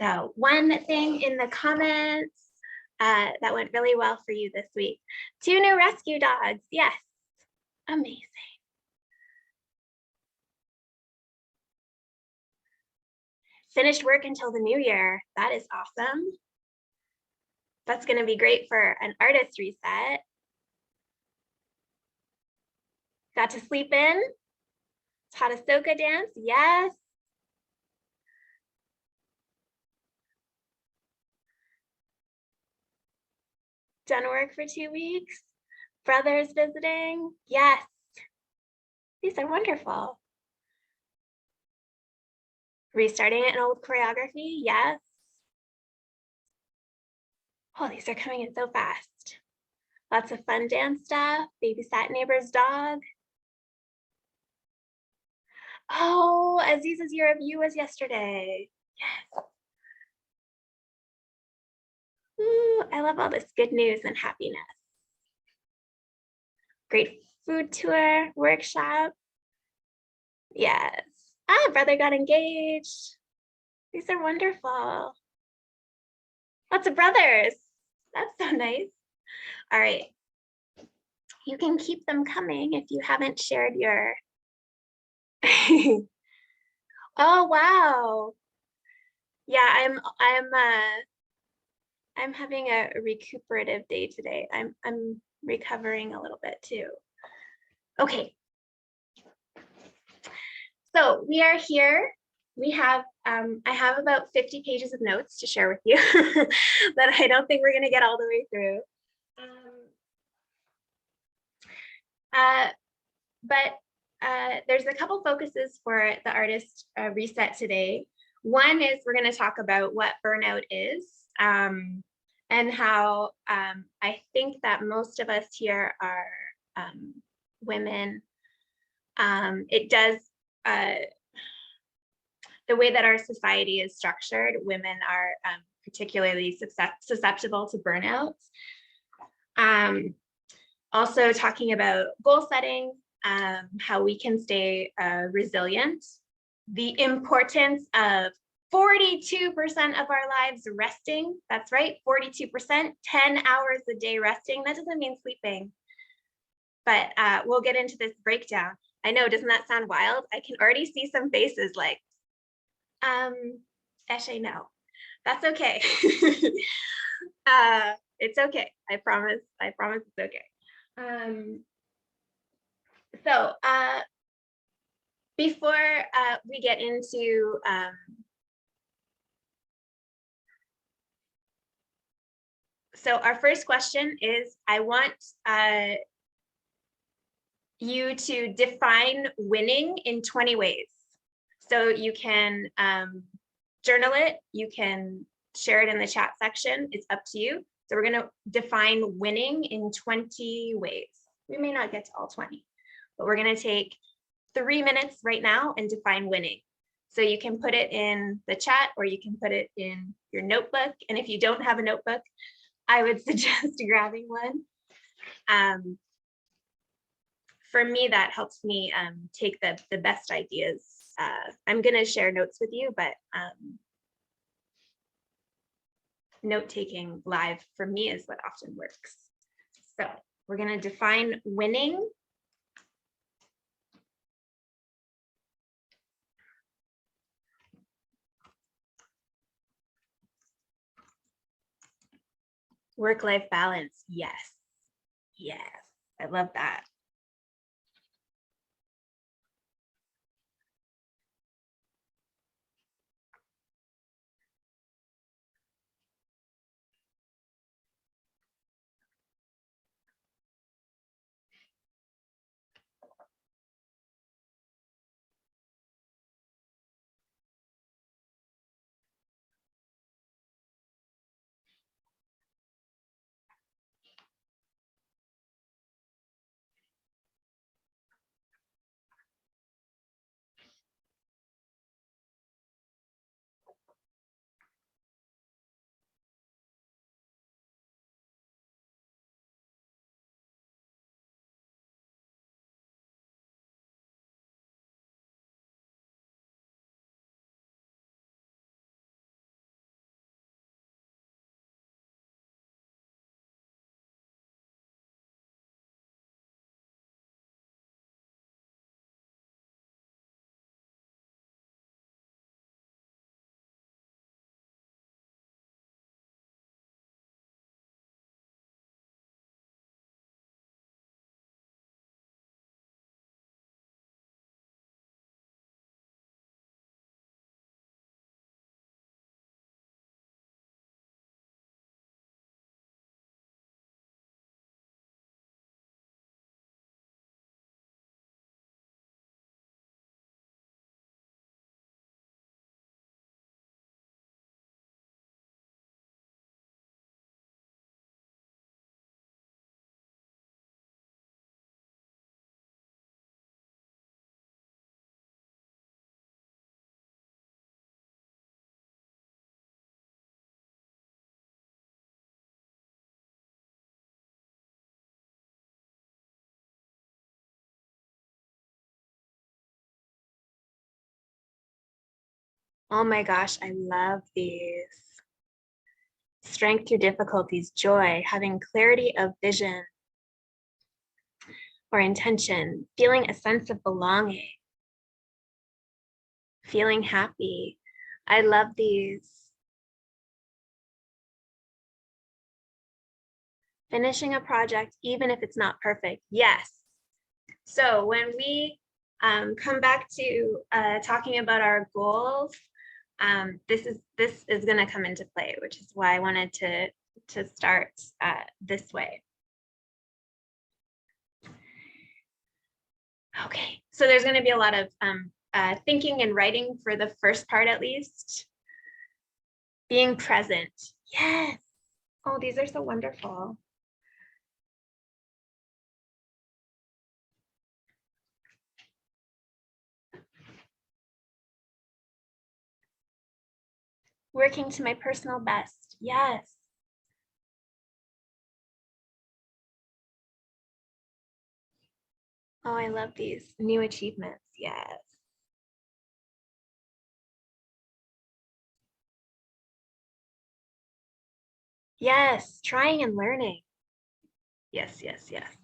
So one thing in the comments that went really well for you this week. 2 new rescue dogs. Yes, amazing. Finished work until the new year. That is awesome. That's going to be great for an artist reset. Got to sleep in. Taught a soca dance. Yes. Done work for 2 weeks. Brothers visiting. Yes. These are wonderful. Restarting an old choreography. Yes. Oh, these are coming in so fast. Lots of fun dance stuff. Babysat neighbor's dog. Oh, Aziz's year of you was yesterday. Yes. Ooh, I love all this good news and happiness. Great food tour, workshop. Yes. Ah, brother got engaged. These are wonderful. Lots of brothers. That's so nice. All right. You can keep them coming if you haven't shared your. Oh, wow. Yeah, I'm having a recuperative day today. I'm recovering a little bit too. Okay. So we are here. We have I have about 50 pages of notes to share with you that I don't think we're going to get all the way through. But there's a couple focuses for the artist reset today. One is we're going to talk about what burnout is and how I think that most of us here are women. It does, the way that our society is structured, women are particularly susceptible to burnout. Also talking about goal setting, how we can stay resilient, the importance of 42% of our lives resting. That's right, 42%, 10 hours a day resting. That doesn't mean sleeping, but we'll get into this breakdown. I know, doesn't that sound wild? I can already see some faces like, Eshe, no, that's okay. It's okay, I promise it's okay. So before we get into so our first question is, I want you to define winning in 20 ways. So you can journal it, you can share it in the chat section, it's up to you. So we're gonna define winning in 20 ways. We may not get to all 20, but we're gonna take 3 minutes right now and define winning. So you can put it in the chat or you can put it in your notebook. And if you don't have a notebook, I would suggest grabbing one. For me, that helps me take the best ideas. I'm gonna share notes with you, but note-taking live for me is what often works. So we're gonna define winning. Work-life balance, yes. Yes, I love that. Oh my gosh, I love these. Strength through difficulties, joy, having clarity of vision or intention, feeling a sense of belonging, feeling happy. I love these. Finishing a project, even if it's not perfect. Yes. So when we come back to talking about our goals, this is going to come into play, which is why I wanted to start this way. Okay, so there's going to be a lot of thinking and writing for the first part, at least. Being present. Yes. Oh, these are so wonderful. Working to my personal best. Yes. Oh, I love these new achievements. Yes. Yes, trying and learning. Yes, yes, yes.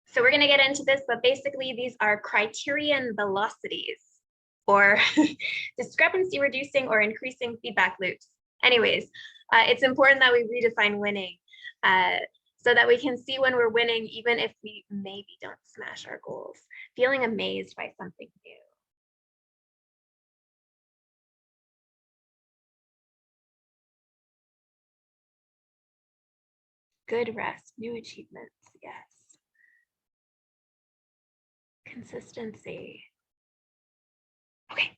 So we're going to get into this, but basically these are criterion velocities or discrepancy reducing or increasing feedback loops. Anyways, it's important that we redefine winning so that we can see when we're winning, even if we maybe don't smash our goals, feeling amazed by something new. Good rest, new achievements, yes. Consistency. Okay.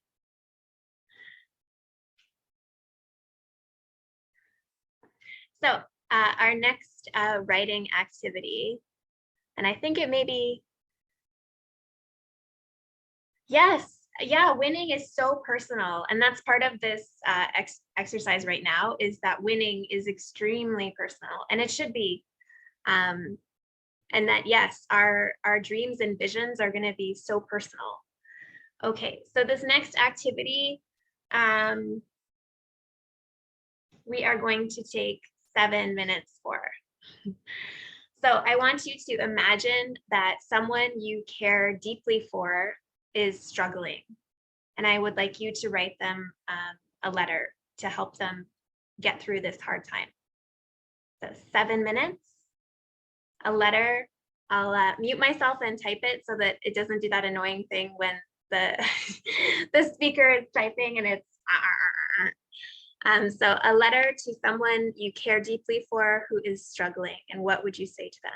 So our next writing activity, and I think it may be, yes, yeah, winning is so personal. And that's part of this exercise right now, is that winning is extremely personal, and it should be. And that, yes, our dreams and visions are going to be so personal. Okay, so this next activity, we are going to take 7 minutes for. So I want you to imagine that someone you care deeply for is struggling. And I would like you to write them a letter to help them get through this hard time. So 7 minutes, a letter. I'll mute myself and type it so that it doesn't do that annoying thing when the the speaker is typing and it's so a letter to someone you care deeply for who is struggling, and what would you say to them?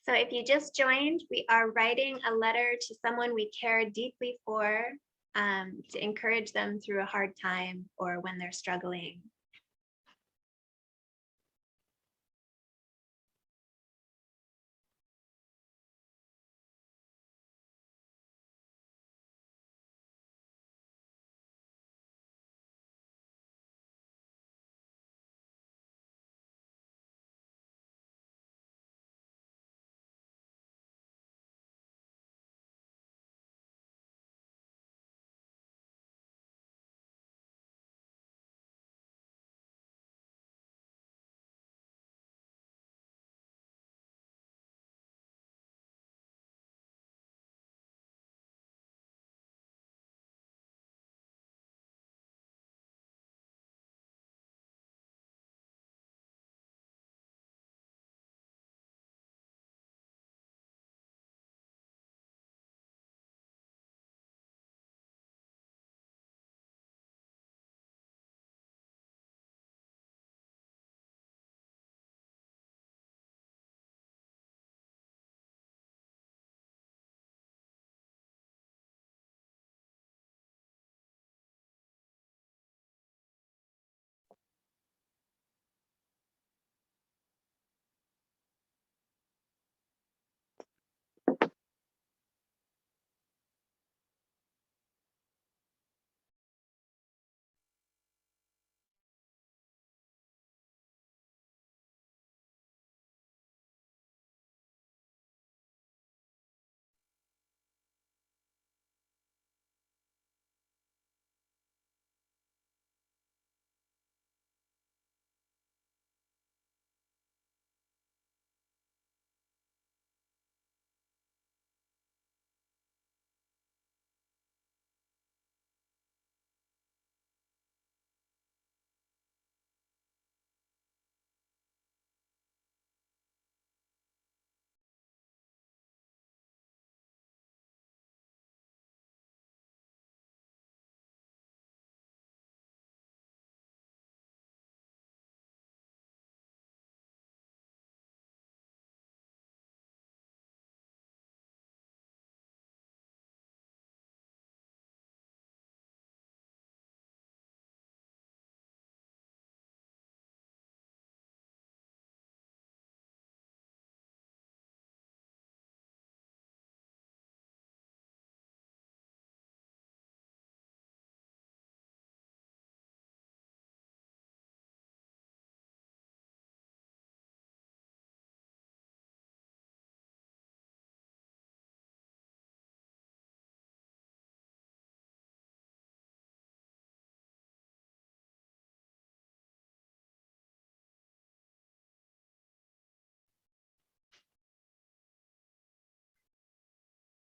So if you just joined, we are writing a letter to someone we care deeply for, to encourage them through a hard time or when they're struggling.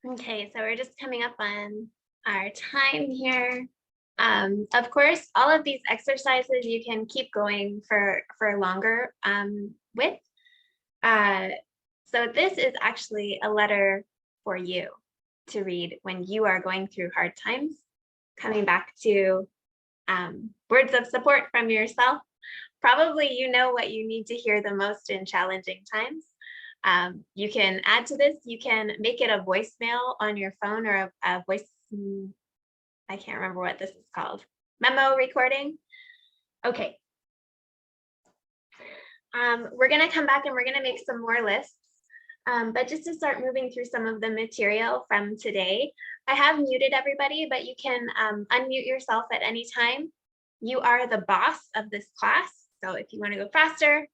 Okay, so we're just coming up on our time here. Of course, all of these exercises you can keep going for longer with. So this is actually a letter for you to read when you are going through hard times, coming back to words of support from yourself. Probably you know what you need to hear the most in challenging times. You can add to this, you can make it a voicemail on your phone or a voice, I can't remember what this is called, memo recording. Okay. We're gonna come back and we're gonna make some more lists. But just to start moving through some of the material from today, I have muted everybody, but you can unmute yourself at any time. You are the boss of this class. So if you want to go faster,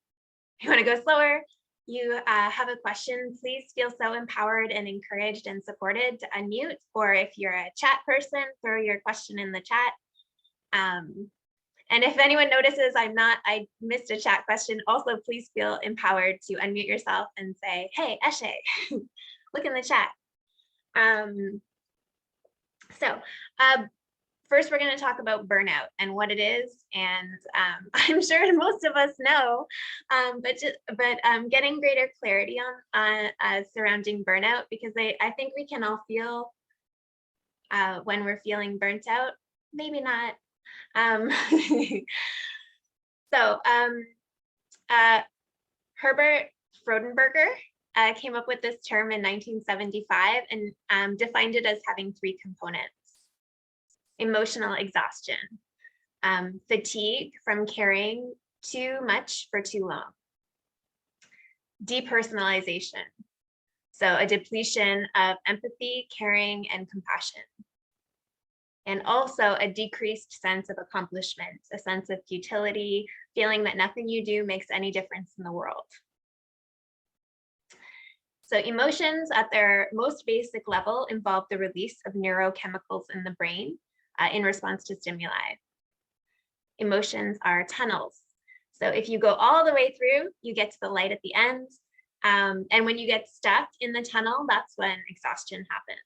if you want to go slower, you have a question, please feel so empowered and encouraged and supported to unmute. Or if you're a chat person, throw your question in the chat. And if anyone notices I missed a chat question, also please feel empowered to unmute yourself and say, hey, Eshe, look in the chat. First, we're going to talk about burnout and what it is. And I'm sure most of us know, but getting greater clarity on surrounding burnout, because I think we can all feel when we're feeling burnt out, maybe not. So Herbert Freudenberger came up with this term in 1975 and defined it as having three components: emotional exhaustion, fatigue from carrying too much for too long, depersonalization, so a depletion of empathy, caring, and compassion, and also a decreased sense of accomplishment, a sense of futility, feeling that nothing you do makes any difference in the world. So emotions at their most basic level involve the release of neurochemicals in the brain in response to stimuli. Emotions are tunnels. So if you go all the way through, you get to the light at the end. And when you get stuck in the tunnel, that's when exhaustion happens.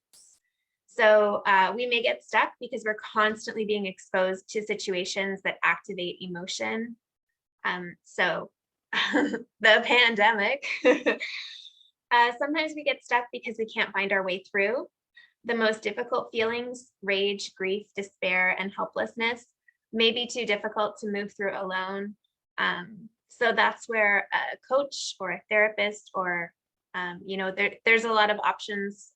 So we may get stuck because we're constantly being exposed to situations that activate emotion. So the pandemic, sometimes we get stuck because we can't find our way through. The most difficult feelings, rage, grief, despair, and helplessness, may be too difficult to move through alone. So that's where a coach or a therapist or, there's a lot of options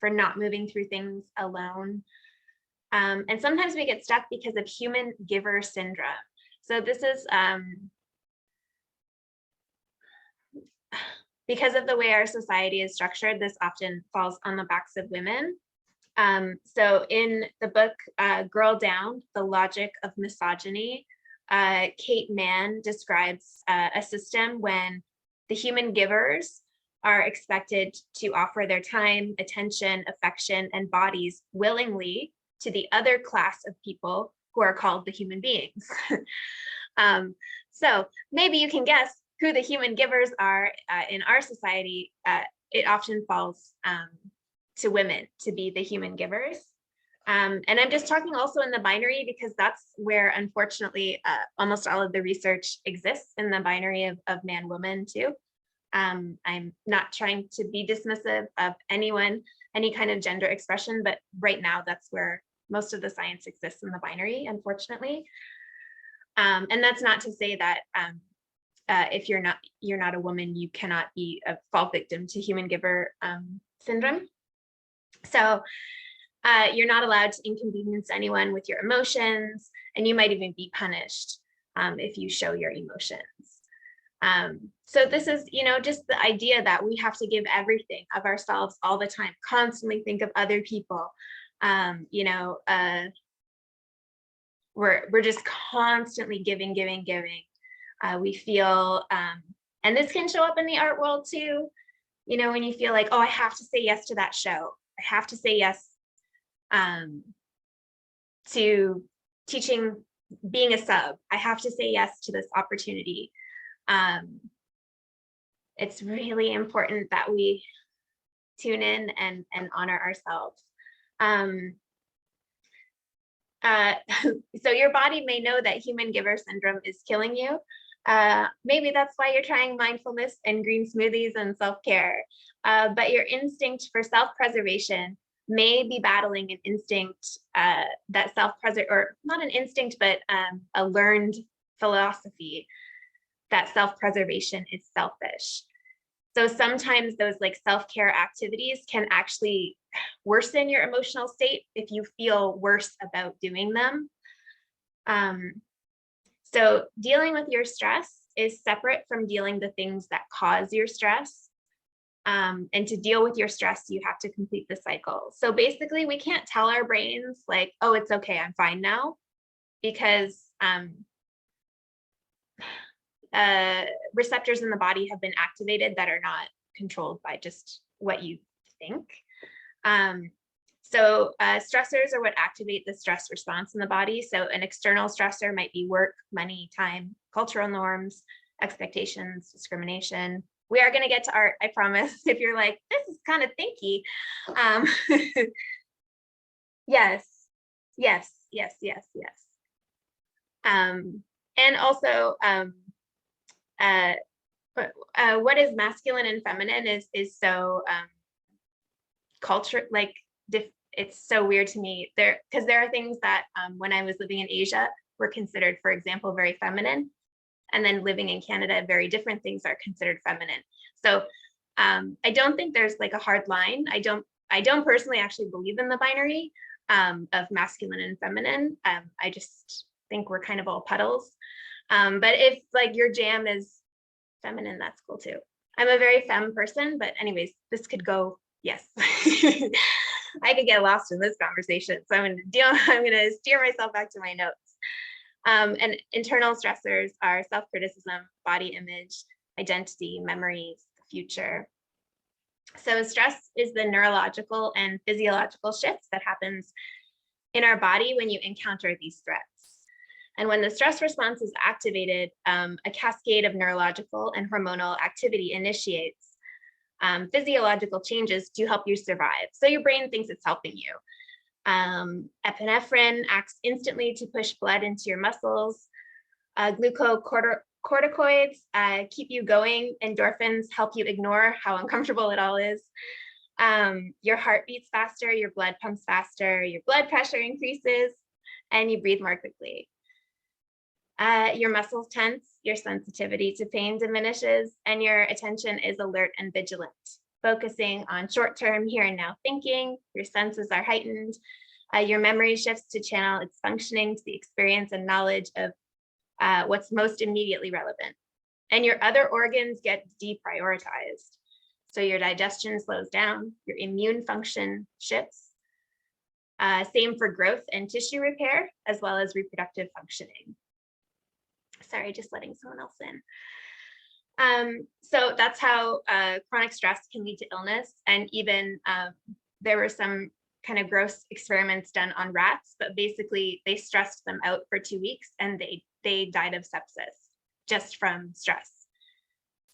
for not moving through things alone. And sometimes we get stuck because of human giver syndrome. So this is because of the way our society is structured, this often falls on the backs of women. So in the book, Girl Down, The Logic of Misogyny, Kate Manne describes a system when the human givers are expected to offer their time, attention, affection, and bodies willingly to the other class of people who are called the human beings. So maybe you can guess who the human givers are in our society. It often falls to women to be the human givers. And I'm just talking also in the binary because that's where, unfortunately, almost all of the research exists, in the binary of man, woman too. I'm not trying to be dismissive of anyone, any kind of gender expression, but right now that's where most of the science exists, in the binary, unfortunately. And that's not to say that if you're not a woman, you cannot be a fall victim to human giver syndrome. So you're not allowed to inconvenience anyone with your emotions, and you might even be punished if you show your emotions. So this is, just the idea that we have to give everything of ourselves all the time, constantly think of other people. We're just constantly giving. We feel, and this can show up in the art world too. When you feel like, oh, I have to say yes to that show. I have to say yes to teaching, being a sub. I have to say yes to this opportunity. It's really important that we tune in and honor ourselves. So your body may know that human giver syndrome is killing you. Maybe that's why you're trying mindfulness and green smoothies and self-care. But your instinct for self-preservation may be battling an instinct that or not an instinct, but a learned philosophy that self-preservation is selfish. So sometimes those self-care activities can actually worsen your emotional state if you feel worse about doing them. So dealing with your stress is separate from dealing the things that cause your stress. And to deal with your stress, you have to complete the cycle. So basically, we can't tell our brains oh, it's okay, I'm fine now, because receptors in the body have been activated that are not controlled by just what you think. So stressors are what activate the stress response in the body. So an external stressor might be work, money, time, cultural norms, expectations, discrimination. We are going to get to art, I promise. If you're like, this is kind of thinky. Yes. And also, what is masculine and feminine is so culture, it's so weird to me because there are things that when I was living in Asia were considered, for example, very feminine, and then living in Canada, very different things are considered feminine. So I don't think there's like a hard line. I don't personally actually believe in the binary of masculine and feminine. I just think we're kind of all puddles. But if like your jam is feminine, that's cool too. I'm a very femme person, but anyways, this could go, yes. I could get lost in this conversation. So I'm gonna steer myself back to my notes. And internal stressors are self-criticism, body image, identity, memories, the future. So stress is the neurological and physiological shifts that happens in our body when you encounter these threats. And when the stress response is activated, a cascade of neurological and hormonal activity initiates physiological changes to help you survive. So your brain thinks it's helping you. Epinephrine acts instantly to push blood into your muscles. Glucocorticoids keep you going. Endorphins help you ignore how uncomfortable it all is. Your heart beats faster, your blood pumps faster, your blood pressure increases, and you breathe more quickly. Your muscles tense, your sensitivity to pain diminishes, and your attention is alert and vigilant, focusing on short-term here and now thinking. Your senses are heightened. Your memory shifts to channel its functioning to the experience and knowledge of what's most immediately relevant. And your other organs get deprioritized. So your digestion slows down, your immune function shifts. Same for growth and tissue repair, as well as reproductive functioning. Sorry, just letting someone else in. So that's how chronic stress can lead to illness. And even there were some kind of gross experiments done on rats, but basically they stressed them out for 2 weeks and they died of sepsis just from stress.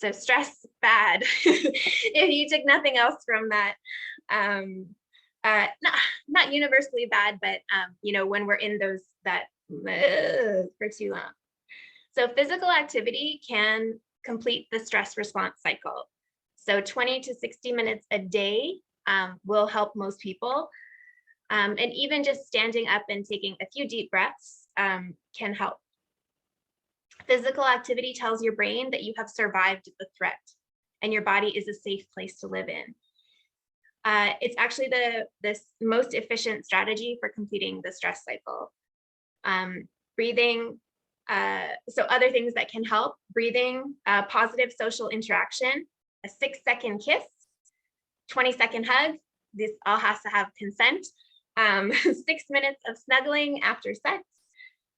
So stress, bad. If you took nothing else from that, not universally bad, but you know, when we're in those that for too long. So physical activity can complete the stress response cycle. So 20 to 60 minutes a day will help most people. And even just standing up and taking a few deep breaths can help. Physical activity tells your brain that you have survived the threat and your body is a safe place to live in. It's actually the most efficient strategy for completing the stress cycle. Breathing, so other things that can help: breathing, positive social interaction, a 6-second kiss, 20-second hug. This all has to have consent. 6 minutes of snuggling after sex,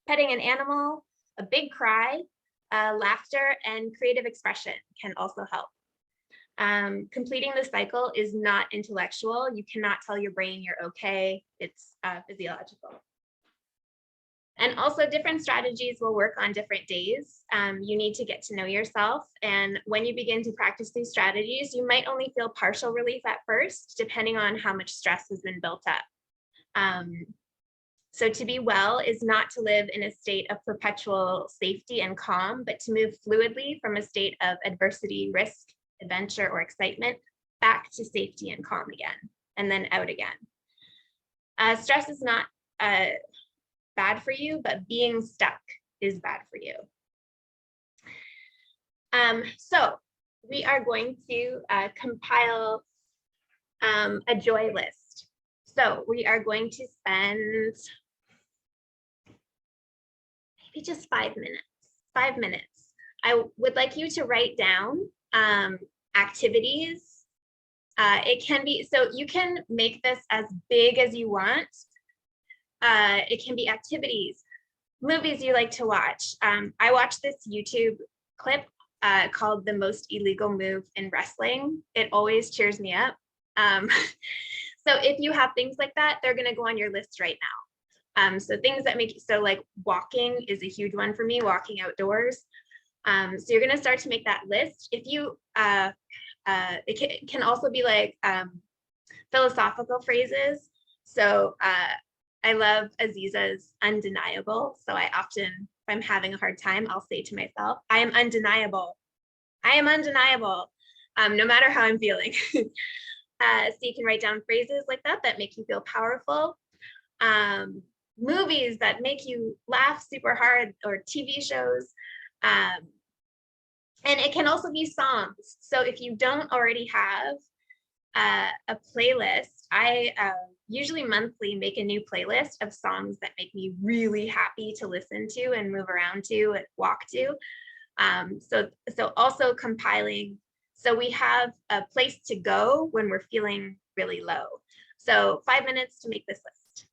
petting an animal, a big cry, laughter, and creative expression can also help. Completing the cycle is not intellectual. You cannot tell your brain you're okay. It's physiological. And also different strategies will work on different days. You need to get to know yourself. And when you begin to practice these strategies, you might only feel partial relief at first, depending on how much stress has been built up. So to be well is not to live in a state of perpetual safety and calm, but to move fluidly from a state of adversity, risk, adventure, or excitement back to safety and calm again, and then out again. Stress is not bad for you, but being stuck is bad for you. So we are going to compile a joy list. So we are going to spend maybe just 5 minutes. 5 minutes. I would like you to write down activities. It can be, so you can make this as big as you want. It can be activities, movies you like to watch. I watched this YouTube clip called The Most Illegal Move in Wrestling. It always cheers me up. So if you have things like that, they're gonna go on your list right now. So things that make, so like walking is a huge one for me, walking outdoors. So you're gonna start to make that list. If you, it can also be like philosophical phrases. So I love Aziza's undeniable. So I often, if I'm having a hard time, I'll say to myself, I am undeniable. I am undeniable, no matter how I'm feeling. So you can write down phrases like that that make you feel powerful. Movies that make you laugh super hard, or TV shows. And it can also be songs. So if you don't already have a playlist, I usually monthly make a new playlist of songs that make me really happy to listen to and move around to and walk to. So also compiling. So we have a place to go when we're feeling really low. So 5 minutes to make this list.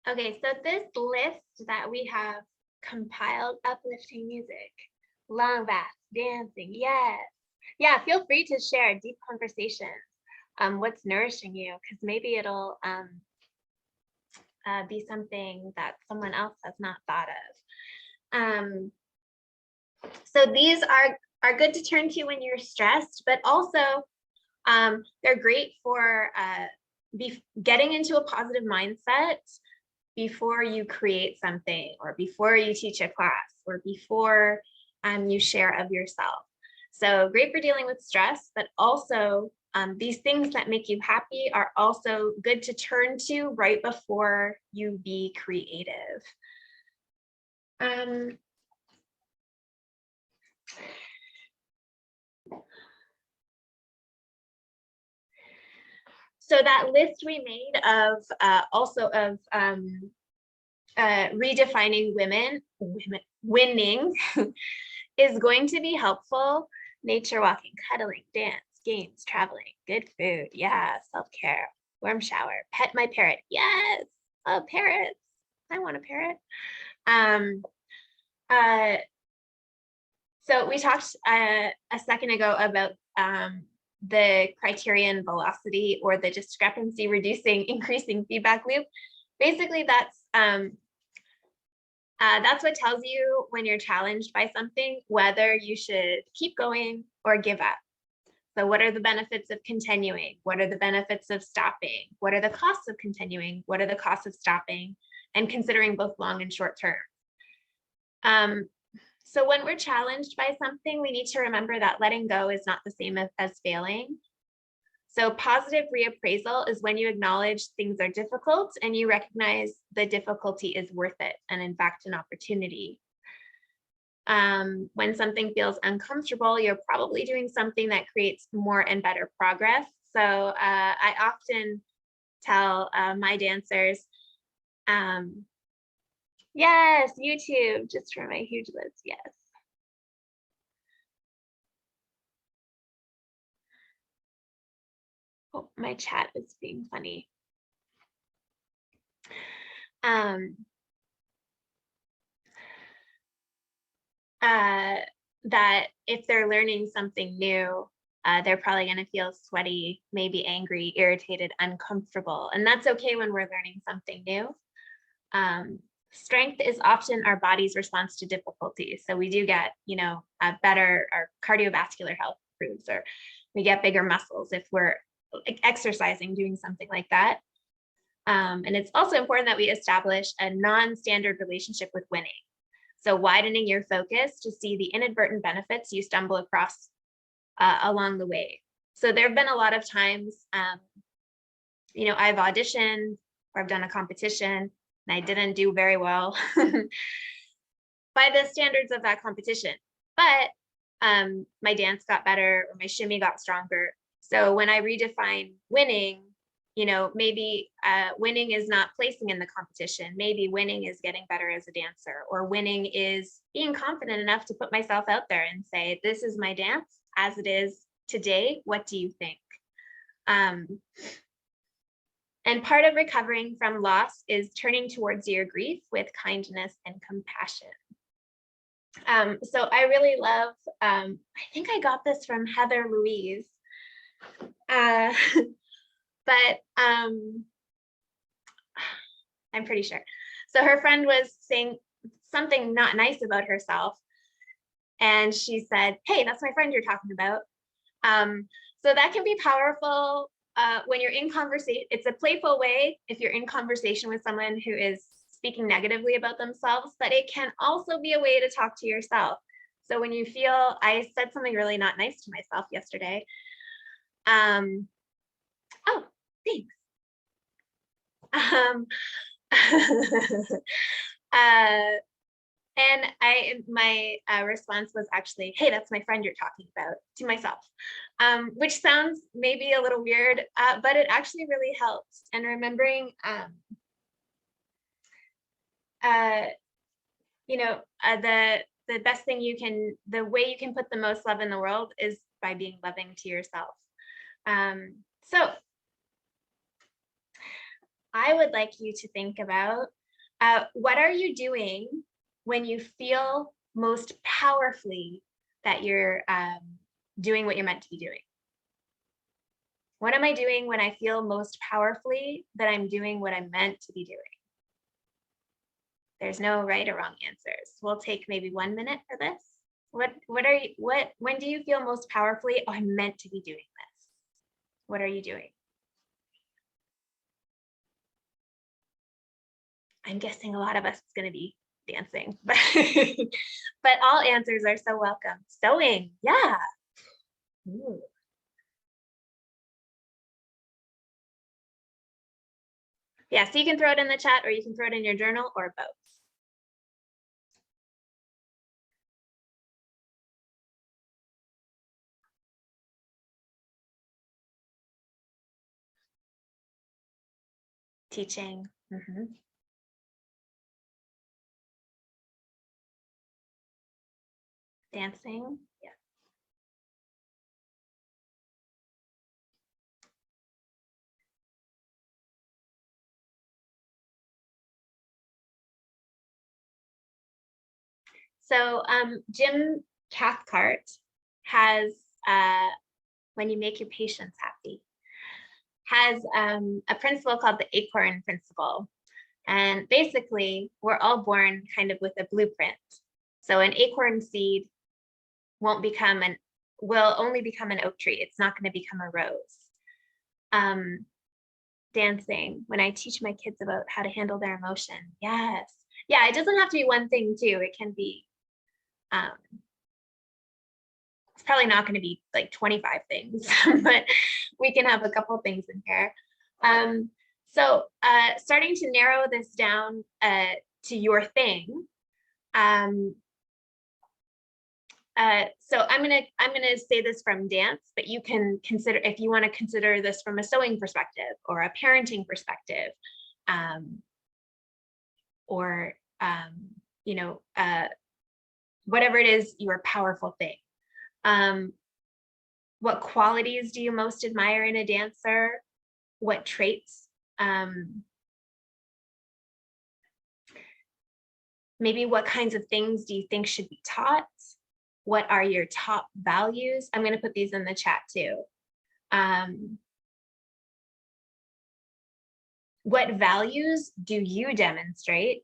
Okay, so this list that we have compiled, uplifting music, long baths, dancing, yes. Yeah, feel free to share deep conversations. What's nourishing you, because maybe it'll be something that someone else has not thought of. So these are good to turn to when you're stressed, but also they're great for getting into a positive mindset before you create something, or before you teach a class, or before you share of yourself. So great for dealing with stress, but also these things that make you happy are also good to turn to right before you be creative. So that list we made of also of redefining winning is going to be helpful. Nature walking, cuddling, dance, games, traveling, good food. Yeah, self-care, warm shower, pet my parrot. Yes, oh, parrots. I want a parrot. So we talked a second ago about the criterion velocity, or the discrepancy reducing increasing feedback loop. Basically, that's what tells you when you're challenged by something, whether you should keep going or give up. So what are the benefits of continuing? What are the benefits of stopping? What are the costs of continuing? What are the costs of stopping? And considering both long and short term. So when we're challenged by something, we need to remember that letting go is not the same as failing. So positive reappraisal is when you acknowledge things are difficult and you recognize the difficulty is worth it, and in fact, an opportunity. When something feels uncomfortable, you're probably doing something that creates more and better progress. So I often tell my dancers, yes, YouTube, just for my huge list, yes. Oh, my chat is being funny. That if they're learning something new, they're probably going to feel sweaty, maybe angry, irritated, uncomfortable. And that's okay when we're learning something new. Strength is often our body's response to difficulty. So we do get, a better, our cardiovascular health improves, or we get bigger muscles if we're exercising, doing something like that. And it's also important that we establish a non-standard relationship with winning. So widening your focus to see the inadvertent benefits you stumble across along the way. So there have been a lot of times, I've auditioned or I've done a competition and I didn't do very well by the standards of that competition, but my dance got better, or my shimmy got stronger. So when I redefine winning, maybe winning is not placing in the competition. Maybe winning is getting better as a dancer, or winning is being confident enough to put myself out there and say, this is my dance as it is today. What do you think? And part of recovering from loss is turning towards your grief with kindness and compassion. So I really love, I think I got this from Heather Louise. But I'm pretty sure. So her friend was saying something not nice about herself. And she said, hey, that's my friend you're talking about. So that can be powerful when you're in conversation. It's a playful way if you're in conversation with someone who is speaking negatively about themselves, but it can also be a way to talk to yourself. So when you feel, I said something really not nice to myself yesterday. Oh, thanks. And my response was actually, hey, that's my friend you're talking about, to myself, which sounds maybe a little weird, but it actually really helps. And remembering, the best thing the way you can put the most love in the world is by being loving to yourself. So I would like you to think about what are you doing when you feel most powerfully that you're doing what you're meant to be doing? What am I doing when I feel most powerfully that I'm doing what I'm meant to be doing? There's no right or wrong answers. We'll take maybe 1 minute for this. When do you feel most powerfully, oh, I'm meant to be doing this? What are you doing? I'm guessing a lot of us is going to be dancing, but but all answers are so welcome. Sewing, yeah. Ooh. Yeah, so you can throw it in the chat or you can throw it in your journal or both. Teaching. Dancing. Yeah. So Jim Cathcart has when you make your patients happy, has a principle called the acorn principle. And basically, we're all born kind of with a blueprint. So an acorn seed will only become an oak tree. It's not going to become a rose. Dancing, when I teach my kids about how to handle their emotion, yes. Yeah, it doesn't have to be one thing too. It can be, it's probably not going to be like 25 things, but we can have a couple things in here. So starting to narrow this down to your thing. So I'm gonna say this from dance, but you can consider, if you want to consider this from a sewing perspective or a parenting perspective, or you know, whatever it is, your powerful thing. What qualities do you most admire in a dancer? What traits? Maybe what kinds of things do you think should be taught? What are your top values? I'm going to put these in the chat too. What values do you demonstrate?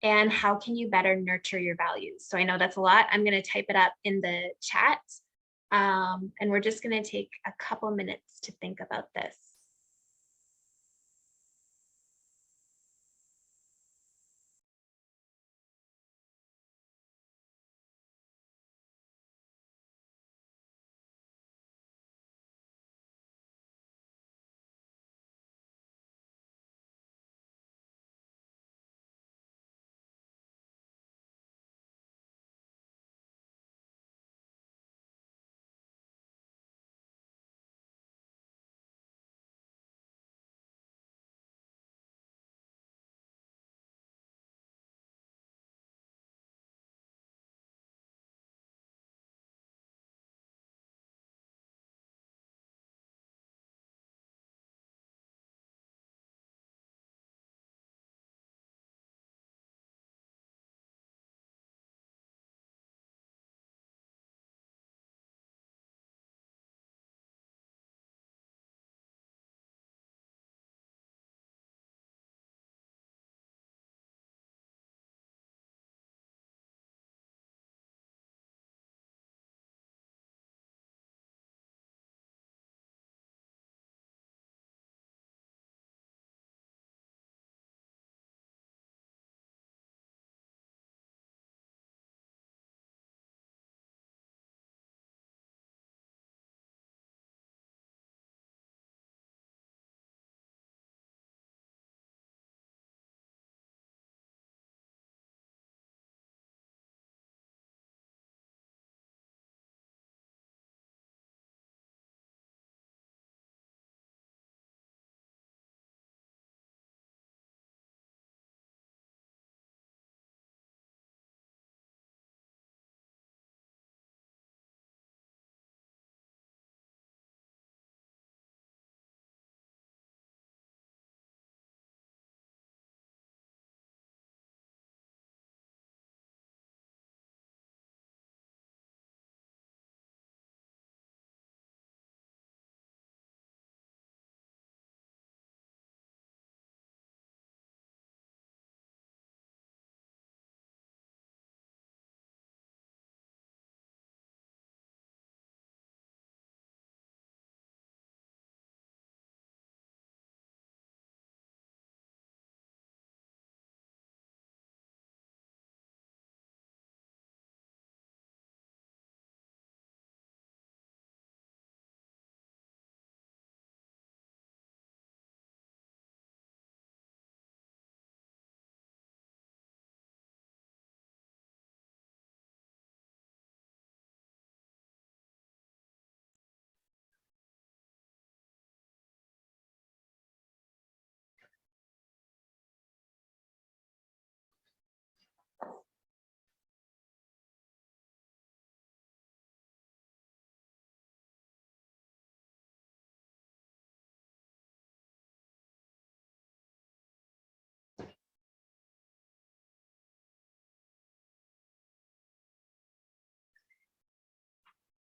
And how can you better nurture your values? So I know that's a lot. I'm going to type it up in the chat. And we're just going to take a couple minutes to think about this.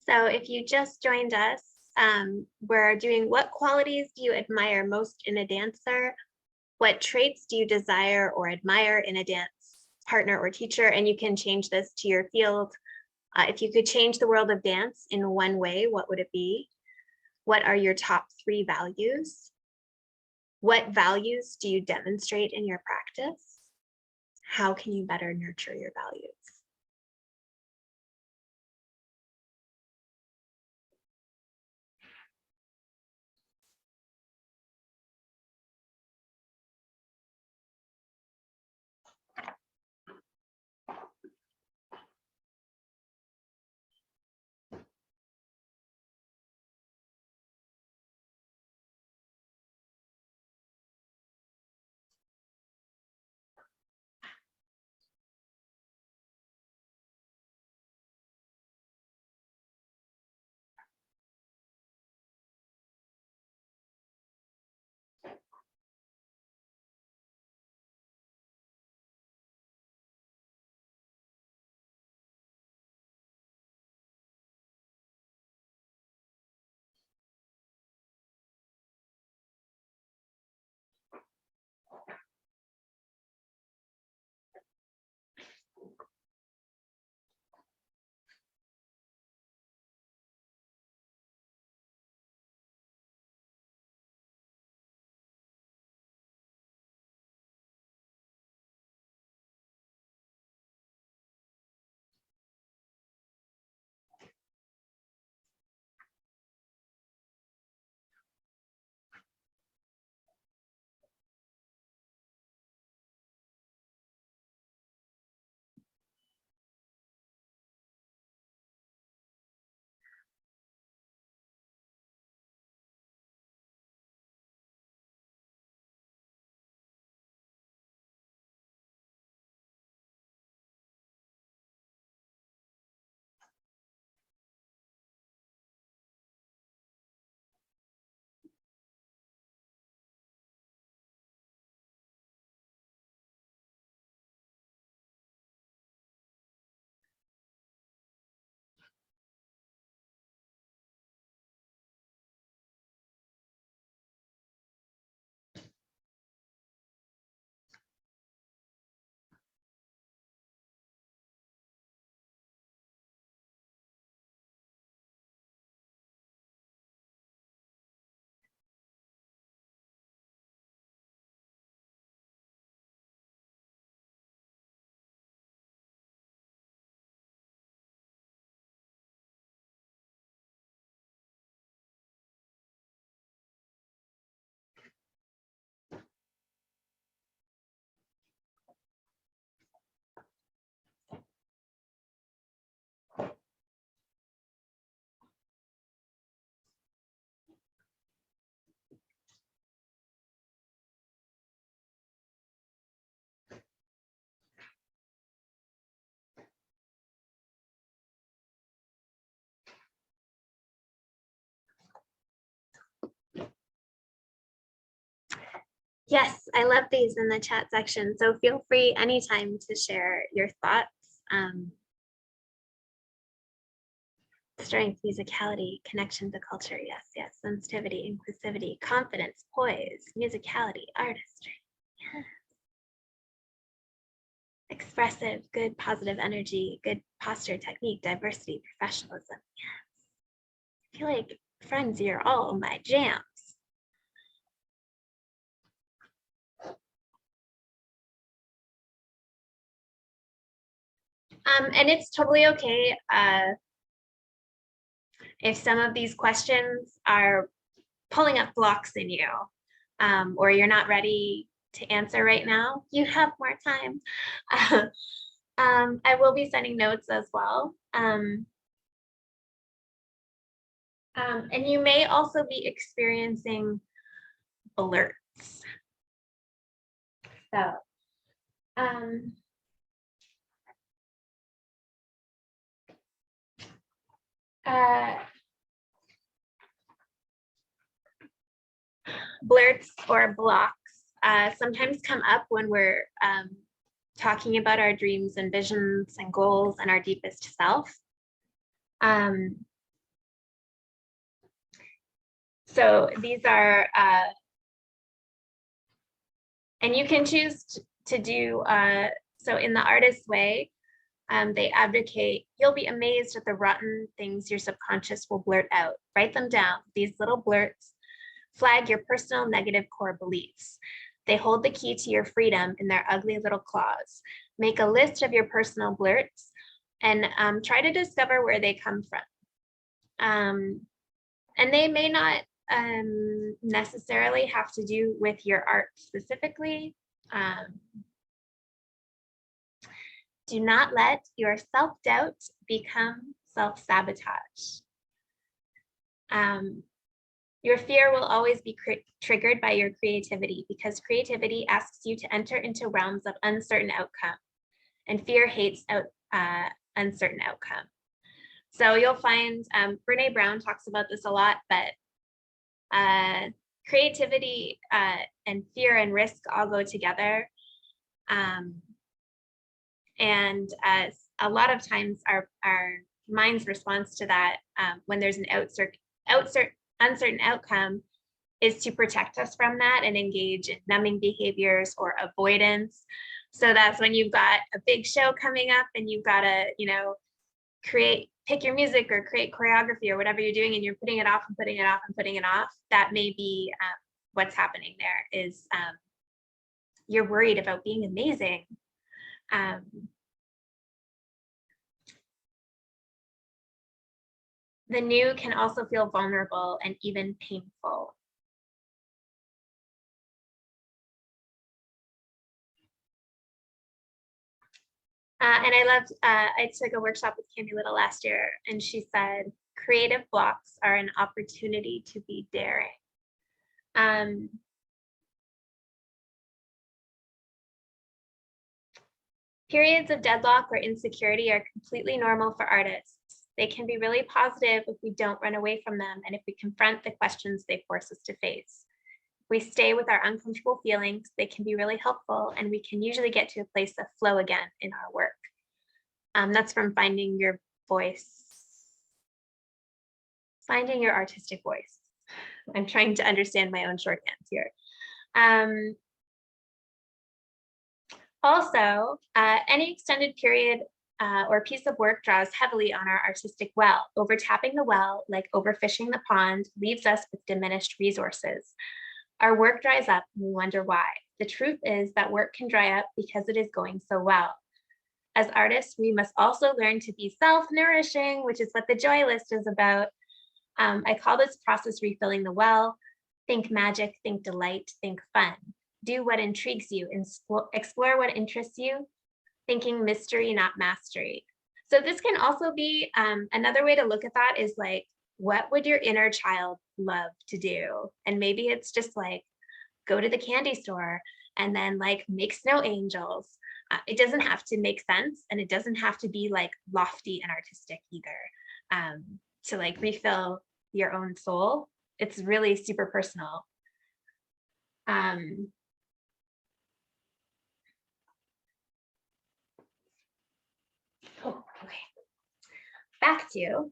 So if you just joined us, we're doing what qualities do you admire most in a dancer? What traits do you desire or admire in a dance partner or teacher? And you can change this to your field. If you could change the world of dance in one way, what would it be? What are your top 3 values? What values do you demonstrate in your practice? How can you better nurture your values? Yes, I love these in the chat section. So feel free anytime to share your thoughts. Strength, musicality, connection to culture. Yes, yes. Sensitivity, inclusivity, confidence, poise, musicality, artistry. Yes. Expressive, good, positive energy, good posture, technique, diversity, professionalism. Yes. I feel like, friends, you're all my jams. And it's totally okay if some of these questions are pulling up blocks in you, or you're not ready to answer right now. You have more time. I will be sending notes as well. And you may also be experiencing alerts. So, blurts or blocks sometimes come up when we're talking about our dreams and visions and goals and our deepest self. So these are, and you can choose to do, so in the artist way, they advocate, you'll be amazed at the rotten things your subconscious will blurt out. Write them down. These little blurts flag your personal negative core beliefs. They hold the key to your freedom in their ugly little claws. Make a list of your personal blurts and try to discover where they come from. And they may not necessarily have to do with your art specifically. Do not let your self-doubt become self-sabotage. Your fear will always be triggered by your creativity because creativity asks you to enter into realms of uncertain outcome, and fear hates uncertain outcome. So you'll find Brene Brown talks about this a lot, but creativity and fear and risk all go together. And a lot of times our mind's response to that when there's an uncertain outcome is to protect us from that and engage in numbing behaviors or avoidance. So that's when you've got a big show coming up and you've got to, you know, pick your music or create choreography or whatever you're doing, and you're putting it off and putting it off and putting it off. That may be what's happening there is you're worried about being amazing. The new can also feel vulnerable and even painful. And I loved, I took a workshop with Candy Little last year, and she said, creative blocks are an opportunity to be daring. Periods of deadlock or insecurity are completely normal for artists. They can be really positive if we don't run away from them and if we confront the questions they force us to face. If we stay with our uncomfortable feelings, they can be really helpful, and we can usually get to a place of flow again in our work. That's from Finding Your Voice. Finding Your Artistic Voice. I'm trying to understand my own shorthands here. Also, any extended period or piece of work draws heavily on our artistic well. Overtapping the well, like overfishing the pond, leaves us with diminished resources. Our work dries up and we wonder why. The truth is that work can dry up because it is going so well. As artists, we must also learn to be self-nourishing, which is what the Joy List is about. I call this process refilling the well. Think magic, think delight, think fun. Do what intrigues you, explore what interests you, thinking mystery, not mastery. So this can also be another way to look at that is like, what would your inner child love to do? And maybe it's just like, go to the candy store and then like make snow angels. It doesn't have to make sense, and it doesn't have to be like lofty and artistic either. To like refill your own soul. It's really super personal. Oh, okay. Back to,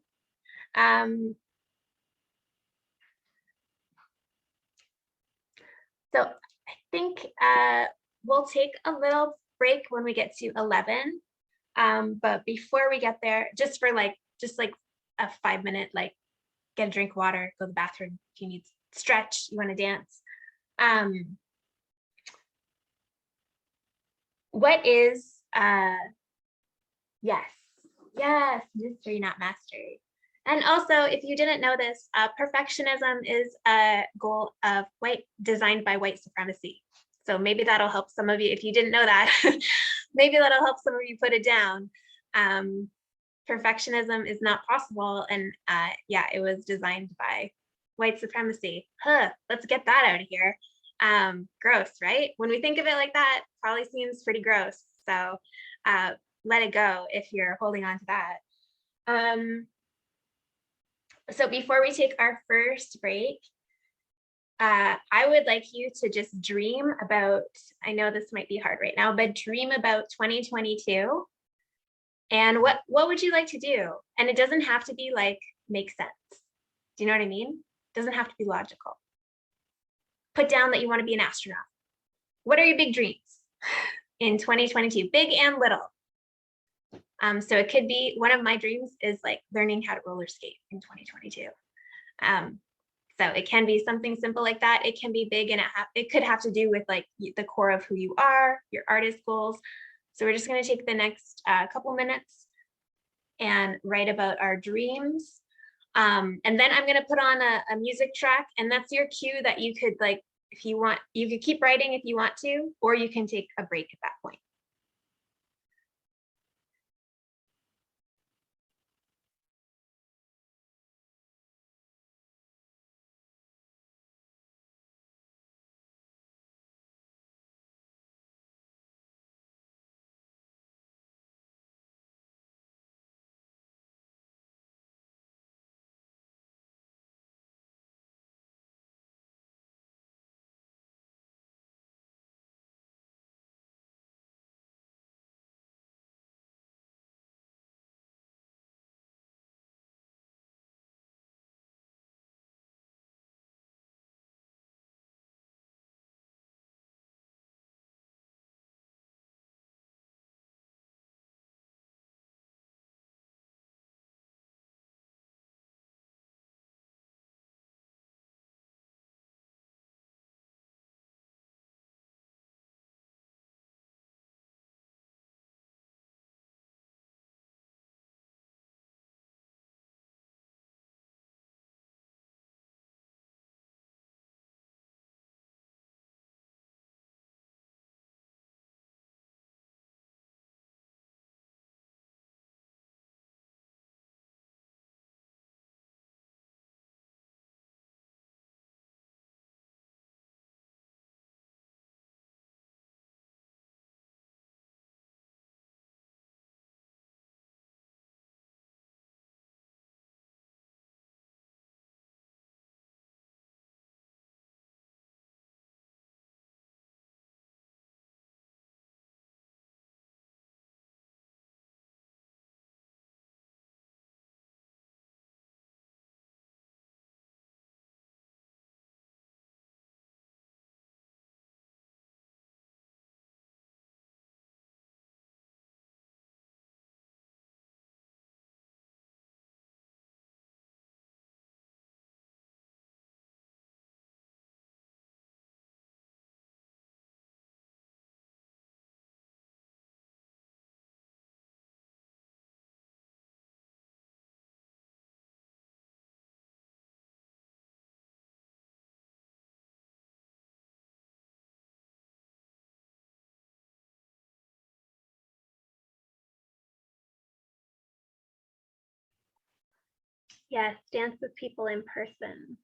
so I think we'll take a little break when we get to 11. But before we get there, just like a 5-minute, like get a drink of water, go to the bathroom, if you need to stretch, you want to dance. What is, yes, mystery, not mastery. And also, if you didn't know this, perfectionism is a goal of designed by white supremacy. So maybe that'll help some of you. If you didn't know that, maybe that'll help some of you put it down. Perfectionism is not possible. And yeah, it was designed by white supremacy. Let's get that out of here. Gross, right? When we think of it like that, probably seems pretty gross. So let it go if you're holding on to that. So before we take our first break, I would like you to just dream about, I know this might be hard right now, but dream about 2022. And what would you like to do? And it doesn't have to be like make sense. Do you know what I mean? Doesn't have to be logical. Put down that you want to be an astronaut. What are your big dreams in 2022? Big and little. So it could be, one of my dreams is like learning how to roller skate in 2022. So it can be something simple like that. It can be big, and it could have to do with like the core of who you are, your artist goals. So we're just going to take the next couple minutes and write about our dreams. And then I'm going to put on a music track, and that's your cue that you could, like, if you want, you could keep writing if you want to, or you can take a break at that point. Yes, dance with people in person.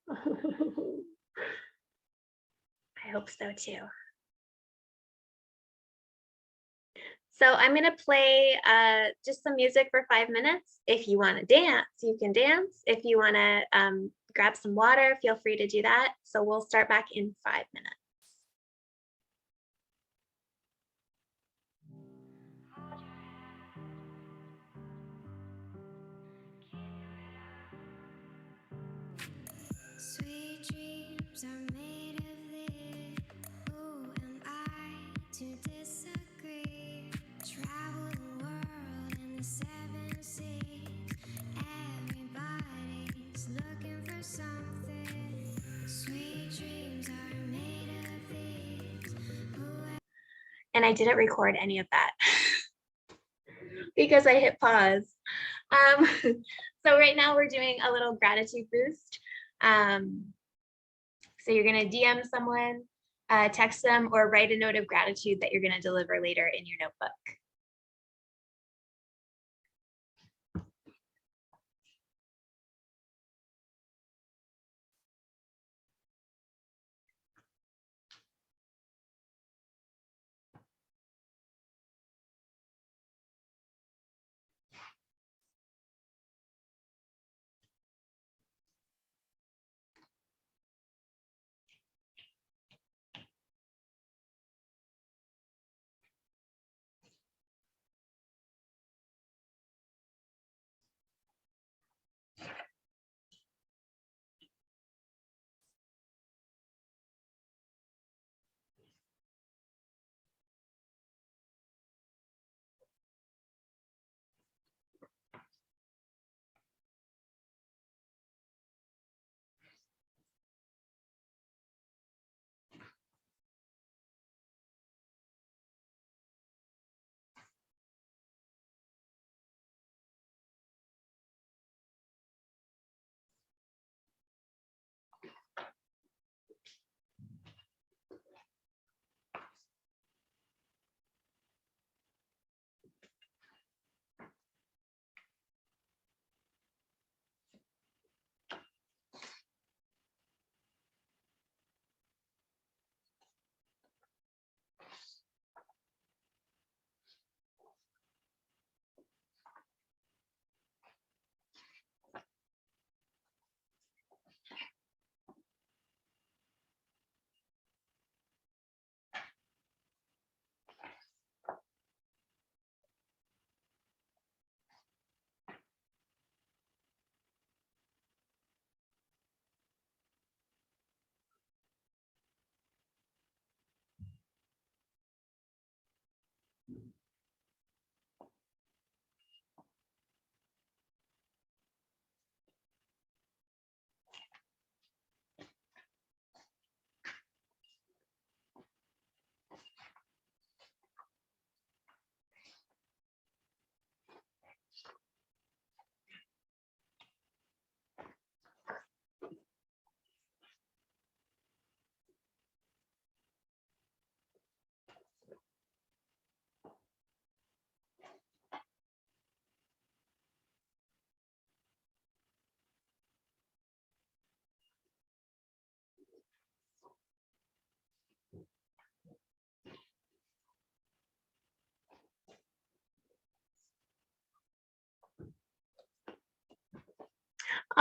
I hope so too. So I'm going to play just some music for 5 minutes. If you want to dance, you can dance. If you want to grab some water, feel free to do that. So we'll start back in 5 minutes. Sweet dreams are made of this. Who am I to disagree? Travel the world in the 7 seas. Everybody's looking for something. Sweet dreams are made of these. And I didn't record any of that because I hit pause. So right now we're doing a little gratitude boost. So you're going to DM someone, text them, or write a note of gratitude that you're going to deliver later in your notebook.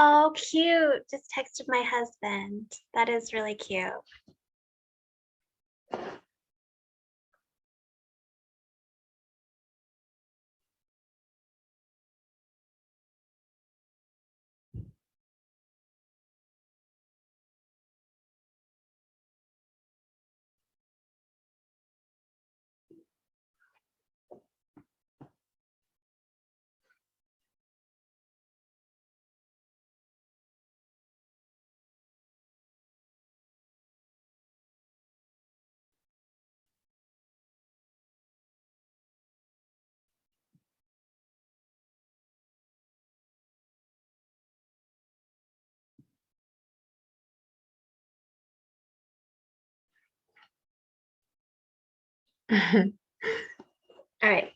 Oh, cute. Just texted my husband. That is really cute. All right.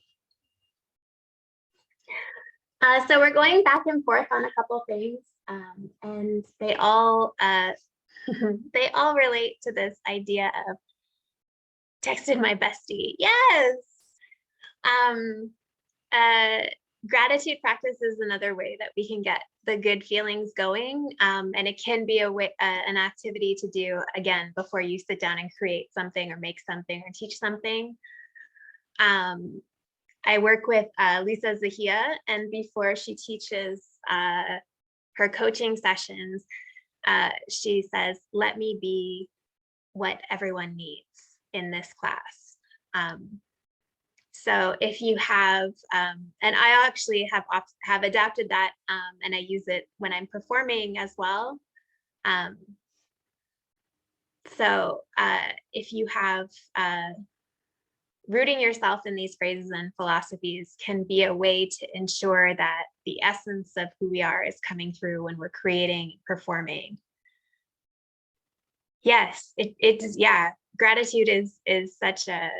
So we're going back and forth on a couple things, and they all they all relate to this idea of texted my bestie. Yes. Um, Gratitude practice is another way that we can get the good feelings going, and it can be a way, an activity to do again before you sit down and create something or make something or teach something. I work with Lisa Zahia, and before she teaches her coaching sessions, she says, "Let me be what everyone needs in this class." So if you have, and I actually have adapted that, and I use it when I'm performing as well. So if you have rooting yourself in these phrases and philosophies can be a way to ensure that the essence of who we are is coming through when we're creating, performing. Yes, yeah, gratitude is such a,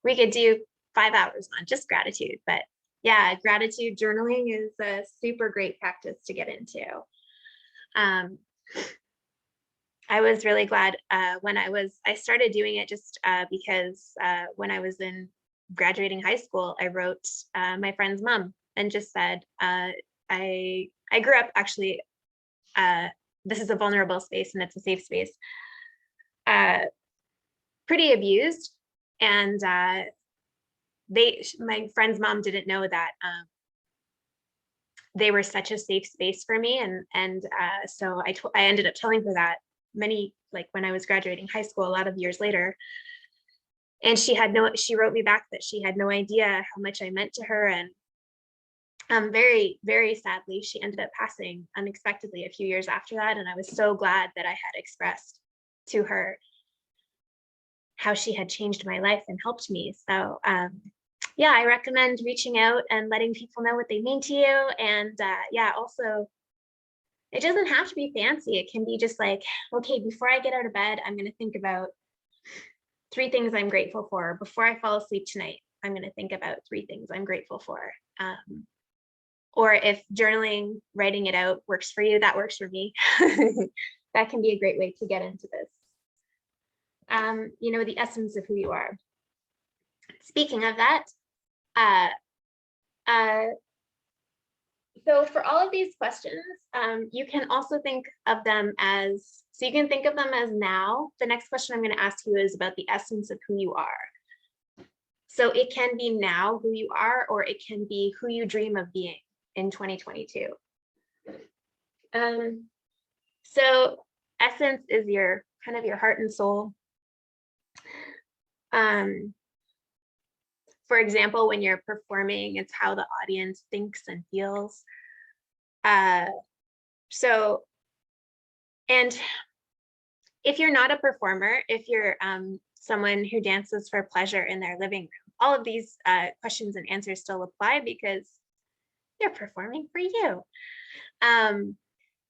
we could do 5 hours on just gratitude, but yeah, gratitude journaling is a super great practice to get into. I was really glad when I started doing it just because when I was in graduating high school, I wrote my friend's mom and just said, I grew up actually, this is a vulnerable space and it's a safe space, pretty abused. And my friend's mom didn't know that they were such a safe space for me. And so I ended up telling her that like when I was graduating high school, a lot of years later. And she wrote me back that she had no idea how much I meant to her. And very, very sadly, she ended up passing unexpectedly a few years after that. And I was so glad that I had expressed to her how she had changed my life and helped me. So yeah, I recommend reaching out and letting people know what they mean to you. And yeah, also, it doesn't have to be fancy. It can be just like, okay, before I get out of bed, I'm going to think about 3 things I'm grateful for. Before I fall asleep tonight, I'm going to think about 3 things I'm grateful for. Or if journaling, writing it out works for you, that works for me. That can be a great way to get into this. You know, the essence of who you are. Speaking of that, so for all of these questions, you can also think of them as, so you can think of them as now. The next question I'm going to ask you is about the essence of who you are. So it can be now who you are, or it can be who you dream of being in 2022. So essence is your kind of your heart and soul. For example, when you're performing, it's how the audience thinks and feels. So, and if you're not a performer, if you're someone who dances for pleasure in their living room, all of these questions and answers still apply because you're performing for you.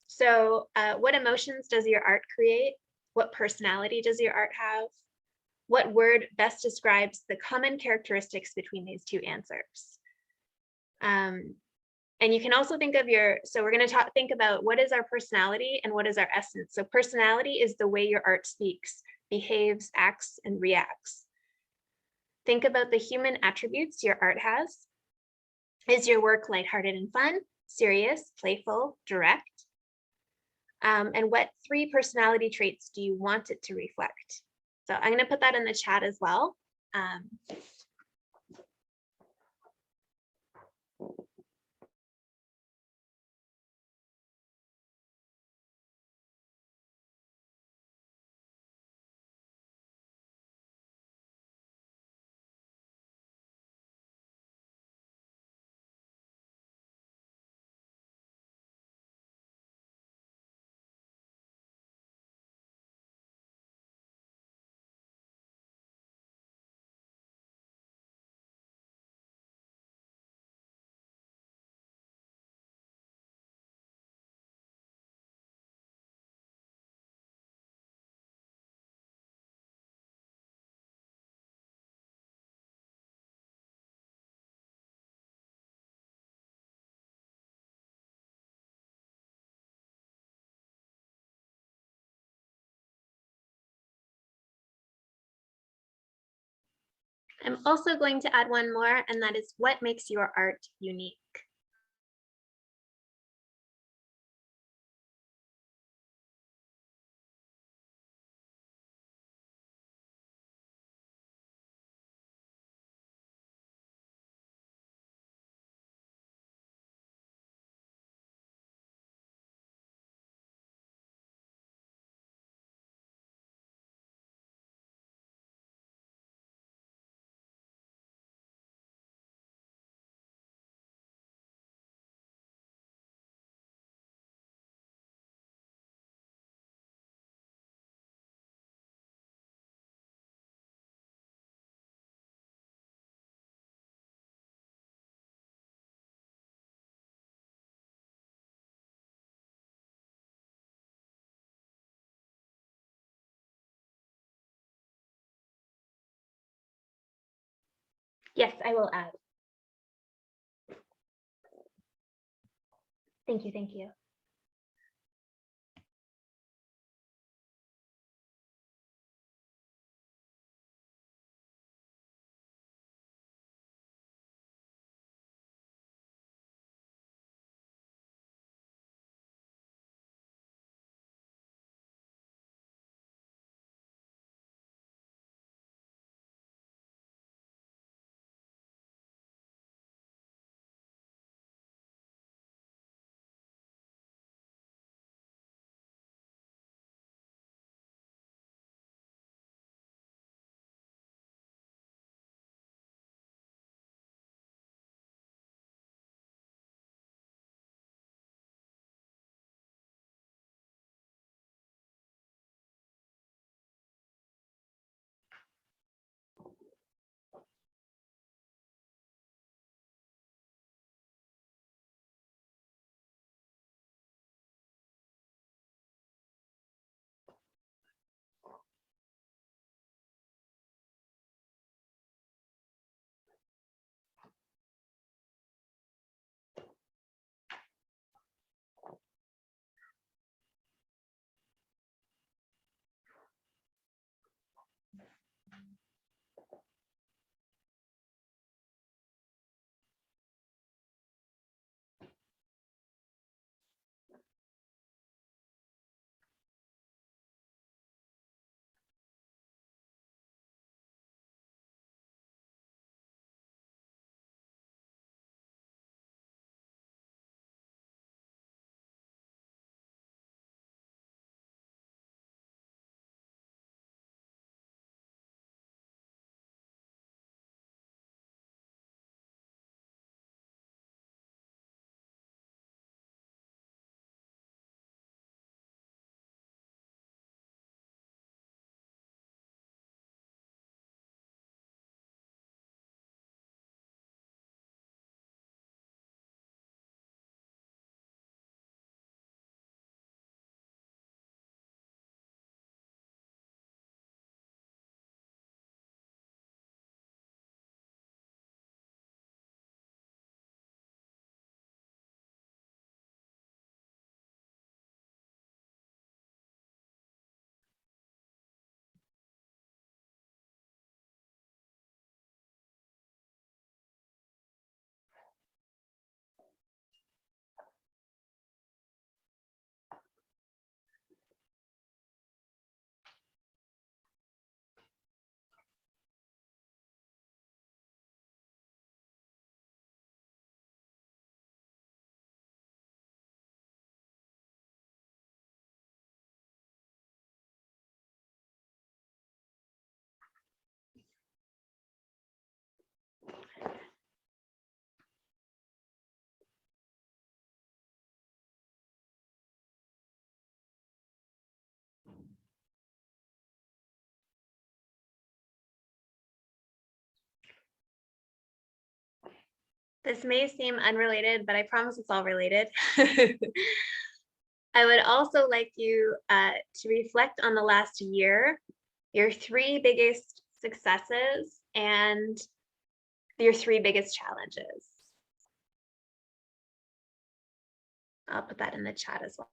So what emotions does your art create? What personality does your art have? What word best describes the common characteristics between these 2 answers? And you can also think of so we're going to think about what is our personality and what is our essence. So personality is the way your art speaks, behaves, acts, and reacts. Think about the human attributes your art has. Is your work lighthearted and fun, serious, playful, direct? And what 3 personality traits do you want it to reflect? So I'm gonna put that in the chat as well. I'm also going to add one more, and that is what makes your art unique? Yes, I will add. Thank you, thank you. This may seem unrelated, but I promise it's all related. I would also like you to reflect on the last year, your 3 biggest successes and your 3 biggest challenges. I'll put that in the chat as well.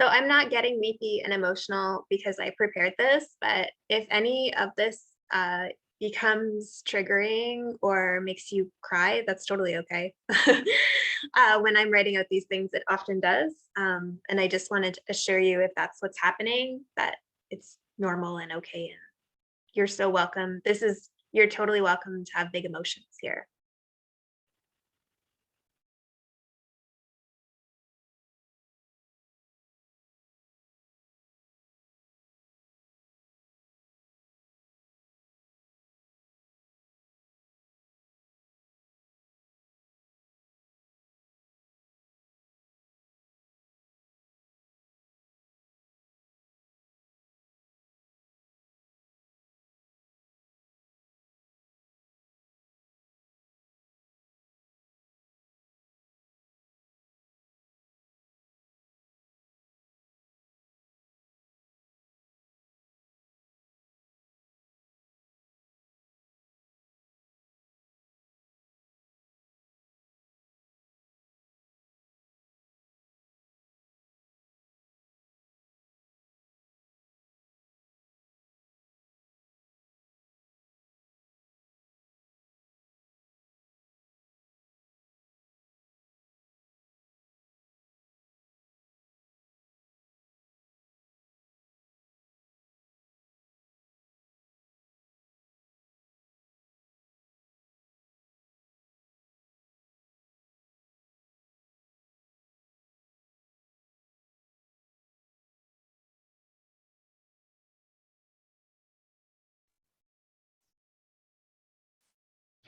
So I'm not getting weepy and emotional because I prepared this, but if any of this becomes triggering or makes you cry, that's totally okay. When I'm writing out these things, it often does. And I just wanted to assure you, if that's what's happening, that it's normal and okay. And you're so welcome. You're totally welcome to have big emotions here.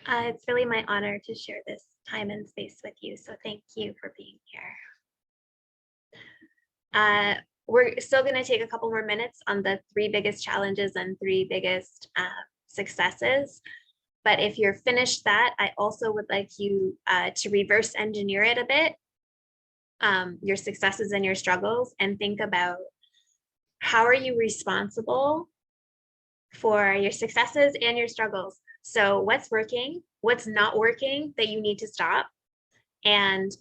It's really my honor to share this time and space with you. So thank you for being here. We're still going to take a couple more minutes on the 3 biggest challenges and 3 biggest successes. But if you're finished that, I also would like you to reverse engineer it a bit, your successes and your struggles, and think about how are you responsible for your successes and your struggles. So what's working, what's not working that you need to stop, and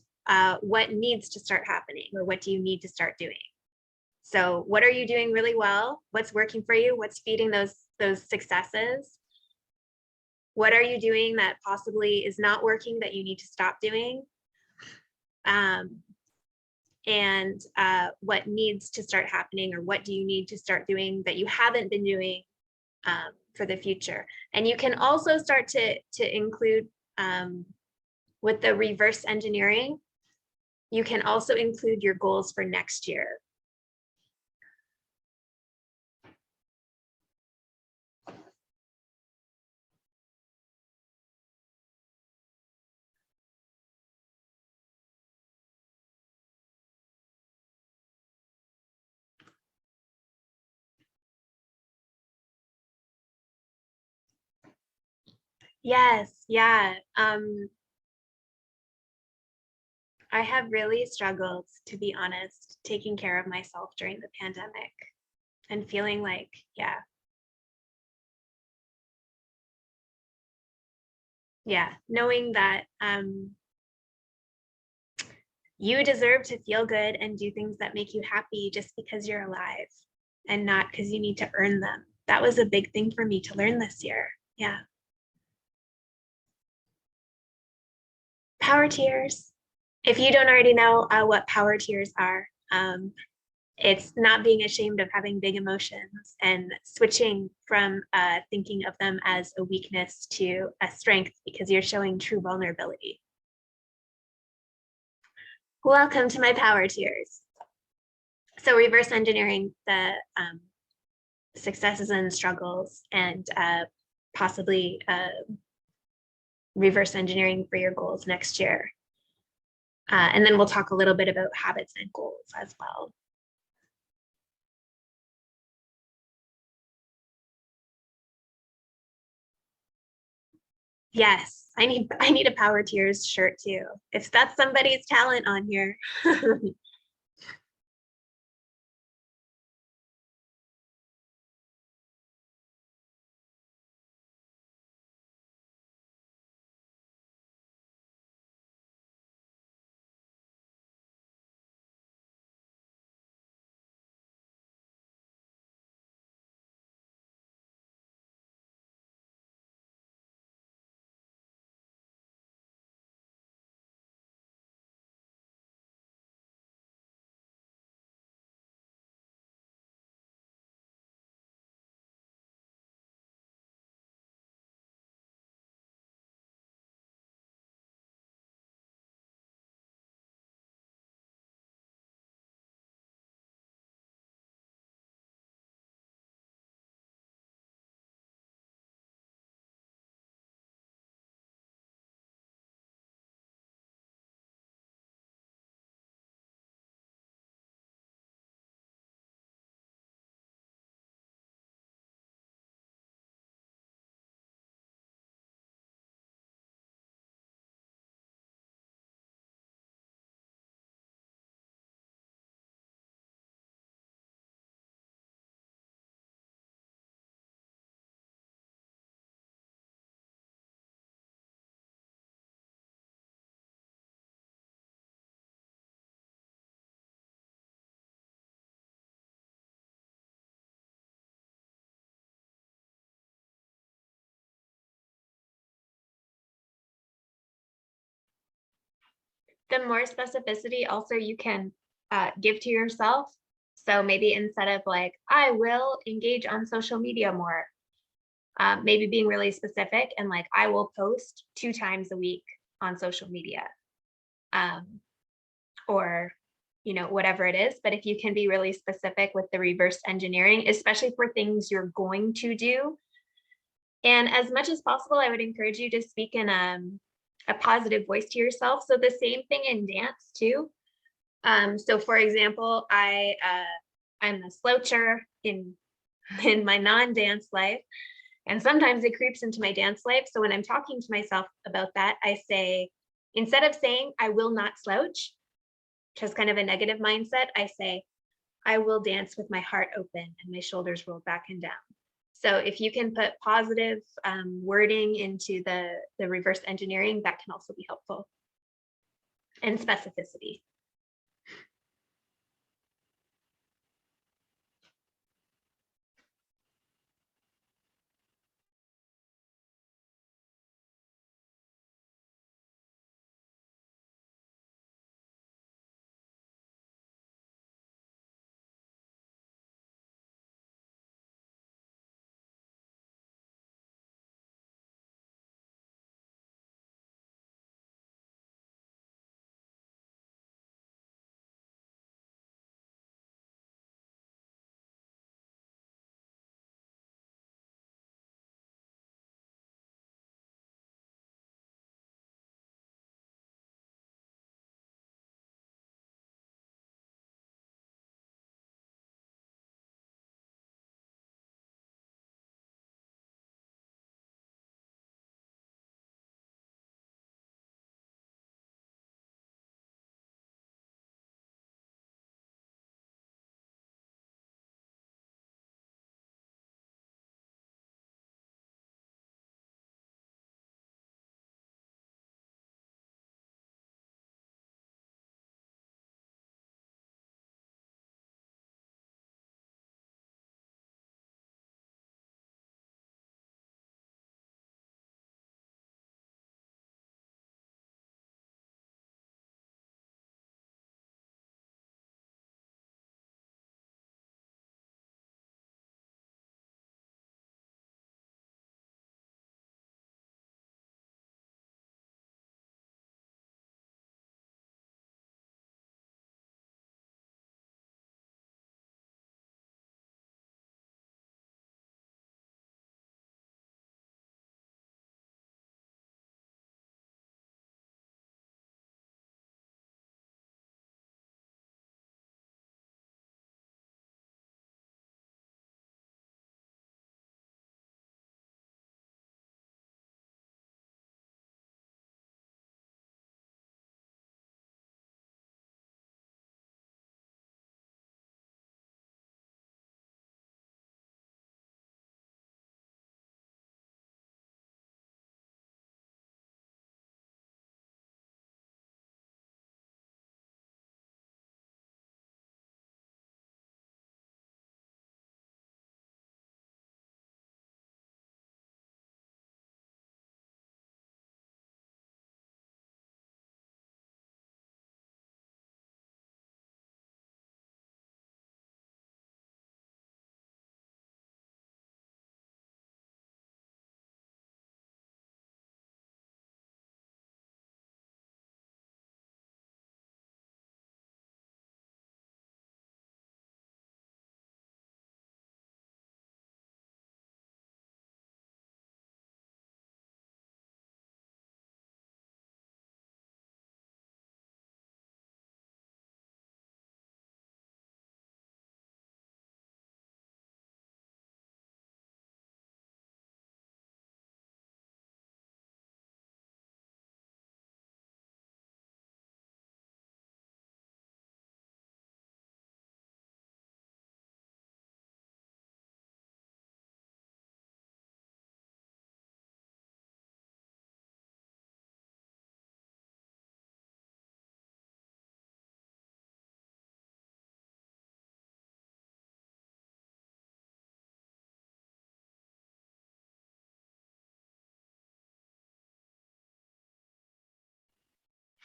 what needs to start happening, or what do you need to start doing? So what are you doing really well? What's working for you? What's feeding those successes? What are you doing that possibly is not working that you need to stop doing? And what needs to start happening, or what do you need to start doing that you haven't been doing for the future? And you can also start to include with the reverse engineering, you can also include your goals for next year. Yes, yeah. I have really struggled, to be honest, taking care of myself during the pandemic and feeling like, knowing that you deserve to feel good and do things that make you happy just because you're alive and not because you need to earn them. That was a big thing for me to learn this year. Yeah. Power tears. If you don't already know what power tears are, it's not being ashamed of having big emotions and switching from thinking of them as a weakness to a strength because you're showing true vulnerability. Welcome to my power tiers. So reverse engineering the successes and struggles and possibly reverse engineering for your goals next year. And then we'll talk a little bit about habits and goals as well. Yes, I need a power tiers shirt too. If that's somebody's talent on here. The more specificity also you can give to yourself. So maybe instead of like, I will engage on social media more, maybe being really specific and like, I will post 2 times a week on social media. Or, whatever it is. But if you can be really specific with the reverse engineering, especially for things you're going to do. And as much as possible, I would encourage you to speak in a positive voice to yourself. So the same thing in dance too. So for example, I'm a sloucher in my non-dance life. And sometimes it creeps into my dance life. So when I'm talking to myself about that, I say, instead of saying I will not slouch, which has kind of a negative mindset, I say, I will dance with my heart open and my shoulders rolled back and down. So if you can put positive wording into the reverse engineering, that can also be helpful. And specificity.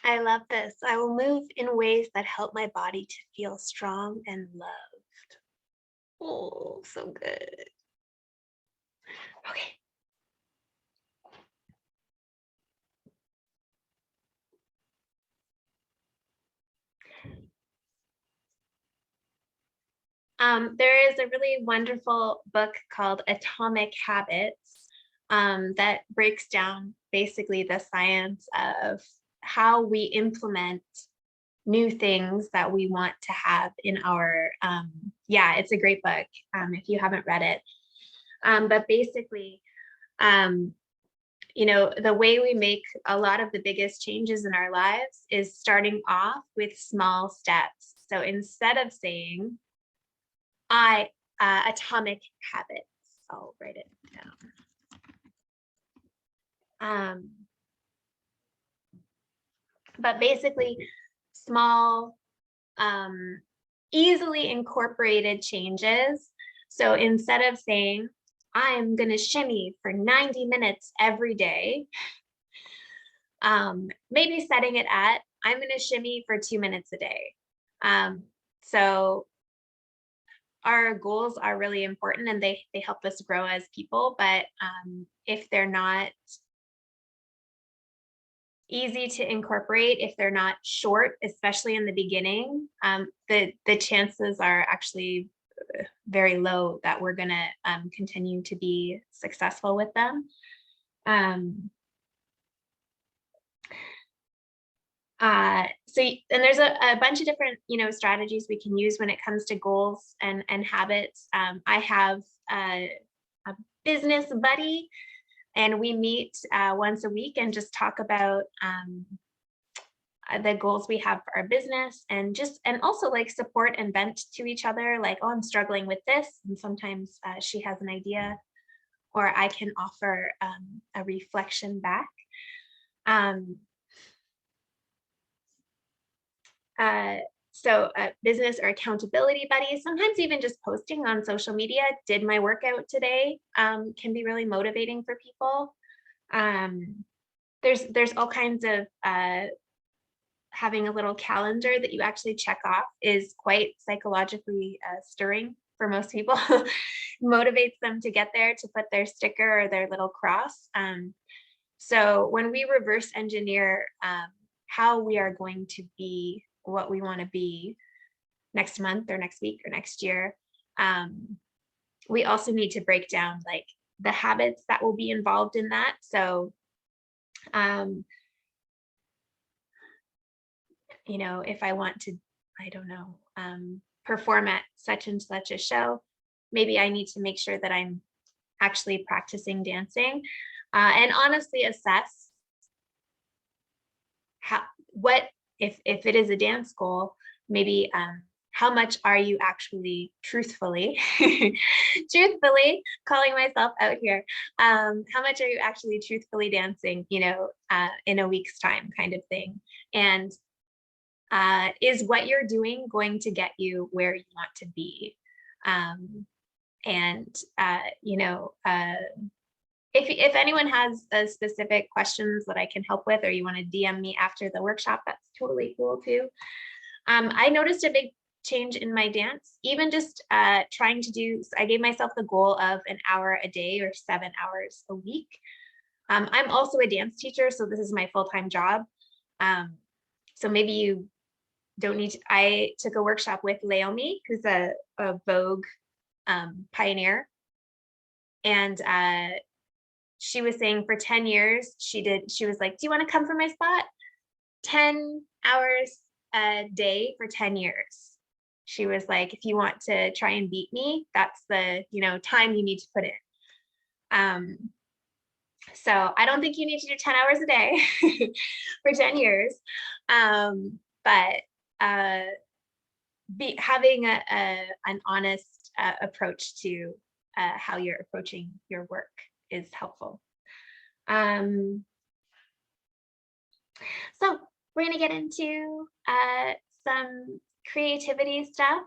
I love this. I will move in ways that help my body to feel strong and loved. Oh, so good. Okay. There is a really wonderful book called Atomic Habits that breaks down basically the science of how we implement new things that we want to have in our, yeah, it's a great book if you haven't read it. But basically, um, you know, the way we make a lot of the biggest changes in our lives is starting off with small steps. So instead of saying, atomic habits, I'll write it down. But basically, small, easily incorporated changes. So instead of saying, I'm going to shimmy for 90 minutes every day, maybe setting it at, I'm going to shimmy for 2 minutes a day. So our goals are really important and they help us grow as people, but if they're not easy to incorporate, if they're not short, especially in the beginning, the chances are actually very low that we're going to continue to be successful with them. And there's a bunch of different, you know, strategies we can use when it comes to goals and habits. I have a business buddy, and we meet once a week and just talk about the goals we have for our business, and also like support and vent to each other, like, oh, I'm struggling with this, and sometimes she has an idea or I can offer a reflection back. So business or accountability buddies, sometimes even just posting on social media, did my workout today, can be really motivating for people. There's all kinds of having a little calendar that you actually check off is quite psychologically stirring for most people. Motivates them to get there, to put their sticker or their little cross. So when we reverse engineer how we are going to be what we want to be next month or next week or next year, we also need to break down like the habits that will be involved in that. So you know, if I want to, I don't know, perform at such and such a show, maybe I need to make sure that I'm actually practicing dancing, and honestly assess what if it is a dance goal, maybe how much are you actually truthfully calling myself out here, how much are you actually truthfully dancing, you know, in a week's time, kind of thing. And is what you're doing going to get you where you want to be? And you know, if anyone has specific questions that I can help with, or you want to DM me after the workshop, that's totally cool too. I noticed a big change in my dance, even just trying to do, I gave myself the goal of an hour a day or 7 hours a week. I'm also a dance teacher, so this is my full-time job. So maybe you don't need to, I took a workshop with Laomi, who's a Vogue pioneer. And she was saying for 10 years, she was like, do you want to come for my spot? 10 hours a day for 10 years. She was like, if you want to try and beat me, that's the, you know, time you need to put in. So I don't think you need to do 10 hours a day for 10 years. But having an honest approach to how you're approaching your work is helpful. So we're going to get into some creativity stuff.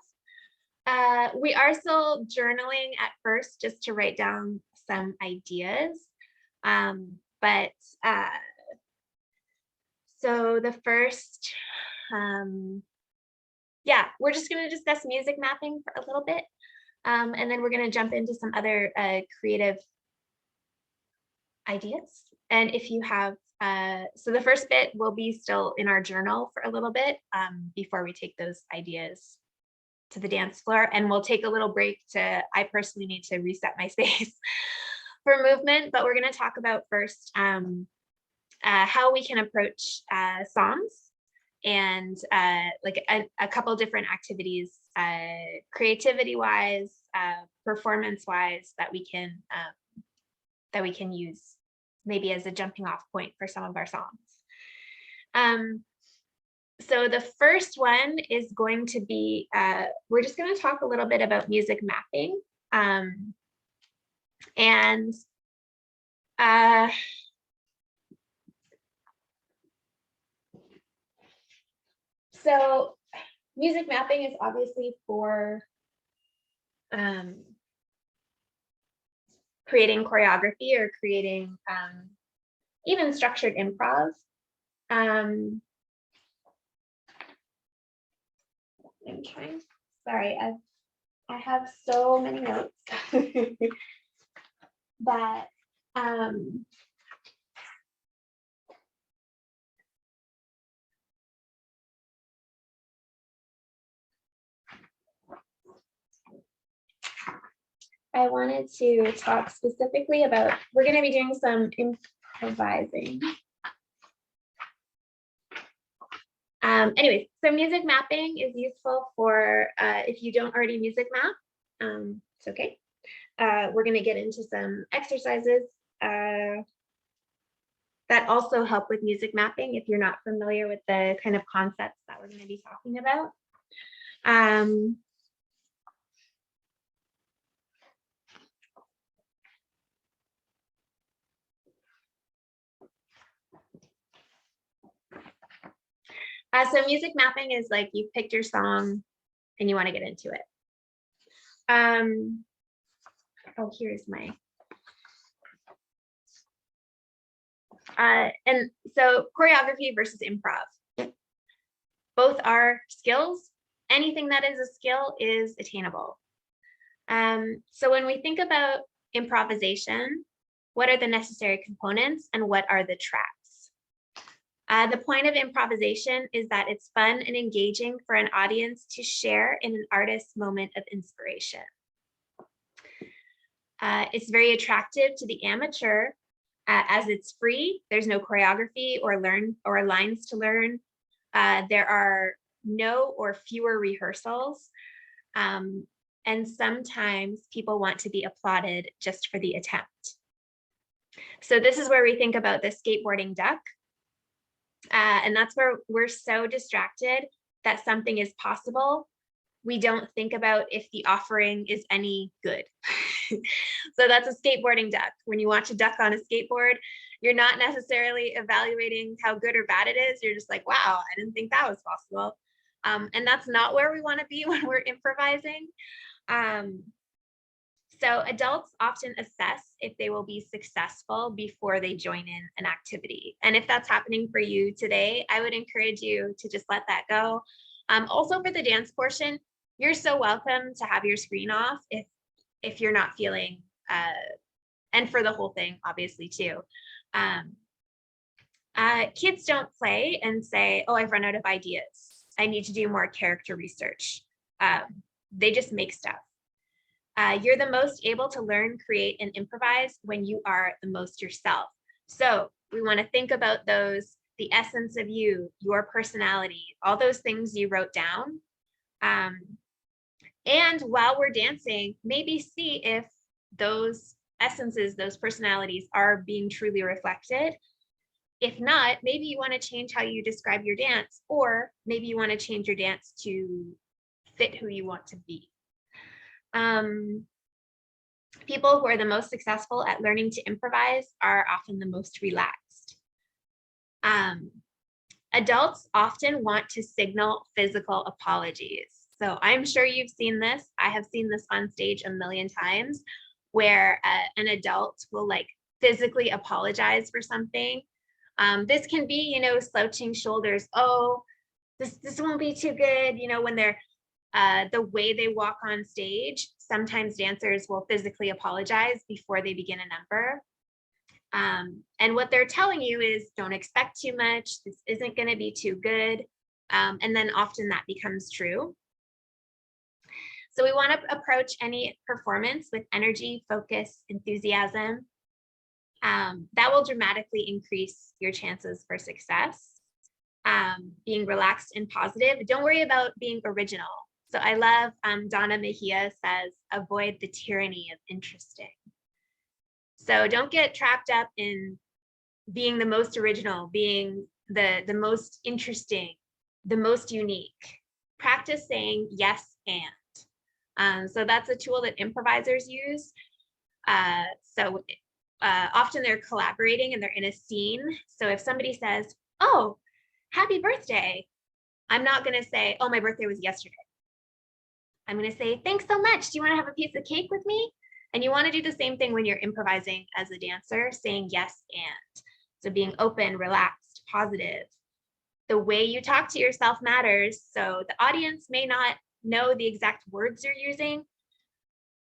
We are still journaling at first, just to write down some ideas. So the first, yeah, we're just going to discuss music mapping for a little bit. And then we're going to jump into some other creative ideas. And if you have, so the first bit will be still in our journal for a little bit before we take those ideas to the dance floor. And we'll take a little break I personally need to reset my space for movement, but we're going to talk about first how we can approach songs and like a couple different activities, creativity wise, performance wise, that we can use maybe as a jumping off point for some of our songs. So the first one is going to be, we're just going to talk a little bit about music mapping. So music mapping is obviously for creating choreography or creating even structured improv. I'm trying, sorry, I have so many notes. But I wanted to talk specifically about, we're going to be doing some improvising. Anyways, so music mapping is useful for if you don't already music map, it's okay. We're going to get into some exercises that also help with music mapping if you're not familiar with the kind of concepts that we're going to be talking about. So music mapping is like you picked your song and you want to get into it. Oh, here's my. And so choreography versus improv. Both are skills. Anything that is a skill is attainable. So when we think about improvisation, what are the necessary components and what are the tracks? The point of improvisation is that it's fun and engaging for an audience to share in an artist's moment of inspiration. It's very attractive to the amateur as it's free. There's no choreography or lines to learn. There are no or fewer rehearsals. And sometimes people want to be applauded just for the attempt. So this is where we think about the skateboarding duck. And that's where we're so distracted that something is possible. We don't think about if the offering is any good. So that's a skateboarding duck. When you watch a duck on a skateboard, you're not necessarily evaluating how good or bad it is. You're just like, wow, I didn't think that was possible. And that's not where we want to be when we're improvising. So adults often assess if they will be successful before they join in an activity. And if that's happening for you today, I would encourage you to just let that go. Also for the dance portion, you're so welcome to have your screen off if you're not feeling, and for the whole thing, obviously too. Kids don't play and say, oh, I've run out of ideas. I need to do more character research. They just make stuff. You're the most able to learn, create, and improvise when you are the most yourself. So we want to think about those, the essence of you, your personality, all those things you wrote down. And while we're dancing, maybe see if those essences, those personalities are being truly reflected. If not, maybe you want to change how you describe your dance, or maybe you want to change your dance to fit who you want to be. People who are the most successful at learning to improvise are often the most relaxed. Adults often want to signal physical apologies. So I'm sure you've seen this. I have seen this on stage a million times, where an adult will like physically apologize for something. This can be, slouching shoulders. Oh, this won't be too good. When they're the way they walk on stage, sometimes dancers will physically apologize before they begin a number. And what they're telling you is don't expect too much. This isn't going to be too good. And then often that becomes true. So we want to approach any performance with energy, focus, enthusiasm. That will dramatically increase your chances for success. Being relaxed and positive. Don't worry about being original. So I love Donna Mejia says, avoid the tyranny of interesting. So don't get trapped up in being the most original, being the most interesting, the most unique. Practice saying yes and. So that's a tool that improvisers use. Often they're collaborating and they're in a scene. So if somebody says, oh, happy birthday, I'm not going to say, oh, my birthday was yesterday. I'm going to say, thanks so much. Do you want to have a piece of cake with me? And you want to do the same thing when you're improvising as a dancer, saying yes and. So being open, relaxed, positive. The way you talk to yourself matters. So the audience may not know the exact words you're using,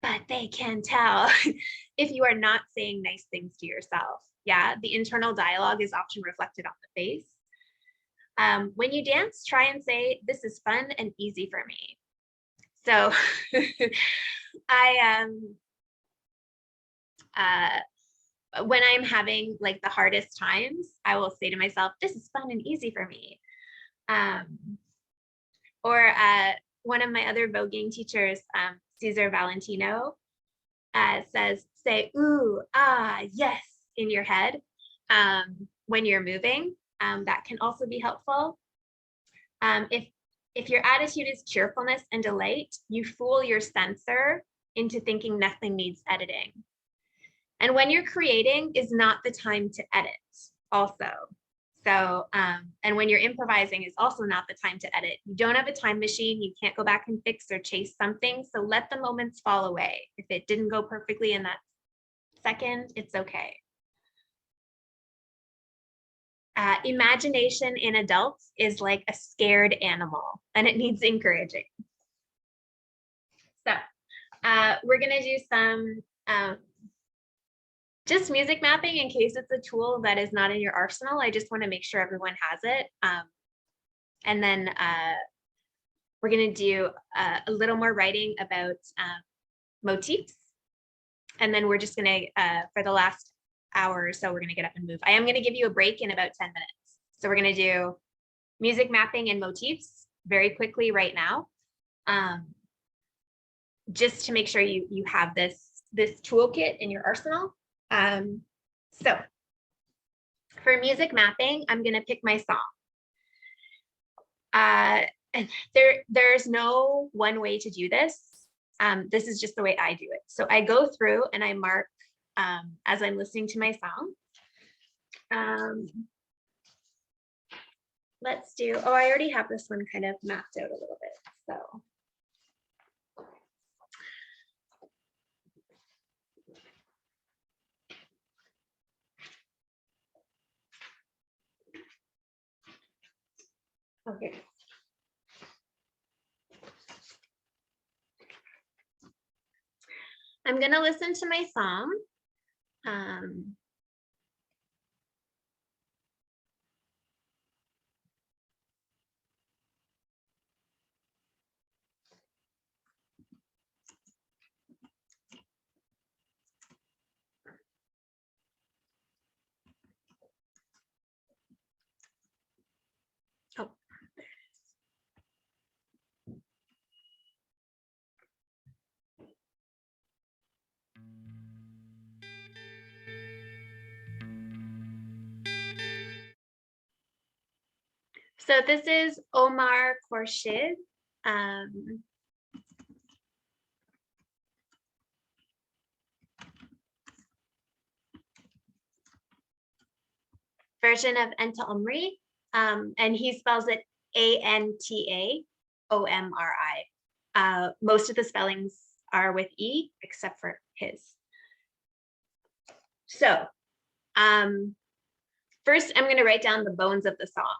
but they can tell if you are not saying nice things to yourself. Yeah, the internal dialogue is often reflected on the face. When you dance, try and say, this is fun and easy for me. So when I'm having like the hardest times, I will say to myself, this is fun and easy for me. One of my other voguing teachers, Cesar Valentino, says, say, ooh, ah, yes, in your head when you're moving. That can also be helpful. If your attitude is cheerfulness and delight, you fool your censor into thinking nothing needs editing. And when you're creating is not the time to edit also. So, and when you're improvising is also not the time to edit. You don't have a time machine. You can't go back and fix or chase something. So let the moments fall away. If it didn't go perfectly in that second, it's okay. Imagination in adults is like a scared animal and it needs encouraging. So we're gonna do some just music mapping in case it's a tool that is not in your arsenal. I just want to make sure everyone has it. And then we're going to do a little more writing about motifs. And then we're just going to, for the last hour or so, we're going to get up and move. I am going to give you a break in about 10 minutes. So we're going to do music mapping and motifs very quickly right now. Just to make sure you have this toolkit in your arsenal. So for music mapping, I'm going to pick my song. There's no one way to do this. This is just the way I do it. So I go through and I mark as I'm listening to my song. Let's do, oh, I already have this one kind of mapped out a little bit. So. Okay. I'm going to listen to my song. Oh. So this is Omar Khorshid. Version of Enta Omri, and he spells it Antaomri. Most of the spellings are with E, except for his. So first I'm going to write down the bones of the song.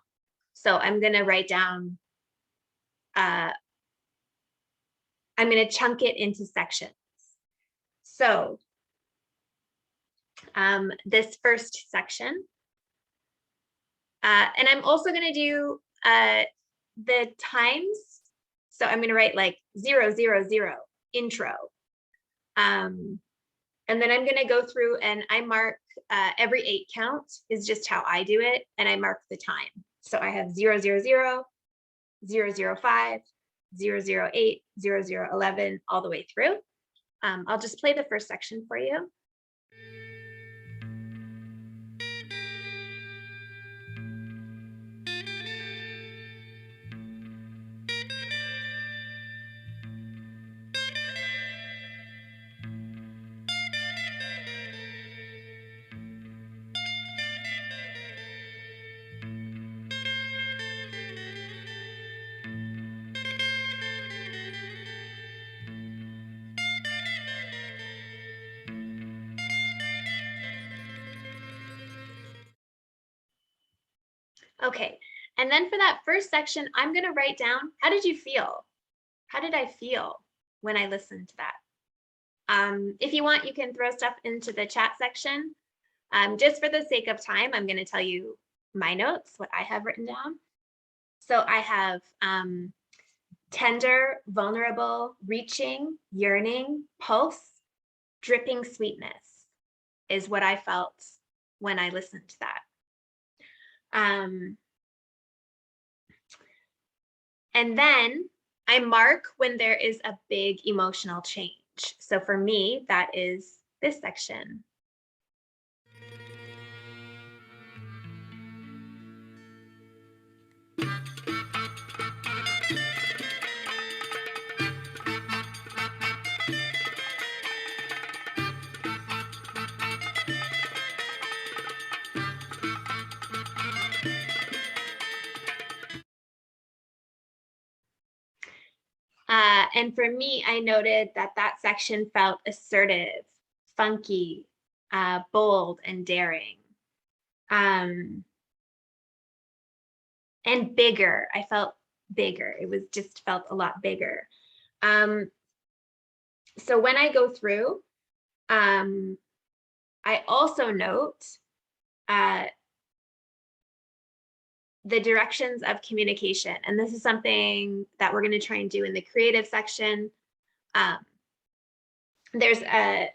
So I'm going to write down, I'm going to chunk it into sections. So this first section, and I'm also going to do the times. So I'm going to write like 0, 0, 0, intro. And then I'm going to go through and I mark every 8 count is just how I do it. And I mark the time. So I have 0, 0, 0, 0, 0, 5, 0, 0, 8, 0, 0, 11, all the way through. I'll just play the first section for you. Okay, and then for that first section, I'm going to write down, how did you feel? How did I feel when I listened to that? If you want, you can throw stuff into the chat section. Just for the sake of time, I'm going to tell you my notes, what I have written down. So I have tender, vulnerable, reaching, yearning, pulse, dripping sweetness is what I felt when I listened to that. And then I mark when there is a big emotional change. So for me, that is this section. And for me, I noted that that section felt assertive, funky, bold, and daring. And bigger. I felt bigger. It was just felt a lot bigger. So when I go through, I also note the directions of communication. And this is something that we're going to try and do in the creative section. There's a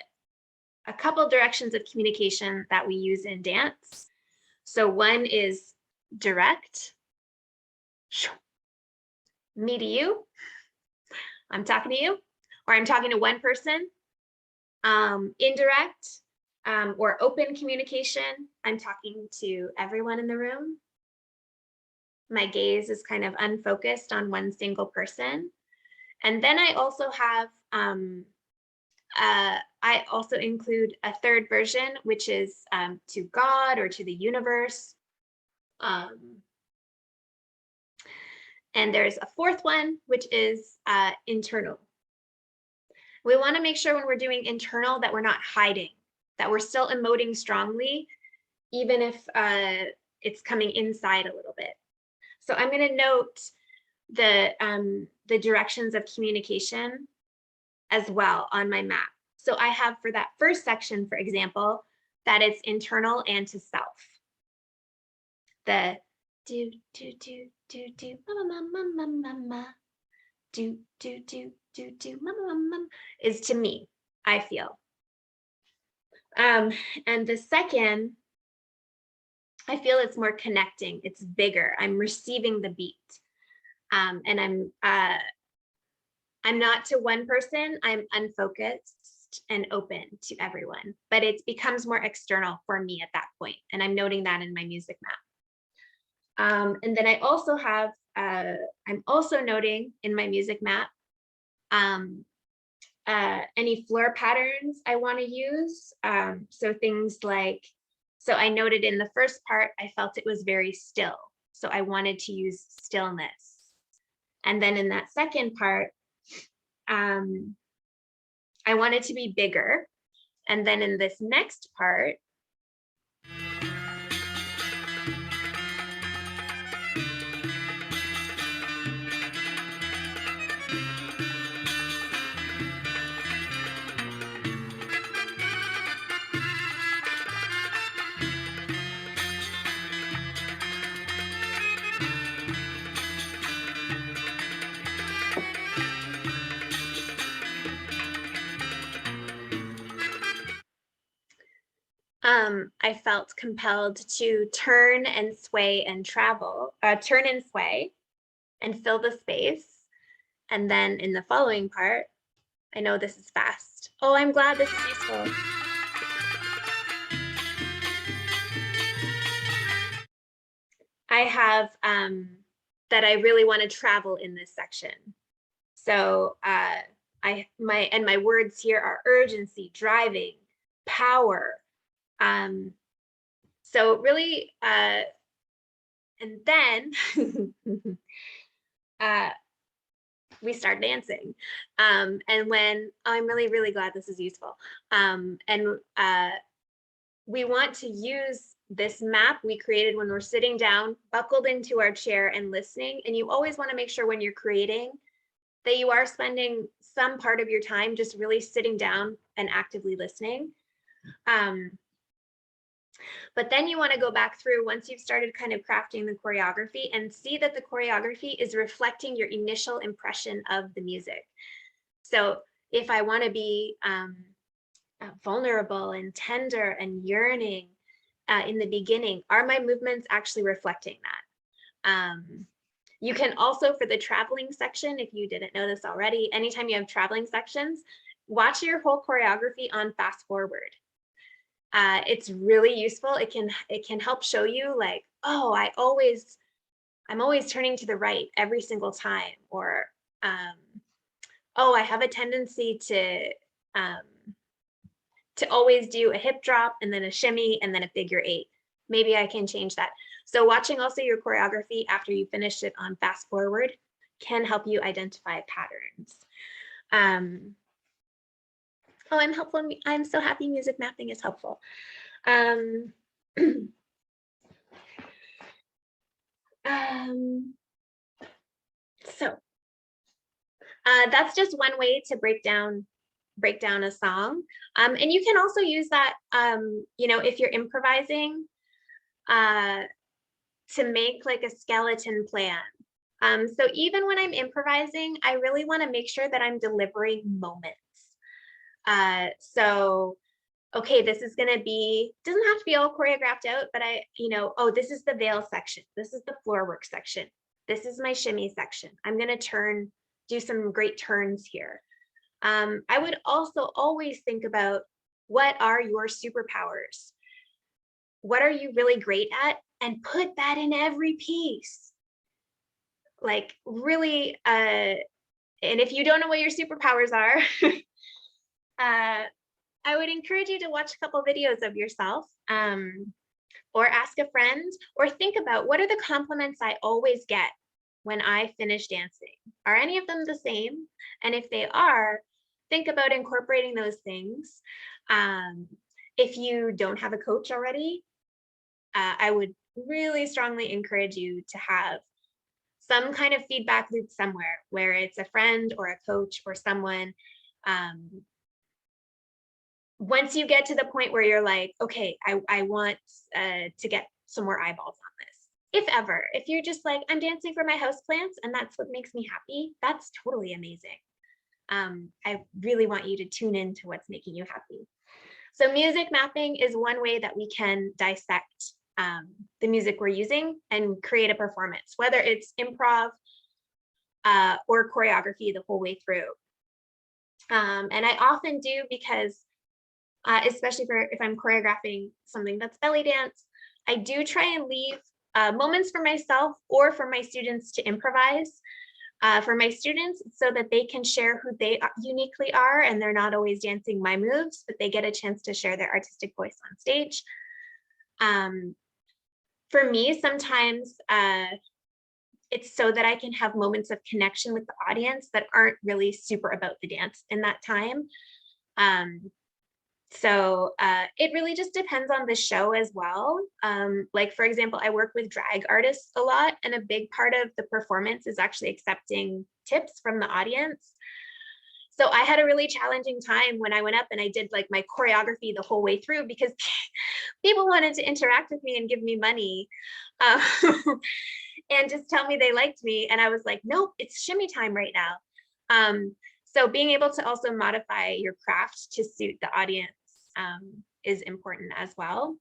couple directions of communication that we use in dance. So one is direct, me to you, I'm talking to you, or I'm talking to one person. Indirect or open communication, I'm talking to everyone in the room. My gaze is kind of unfocused on one single person. And then I also have, I also include a third version, which is to God or to the universe. And there's a fourth one, which is internal. We want to make sure when we're doing internal that we're not hiding, that we're still emoting strongly, even if it's coming inside a little bit. So I'm going to note the directions of communication as well on my map. So I have for that first section, for example, that it's internal and to self. The do, do, do, do, do, mama, mama, mama, mama, do, do, do, do, do, mama, mama, mama, is to me, I feel. And the second, I feel it's more connecting, it's bigger, I'm receiving the beat. And I'm not to one person, I'm unfocused and open to everyone, but it becomes more external for me at that point. And I'm noting that in my music map. And then I also have, I'm also noting in my music map, any floor patterns I want to use. So things like, so I noted in the first part, I felt it was very still. So I wanted to use stillness. And then in that second part, I wanted to be bigger. And then in this next part, I felt compelled to turn and sway and turn and sway and fill the space. And then in the following part, I know this is fast. Oh, I'm glad this is useful. I have that I really want to travel in this section. So my words here are urgency, driving, power. So really, and then we start dancing. And when I'm really glad this is useful. And we want to use this map we created when we're sitting down, buckled into our chair and listening. And you always want to make sure when you're creating that you are spending some part of your time just really sitting down and actively listening. But then you want to go back through once you've started kind of crafting the choreography and see that the choreography is reflecting your initial impression of the music. So if I want to be vulnerable and tender and yearning in the beginning, are my movements actually reflecting that? You can also, for the traveling section, if you didn't know this already, anytime you have traveling sections, watch your whole choreography on fast forward. It's really useful. It can help show you like, oh, I'm always turning to the right every single time, or oh, I have a tendency to always do a hip drop and then a shimmy and then a figure 8. Maybe I can change that. So watching also your choreography after you finish it on fast forward can help you identify patterns. Oh, I'm helpful. I'm so happy music mapping is helpful. So that's just one way to break down a song. And you can also use that, if you're improvising, to make like a skeleton plan. So even when I'm improvising, I really want to make sure that I'm delivering moments. So, okay, this is going to be, doesn't have to be all choreographed out, but oh, this is the veil section. This is the floor work section. This is my shimmy section. I'm going to do some great turns here. I would also always think about, what are your superpowers? What are you really great at? And put that in every piece. Like really, and if you don't know what your superpowers are, I would encourage you to watch a couple videos of yourself, or ask a friend, or think about, what are the compliments I always get when I finish dancing? Are any of them the same? And if they are, think about incorporating those things. If you don't have a coach already, I would really strongly encourage you to have some kind of feedback loop somewhere, where it's a friend or a coach or someone. Once you get to the point where you're like, okay, I want to get some more eyeballs on this. If ever, if you're just like, I'm dancing for my houseplants and that's what makes me happy, that's totally amazing. I really want you to tune into what's making you happy. So music mapping is one way that we can dissect the music we're using and create a performance, whether it's improv or choreography the whole way through. And I often do, because especially if I'm choreographing something that's belly dance, I do try and leave moments for myself or for my students to improvise. For my students, so that they can share who they uniquely are, and they're not always dancing my moves, but they get a chance to share their artistic voice on stage. For me, sometimes it's so that I can have moments of connection with the audience that aren't really super about the dance in that time. So it really just depends on the show as well. Like, for example, I work with drag artists a lot, and a big part of the performance is actually accepting tips from the audience. So I had a really challenging time when I went up and I did like my choreography the whole way through, because people wanted to interact with me and give me money and just tell me they liked me. And I was like, nope, it's shimmy time right now. So being able to also modify your craft to suit the audience is important as well.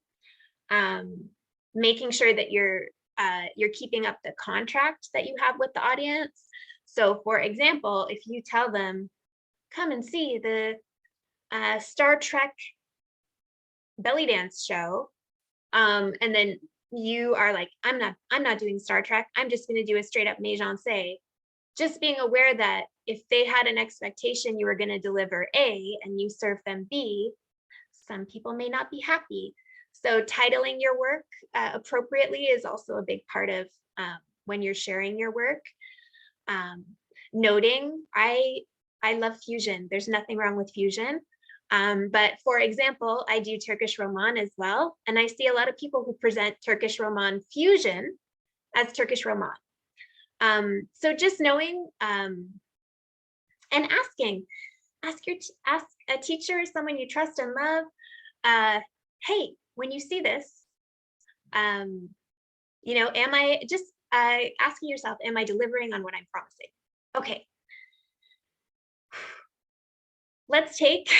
Making sure that you're keeping up the contract that you have with the audience. So for example, if you tell them, come and see the Star Trek belly dance show, and then you are like, I'm not doing Star Trek, I'm just going to do a straight up Méjancé. Just being aware that if they had an expectation you were going to deliver A and you serve them B, some people may not be happy. So titling your work appropriately is also a big part of when you're sharing your work. Noting, I love fusion. There's nothing wrong with fusion. But for example, I do Turkish Roman as well. And I see a lot of people who present Turkish Roman fusion as Turkish Roman. So just knowing and asking, ask a teacher, someone you trust and love, hey, when you see this, you know, am I just asking yourself, am I delivering on what I'm promising? Okay. Let's take,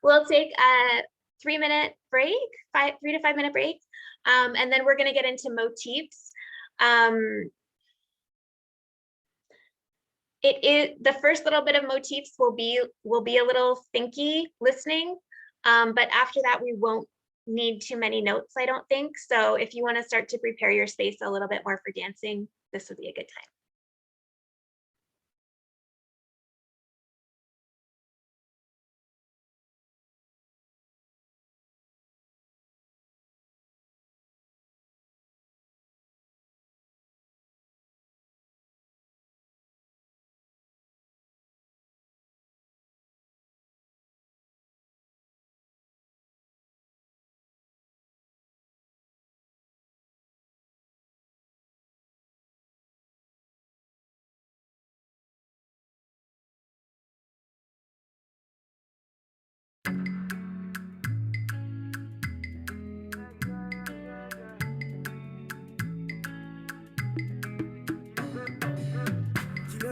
we'll take a 3-minute break, 3 to 5 minute break. And then we're going to get into motifs. The first little bit of motifs will be a little thinky listening, but after that we won't need too many notes, I don't think. So if you want to start to prepare your space a little bit more for dancing, this would be a good time.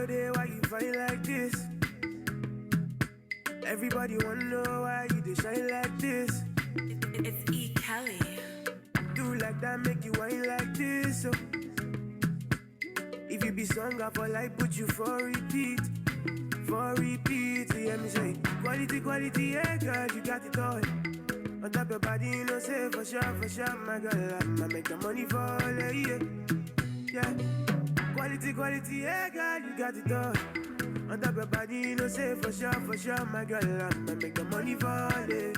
Why you fight like this? Everybody wanna know why you dey shine like this. It's E. Kelly. Do like that, make you whine like this. So if you be stronger for life, put you for repeat. For repeat, you hear me say, quality, quality, yeah, girl, you got it all. On top your body, you know, say for sure, my girl, I'ma make the money fall, yeah, yeah. Quality, quality, yeah, girl, you got it all. On top your body, you know, say for sure, my girl, I'ma make the money fall, yeah.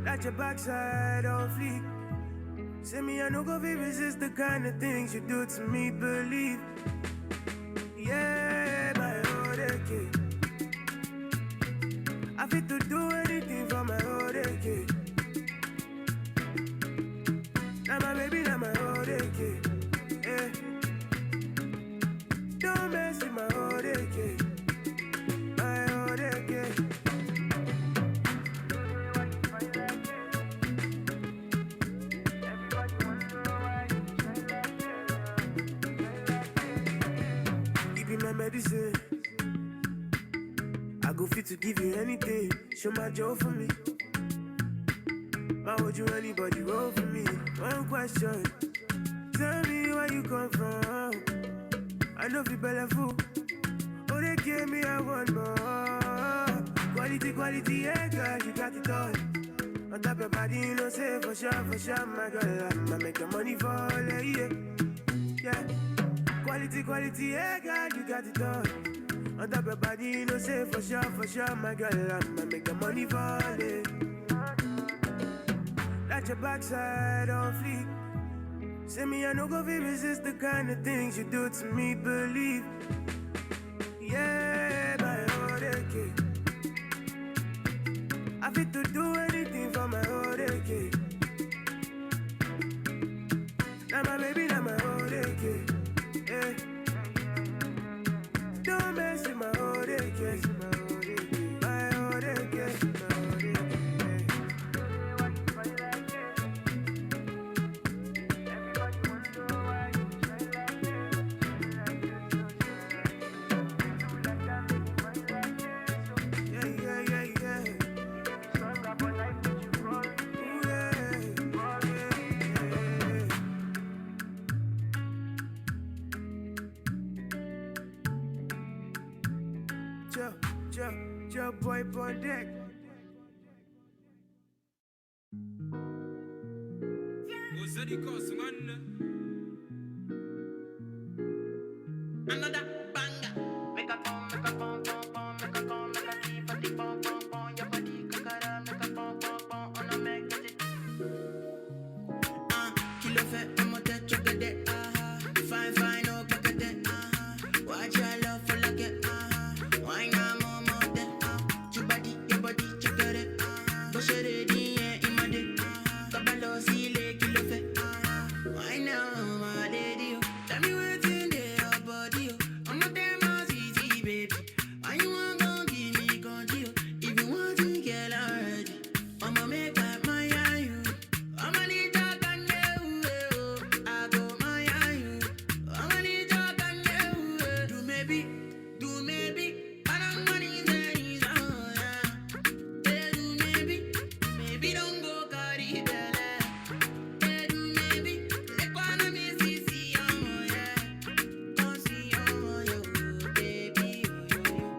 That your backside on fleek. Say me, I no go be resist the kind of things you do to me, believe. Yeah, my old kid. I fit to do anything for my old kid. Now my baby, now my old kid. Yeah. Don't mess with my old kid. My old kid. Medicine. I go fit to give you anything. Show my joy for me. Why would you anybody roll for me? One question. Tell me where you come from. I know you better fool. Oh, they gave me a one more. Quality, quality, yeah, girl, you got it all. On top your body, you know, say for sure, my girl, I'ma make the money fall, yeah, yeah. Quality, quality, yeah, girl, you got it all. On top your body, you know, say for sure, my girl, I'ma make the money fall, yeah. That your backside on fleek. Say me, I no go be resist the kind of things you do to me, believe. Yeah, my old kid. I fit to do anything for my old kid. Now my baby, now my old kid. Yeah. Don't mess with my old kid. My old kid. Yeah, Your boy on deck. Another banger. Make a pom, make a pom, pom, pom, make a pom, make a key, body pom, pom, pom, your body kakara, make a pom, pom, pom, on a magnetic. Kilo fait, I'm a touch of it, fine, fine, oh, back at it, watch your love for like it, why not more, your body, check it, push it in, in my day, kabalo, see, kilo fait, why now, my lady, tell me what's in there, your body, I'm a damn easy, baby, why you want to give me control, if you want to get already, I'ma make up my you, I'ma need to I go my you, I'ma need to do maybe, but I'm money is on, yeah, do maybe don't go carry belle, do maybe, let go on me see, yeah, don't see, yo, baby,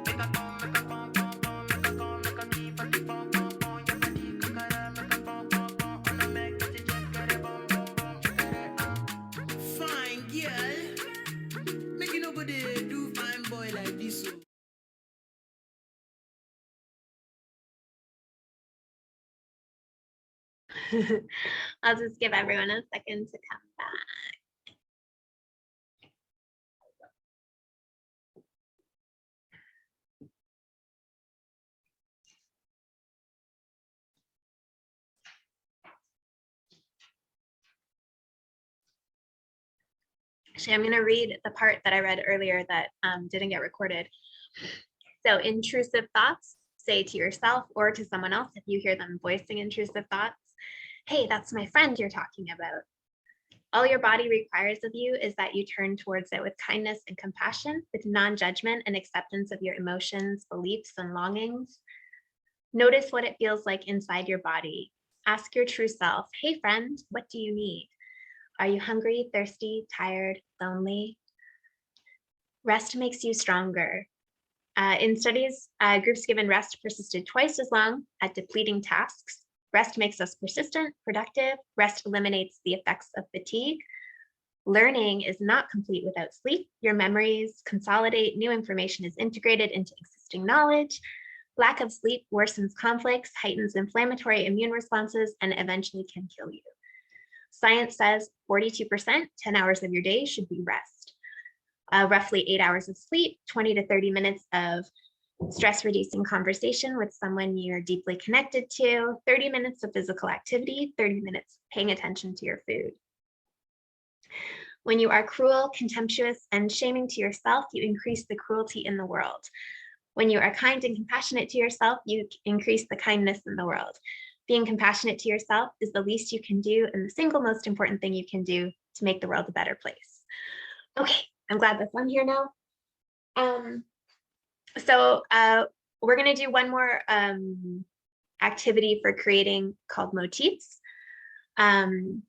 make a pom, make a pom, pom, pom, make a pom, make a key, body pom, pom, pom, your body kakara, make a pom, pom, pom, on a make it check it, bom, bom, bom, check it, fine girl, make you nobody do fine boy like this, so. I'll just give everyone a second to come back. Actually, I'm going to read the part that I read earlier that didn't get recorded. So intrusive thoughts, say to yourself or to someone else if you hear them voicing intrusive thoughts, hey, that's my friend you're talking about. All your body requires of you is that you turn towards it with kindness and compassion, with non-judgment and acceptance of your emotions, beliefs, and longings. Notice what it feels like inside your body. Ask your true self, hey friend, what do you need? Are you hungry, thirsty, tired, lonely? Rest makes you stronger. In studies, groups given rest persisted twice as long at depleting tasks. Rest makes us persistent, productive. Rest eliminates the effects of fatigue. Learning is not complete without sleep. Your memories consolidate, new information is integrated into existing knowledge. Lack of sleep worsens conflicts, heightens inflammatory immune responses, and eventually can kill you. Science says 42%, 10 hours of your day should be rest. Roughly 8 hours of sleep, 20 to 30 minutes of stress-reducing conversation with someone you're deeply connected to, 30 minutes of physical activity, 30 minutes paying attention to your food. When you are cruel, contemptuous, and shaming to yourself, you increase the cruelty in the world. When you are kind and compassionate to yourself, you increase the kindness in the world. Being compassionate to yourself is the least you can do and the single most important thing you can do to make the world a better place. Okay, I'm glad that's on here now. So we're going to do one more activity for creating called motifs. Think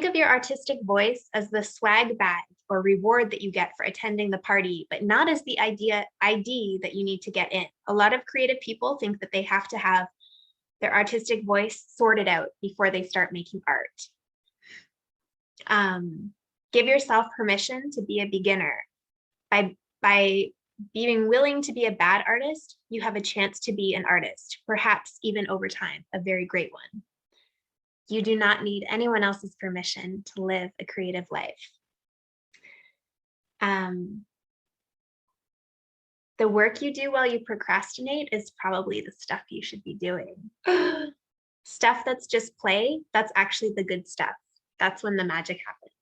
of your artistic voice as the swag bag or reward that you get for attending the party, but not as the ID that you need to get in. A lot of creative people think that they have to have their artistic voice sorted out before they start making art. Give yourself permission to be a beginner. By being willing to be a bad artist, you have a chance to be an artist, perhaps even over time, a very great one. You do not need anyone else's permission to live a creative life. The work you do while you procrastinate is probably the stuff you should be doing. Stuff that's just play, that's actually the good stuff. That's when the magic happens.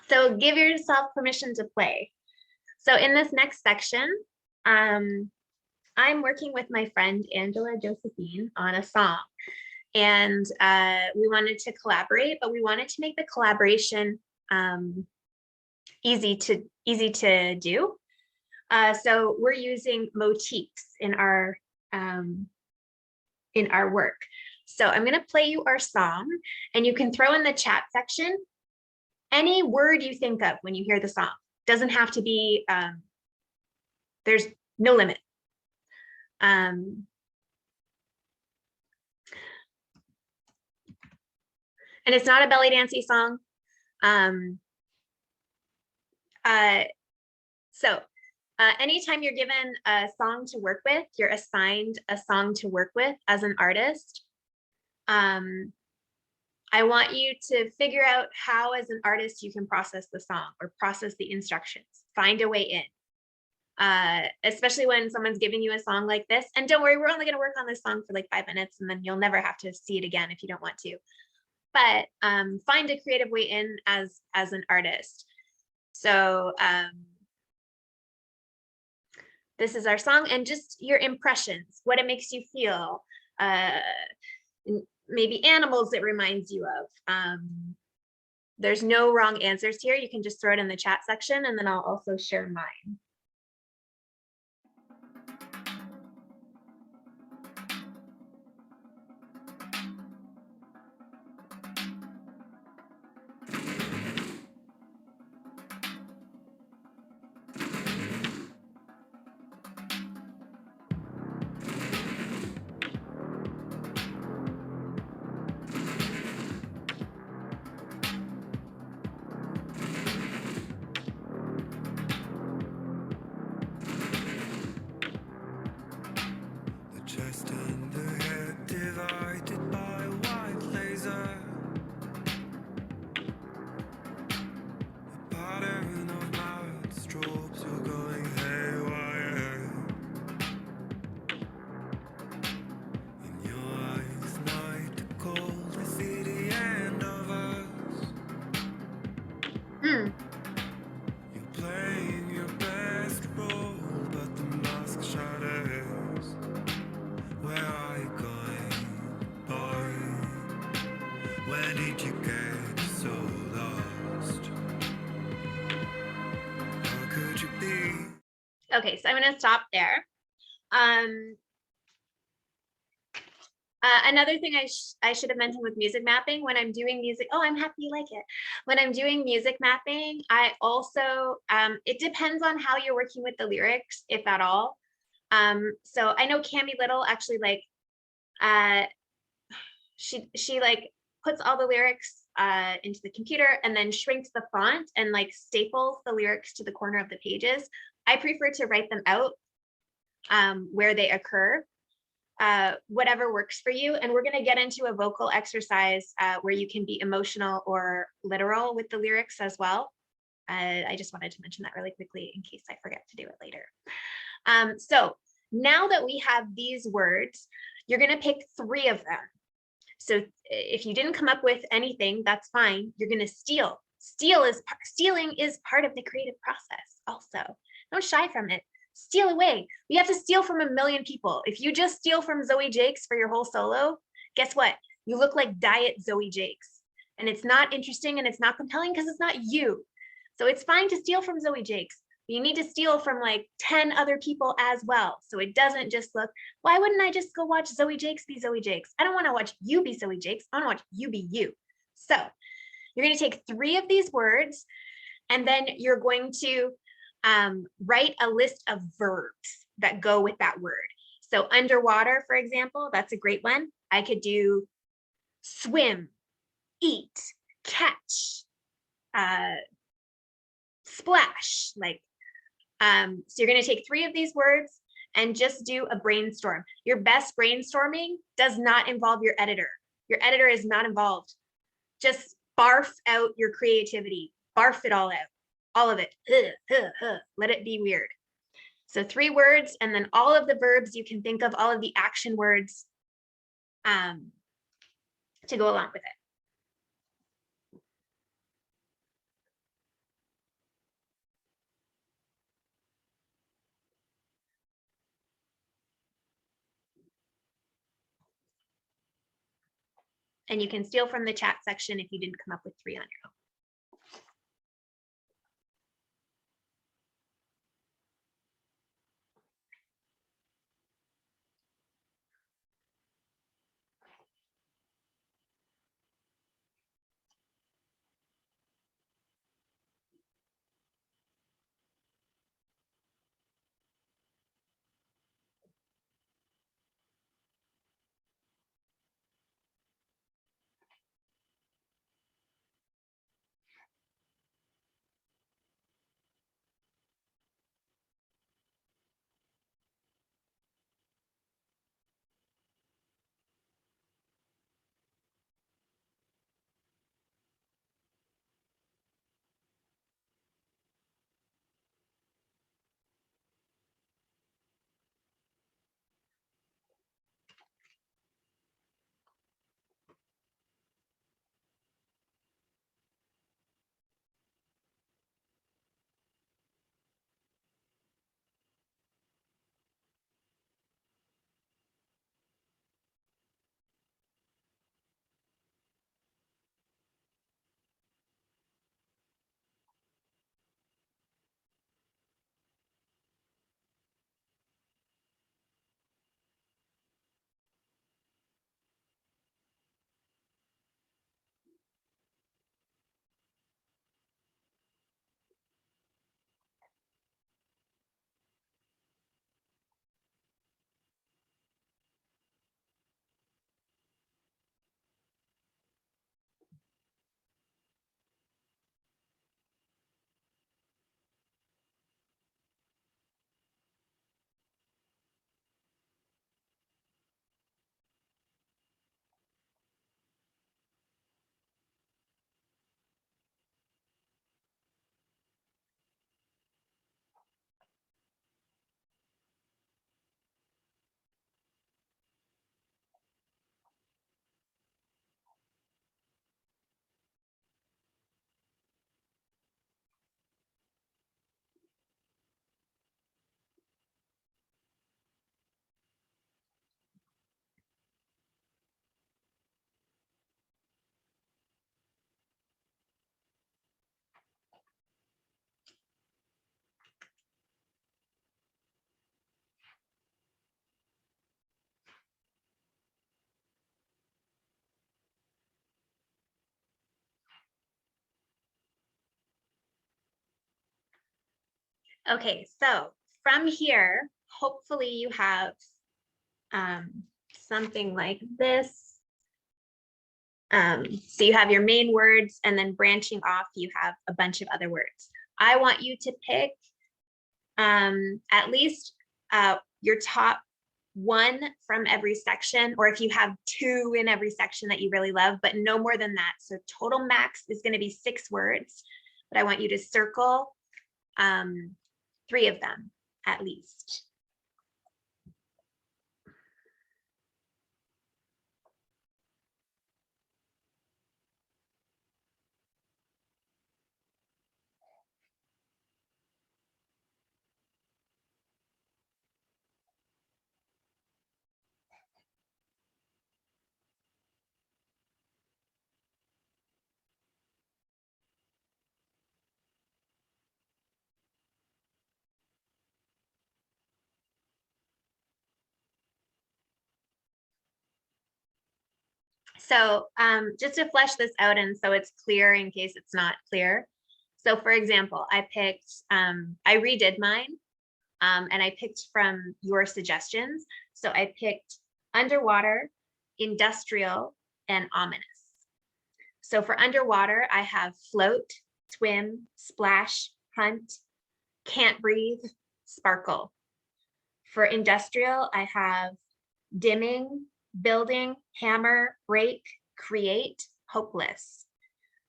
So give yourself permission to play. So in this next section, I'm working with my friend Angela Josephine on a song. And we wanted to collaborate, but we wanted to make the collaboration easy to do. So we're using motifs in our work. So I'm going to play you our song, and you can throw in the chat section any word you think of when you hear the song. Doesn't have to be There's no limit. And it's not a belly dancey song. Anytime you're given a song to work with, you're assigned a song to work with as an artist. I want you to figure out how, as an artist, you can process the song or process the instructions, find a way in. Especially when someone's giving you a song like this. And don't worry, we're only gonna work on this song for like 5 minutes and then you'll never have to see it again if you don't want to. But find a creative way in as an artist. So this is our song, and just your impressions, what it makes you feel, maybe animals it reminds you of. There's no wrong answers here. You can just throw it in the chat section, and then I'll also share mine. Chest and the head divided by a white laser. A pattern of mad strobes are going haywire. In your eyes, night cold, I see the end of us. You're playing your best role, but the mask shatters. Where are you going, boy? Where did you get so lost? How could you be? Okay, so I'm gonna stop there. Another thing I should have mentioned with music mapping, when I'm doing music, oh, I'm happy you like it. When I'm doing music mapping, I also, it depends on how you're working with the lyrics, if at all. So I know Cami Little actually like, she like puts all the lyrics into the computer and then shrinks the font and like staples the lyrics to the corner of the pages. I prefer to write them out where they occur, whatever works for you. And we're going to get into a vocal exercise where you can be emotional or literal with the lyrics as well. I just wanted to mention that really quickly in case I forget to do it later. So now that we have these words, you're going to pick 3 of them. So if you didn't come up with anything, that's fine. You're going to steal. Stealing is part of the creative process also. Don't shy from it. Steal away. We have to steal from a million people. If you just steal from Zoe Jakes for your whole solo, guess what? You look like diet Zoe Jakes. And it's not interesting and it's not compelling because it's not you. So it's fine to steal from Zoe Jakes. But you need to steal from like 10 other people as well. So it doesn't just look, why wouldn't I just go watch Zoe Jakes be Zoe Jakes? I don't want to watch you be Zoe Jakes. I want to watch you be you. So you're going to take 3 of these words, and then you're going to write a list of verbs that go with that word. So underwater, for example, that's a great one. I could do swim, eat, catch, splash, like, so you're going to take 3 of these words and just do a brainstorm. Your best brainstorming does not involve your editor. Your editor is not involved. Just barf out your creativity, barf it all out, all of it. Let it be weird. So 3 words, and then all of the verbs you can think of, all of the action words to go along with it. And you can steal from the chat section if you didn't come up with 3 on your own. Okay, so from here, hopefully you have something like this. So you have your main words, and then branching off, you have a bunch of other words. I want you to pick at least your top one from every section, or if you have two in every section that you really love, but no more than that. So total max is going to be 6 words, but I want you to circle 3 of them at least. So just to flesh this out and so it's clear in case it's not clear. So for example, I picked, I redid mine and I picked from your suggestions. So I picked underwater, industrial, and ominous. So for underwater, I have float, swim, splash, hunt, can't breathe, sparkle. For industrial, I have dimming, building, hammer, break, create, hopeless.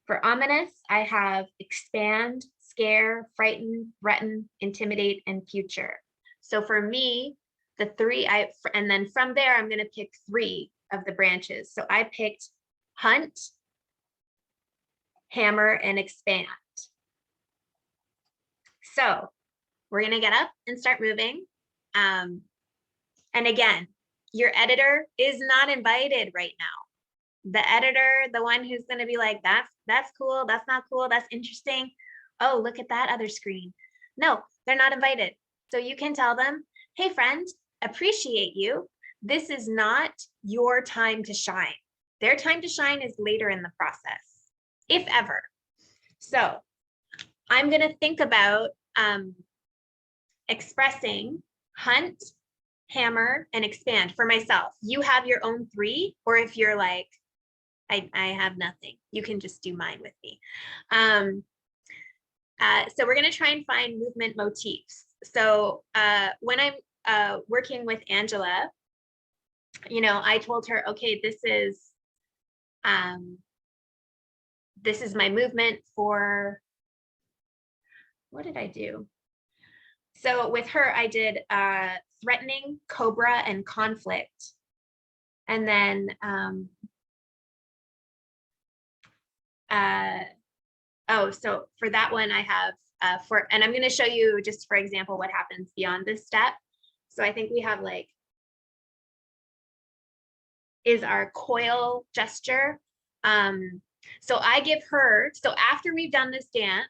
For ominous, I have expand, scare, frighten, threaten, intimidate, and future. So for me, the 3, and then from there, I'm going to pick 3 of the branches. So I picked hunt, hammer, and expand. So we're going to get up and start moving. And again, your editor is not invited right now. The editor, the one who's going to be like, that's cool, that's not cool, that's interesting. Oh, look at that other screen. No, they're not invited. So you can tell them, hey friend, appreciate you. This is not your time to shine. Their time to shine is later in the process, if ever. So I'm going to think about expressing hunt, hammer, and expand for myself. You have your own 3, or if you're like, I have nothing, you can just do mine with me. So we're going to try and find movement motifs. So when I'm working with Angela, you know, I told her, okay, this is my movement for, what did I do? So with her, I did threatening, cobra, and conflict. And then, so for that one, I have and I'm going to show you just for example, what happens beyond this step. So I think we have like, is our coil gesture. So I give her, so after we've done this dance,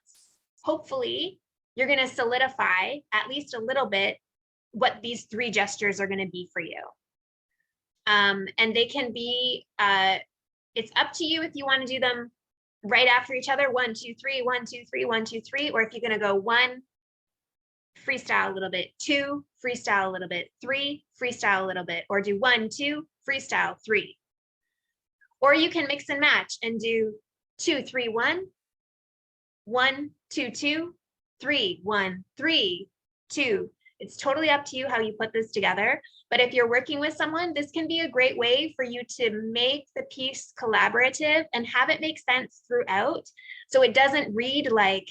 hopefully you're going to solidify at least a little bit what these 3 gestures are going to be for you. And they can be, it's up to you if you want to do them right after each other, 1, 2, 3, 1, 2, 3, 1, 2, 3, or if you're going to go 1, freestyle a little bit, 2, freestyle a little bit, 3, freestyle a little bit, or do 1, 2, freestyle, 3. Or you can mix and match and do 2, 3, 1, 1, 2, 2, 3, 1, 3, 2. It's totally up to you how you put this together. But if you're working with someone, this can be a great way for you to make the piece collaborative and have it make sense throughout. So it doesn't read like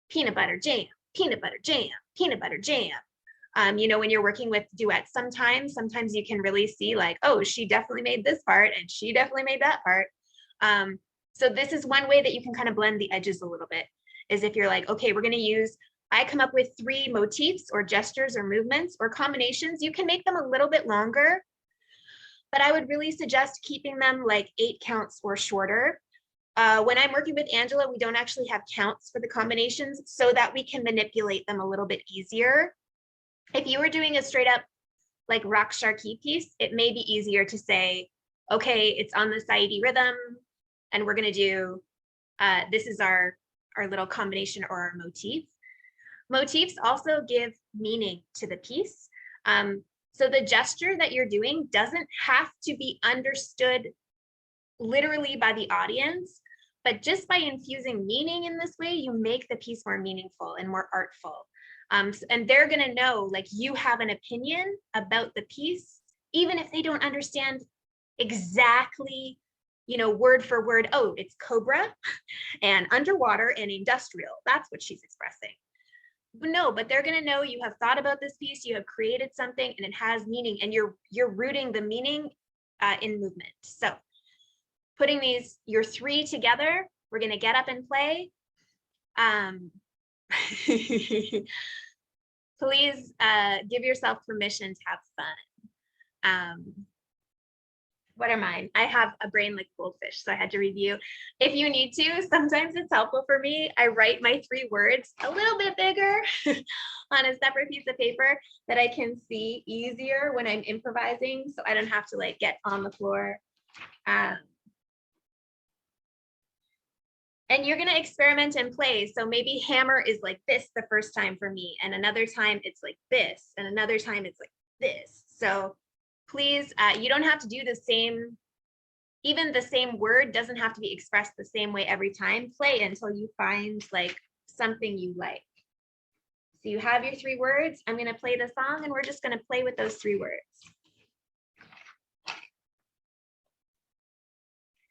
peanut butter jam, peanut butter jam, peanut butter jam. You know, when you're working with duets, sometimes you can really see like, oh, she definitely made this part and she definitely made that part. So this is one way that you can kind of blend the edges a little bit, is if you're like, okay, we're going to use, I come up with 3 motifs or gestures or movements or combinations. You can make them a little bit longer, but I would really suggest keeping them like 8 counts or shorter. When I'm working with Angela, we don't actually have counts for the combinations so that we can manipulate them a little bit easier. If you were doing a straight up like Rakshaki piece, it may be easier to say, okay, it's on the Saidi rhythm, and we're going to do, this is our little combination or our motif. Motifs also give meaning to the piece. So the gesture that you're doing doesn't have to be understood literally by the audience, but just by infusing meaning in this way, you make the piece more meaningful and more artful. And they're gonna know, like, you have an opinion about the piece, even if they don't understand exactly, word for word, oh, it's cobra and underwater and industrial. That's what she's expressing. No, but they're going to know you have thought about this piece, you have created something, and it has meaning, and you're rooting the meaning in movement. So putting your three together, we're going to get up and play. Please give yourself permission to have fun. What are mine? I have a brain like goldfish, so I had to review. If you need to, sometimes it's helpful for me. I write my 3 words a little bit bigger on a separate piece of paper that I can see easier when I'm improvising, so I don't have to like get on the floor. And you're gonna experiment and play. So maybe hammer is like this the first time for me, and another time it's like this, and another time it's like this. So please, you don't have to do the same, even the same word doesn't have to be expressed the same way every time. Play until you find like something you like. So you have your 3 words. I'm going to play the song and we're just going to play with those 3 words.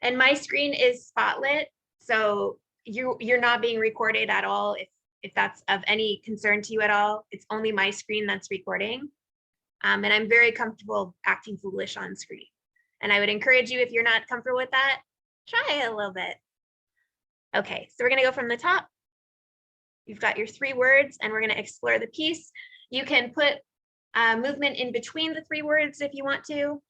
And my screen is spotlit, so you're not being recorded at all. If that's of any concern to you at all, it's only my screen that's recording. And I'm very comfortable acting foolish on screen. And I would encourage you, if you're not comfortable with that, try a little bit. Okay, so we're gonna go from the top. You've got your 3 words and we're gonna explore the piece. You can put movement in between the 3 words if you want to.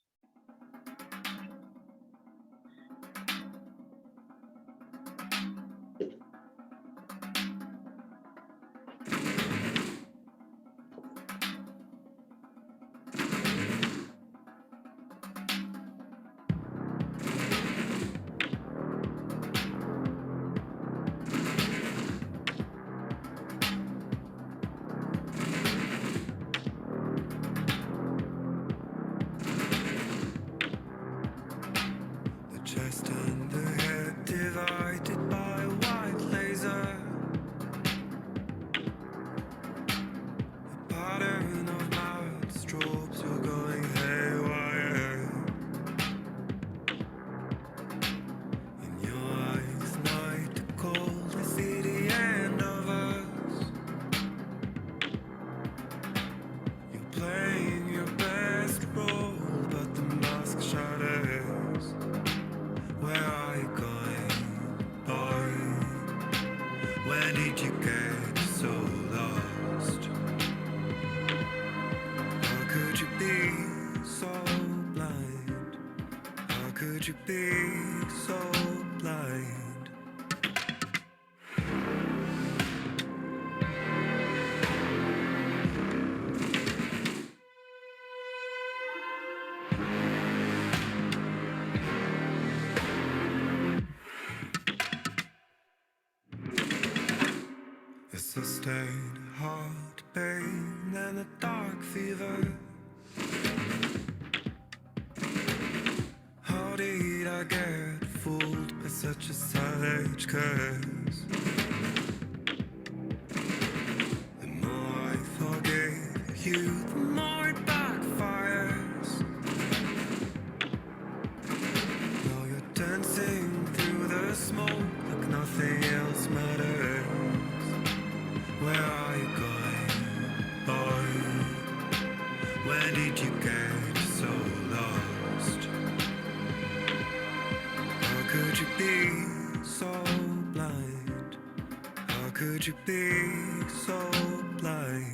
The chest and the head divided by a white laser. A pattern of mouth strobes are going haywire. In your eyes, night cold, I see the end of us. You're playing your best role, but the mask shatters. Where are you going, boy? Where did you get so lost? How could you be so blind? How could you be so blind? A sustained heart pain and a dark fever. How did I get fooled by such a savage curse? The more I forgave you, the more it backfires. Now you're dancing through the smoke like nothing else matters. Where are you going, boy? Where did you get so lost? How could you be so blind? How could you be so blind?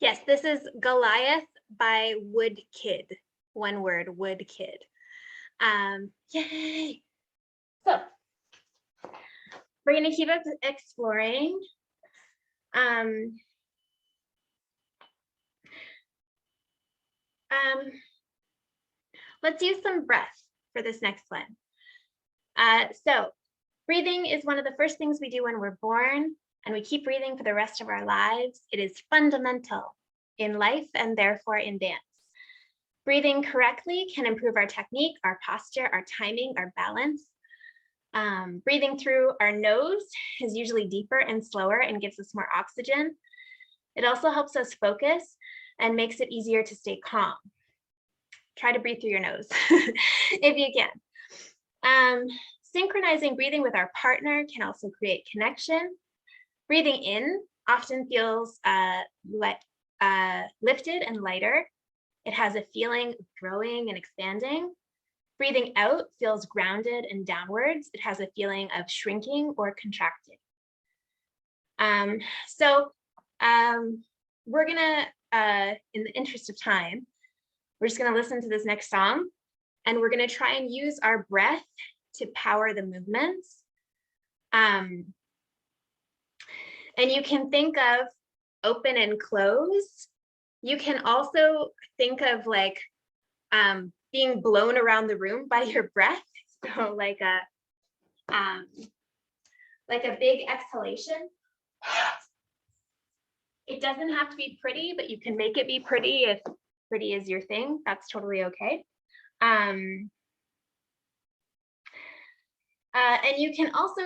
Yes, this is Goliath by Wood Kid. One word, Wood Kid. Yay! So we're gonna keep exploring. Let's use some breath for this next one. So breathing is one of the first things we do when we're born, and we keep breathing for the rest of our lives. It is fundamental in life and therefore in dance. Breathing correctly can improve our technique, our posture, our timing, our balance. Breathing through our nose is usually deeper and slower and gives us more oxygen. It also helps us focus and makes it easier to stay calm. Try to breathe through your nose if you can. Synchronizing breathing with our partner can also create connection. Breathing in often feels lifted and lighter. It has a feeling of growing and expanding. Breathing out feels grounded and downwards. It has a feeling of shrinking or contracting. We're gonna, in the interest of time, we're just gonna listen to this next song, and we're gonna try and use our breath to power the movements. And you can think of open and close. You can also think of like being blown around the room by your breath. So like a big exhalation. It doesn't have to be pretty, but you can make it be pretty if pretty is your thing. That's totally okay. And you can also,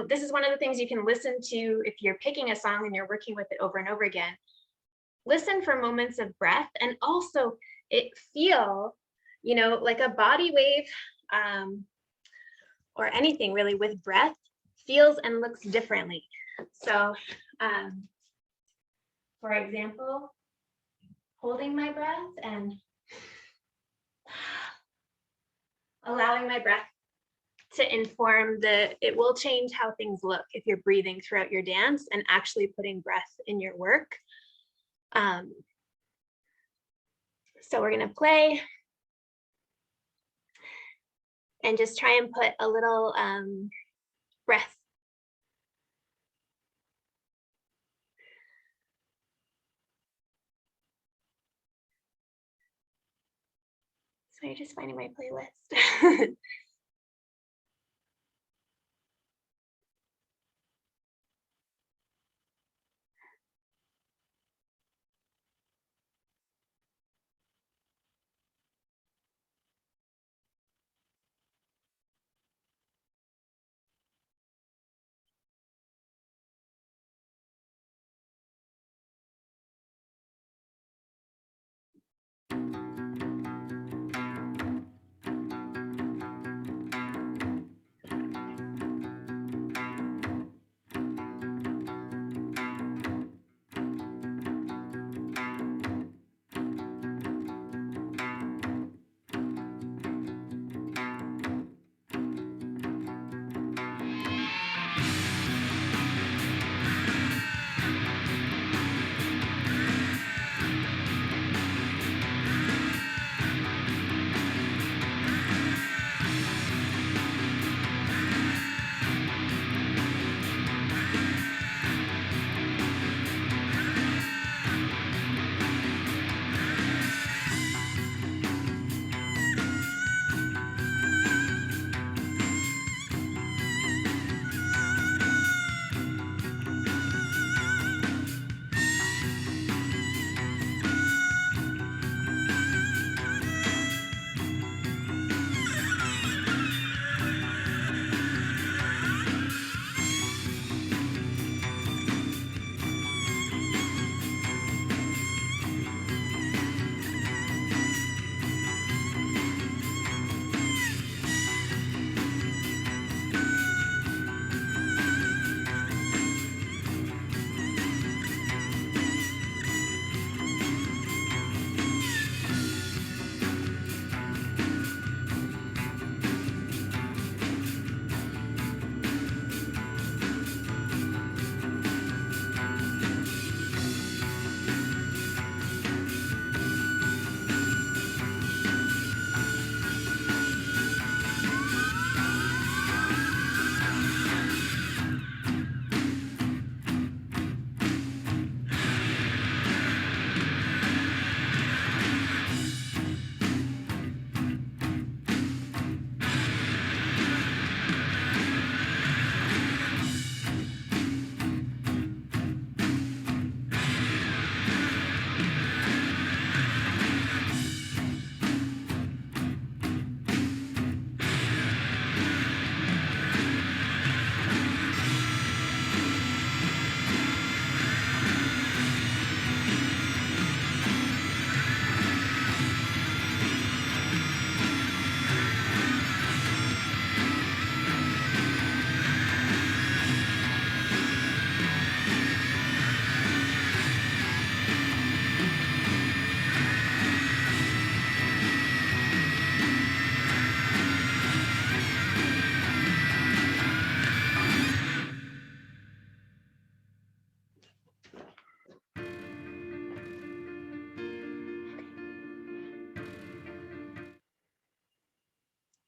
this is one of the things you can listen to if you're picking a song and you're working with it over and over again. Listen for moments of breath, and also it feel, like a body wave or anything really with breath feels and looks differently. So, for example, holding my breath and allowing my breath to inform it will change how things look if you're breathing throughout your dance and actually putting breath in your work. So we're gonna play and just try and put a little breath. So you're just finding my playlist.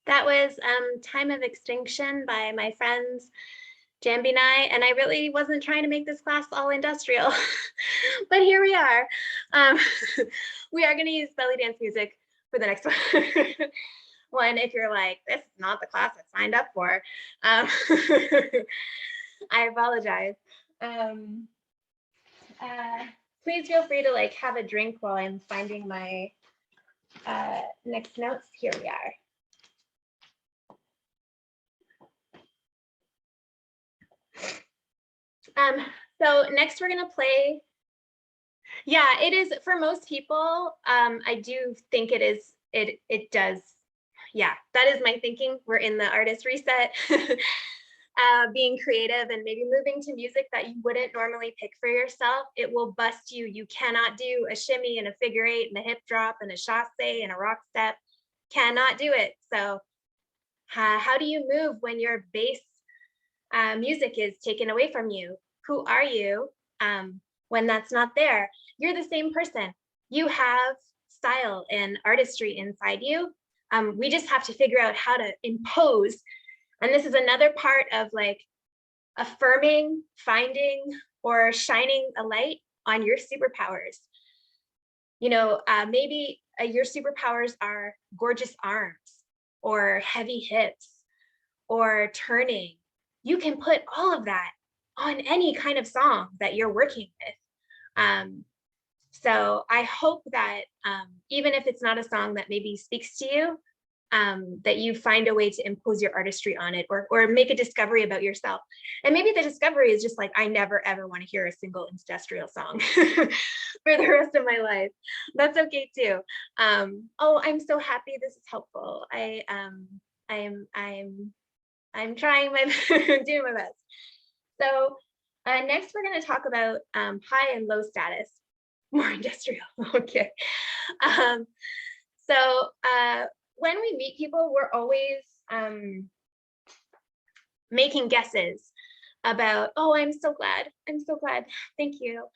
That was Time of Extinction by my friends Jambi and I really wasn't trying to make this class all industrial, but here we are. Um, we are going to use belly dance music for the next one. One, if you're like, this is not the class I signed up for, I apologize. Please feel free to like have a drink while I'm finding my next notes. Here we are. So next we're gonna play. Yeah, it is for most people. I do think it is. It does. Yeah, that is my thinking. We're in the artist reset, being creative and maybe moving to music that you wouldn't normally pick for yourself. It will bust you. You cannot do a shimmy and a figure eight and a hip drop and a chasse and a rock step. Cannot do it. So how do you move when your bass music is taken away from you? Who are you when that's not there? You're the same person. You have style and artistry inside you. We just have to figure out how to impose. And this is another part of like affirming, finding, or shining a light on your superpowers. You know, maybe your superpowers are gorgeous arms or heavy hips or turning. You can put all of that on any kind of song that you're working with. So I hope that even if it's not a song that maybe speaks to you, that you find a way to impose your artistry on it or make a discovery about yourself. And maybe the discovery is just like, I never ever want to hear a single industrial song for the rest of my life. That's okay too. Oh, I'm so happy this is helpful. I'm trying my doing my best. So next we're going to talk about high and low status, more industrial. Okay. So when we meet people, we're always making guesses about, oh, I'm so glad. Thank you.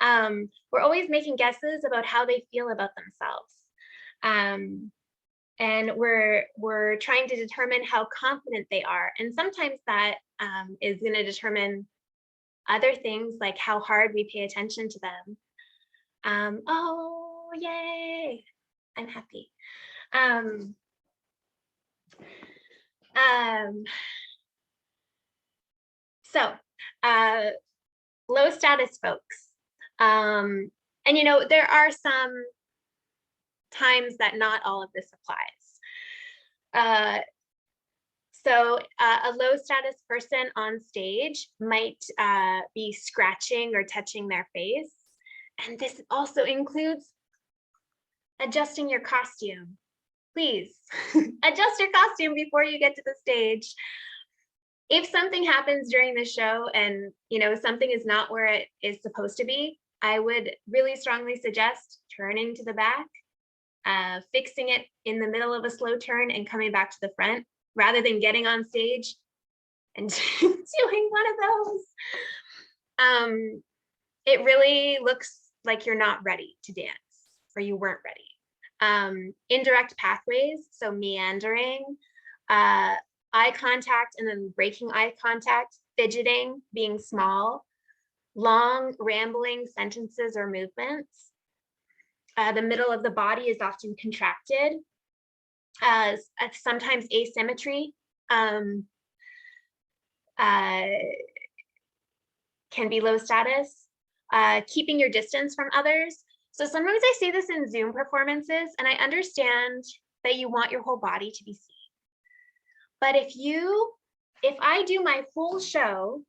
We're always making guesses about how they feel about themselves. And we're trying to determine how confident they are. And sometimes that is going to determine other things like how hard we pay attention to them. Oh, yay, I'm happy. So low status folks. And you know, there are some times that not all of this applies. So a low status person on stage might be scratching or touching their face. And this also includes adjusting your costume. Please adjust your costume before you get to the stage. If something happens during the show and you know something is not where it is supposed to be, I would really strongly suggest turning to the back, fixing it in the middle of a slow turn and coming back to the front rather than getting on stage and doing one of those. It really looks like you're not ready to dance or you weren't ready. Indirect pathways, so meandering, eye contact and then breaking eye contact, fidgeting, being small, long rambling sentences or movements. The middle of the body is often contracted. Sometimes asymmetry can be low status. Keeping your distance from others. So sometimes I see this in Zoom performances, and I understand that you want your whole body to be seen. But if I do my whole show,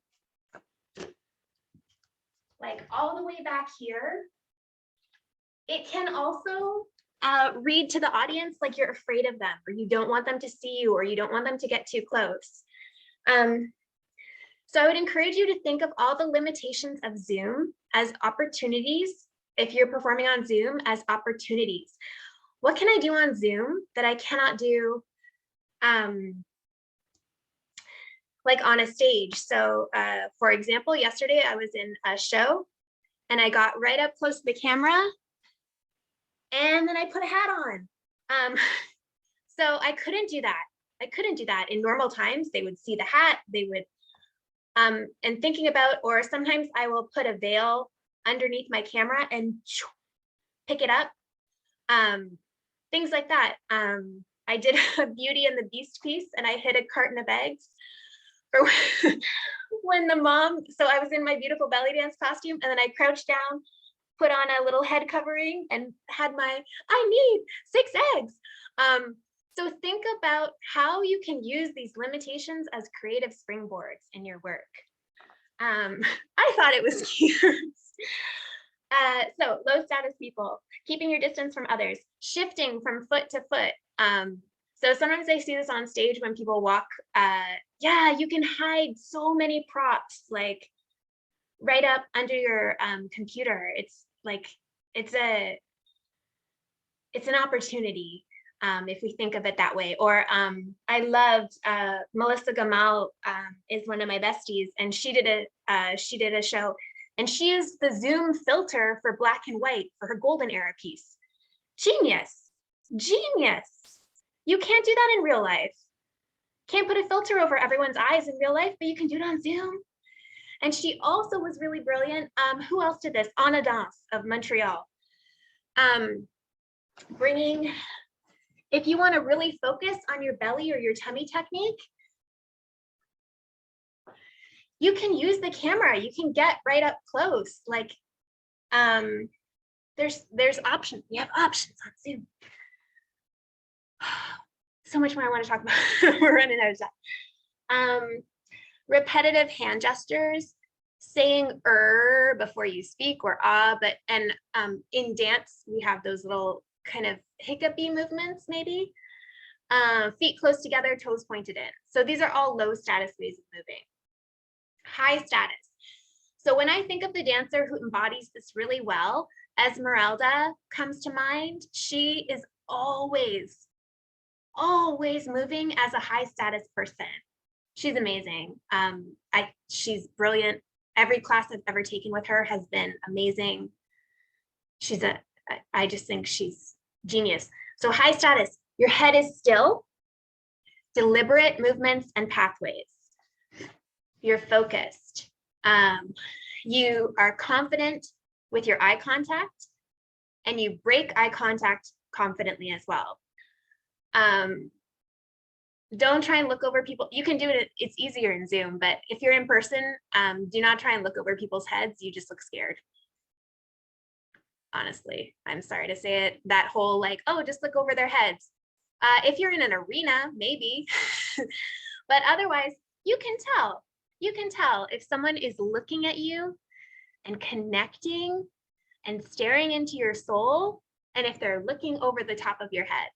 like all the way back here, it can also read to the audience like you're afraid of them, or you don't want them to see you, or you don't want them to get too close. So I would encourage you to think of all the limitations of Zoom as opportunities. If you're performing on Zoom, as opportunities. What can I do on Zoom that I cannot do like on a stage? So for example, yesterday I was in a show and I got right up close to the camera and then I put a hat on. So I couldn't do that I couldn't do that. In normal times, they would see the hat, they would, and thinking about, or sometimes I will put a veil underneath my camera and pick it up. Things like that. I did a Beauty and the Beast piece and I hid a carton of eggs for when the mom, so I was in my beautiful belly dance costume and then I crouched down, put on a little head covering and had my, I need 6 eggs. So think about how you can use these limitations as creative springboards in your work. I thought it was cute. So low status people, keeping your distance from others, shifting from foot to foot. So sometimes I see this on stage when people walk, yeah, you can hide so many props, like right up under your computer. It's like, it's an opportunity if we think of it that way. Or I loved Melissa Gamal is one of my besties, and she did a show, and she used the Zoom filter for black and white for her golden era piece. Genius, genius. You can't do that in real life. Can't put a filter over everyone's eyes in real life, but you can do it on Zoom. And she also was really brilliant. Who else did this? Anna Das of Montreal. Bringing, if you want to really focus on your belly or your tummy technique, you can use the camera. You can get right up close. Like, there's options. We have options on Zoom. So much more I want to talk about. We're running out of time. Repetitive hand gestures, saying before you speak, or but in dance we have those little kind of hiccupy movements, maybe. Feet close together, toes pointed in. So these are all low status ways of moving. High status. So when I think of the dancer who embodies this really well, Esmeralda comes to mind. She is always moving as a high status person. She's amazing. She's brilliant. Every class I've ever taken with her has been amazing. I just think she's genius. So high status, your head is still, deliberate movements and pathways. You're focused. You are confident with your eye contact, and you break eye contact confidently as well. Don't try and look over people. You can do it, it's easier in Zoom, but if you're in person, do not try and look over people's heads. You just look scared. Honestly, I'm sorry to say it. That whole like, oh, just look over their heads. If you're in an arena, maybe, but otherwise you can tell. You can tell if someone is looking at you and connecting and staring into your soul, and if they're looking over the top of your head.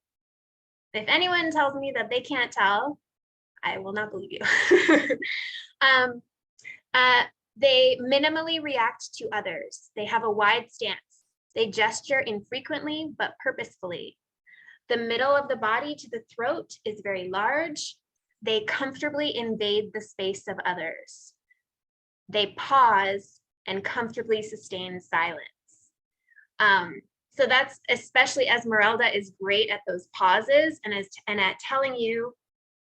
If anyone tells me that they can't tell, I will not believe you. They minimally react to others. They have a wide stance. They gesture infrequently, but purposefully. The middle of the body to the throat is very large. They comfortably invade the space of others. They pause and comfortably sustain silence. So that's, especially Esmeralda is great at those pauses and at telling you,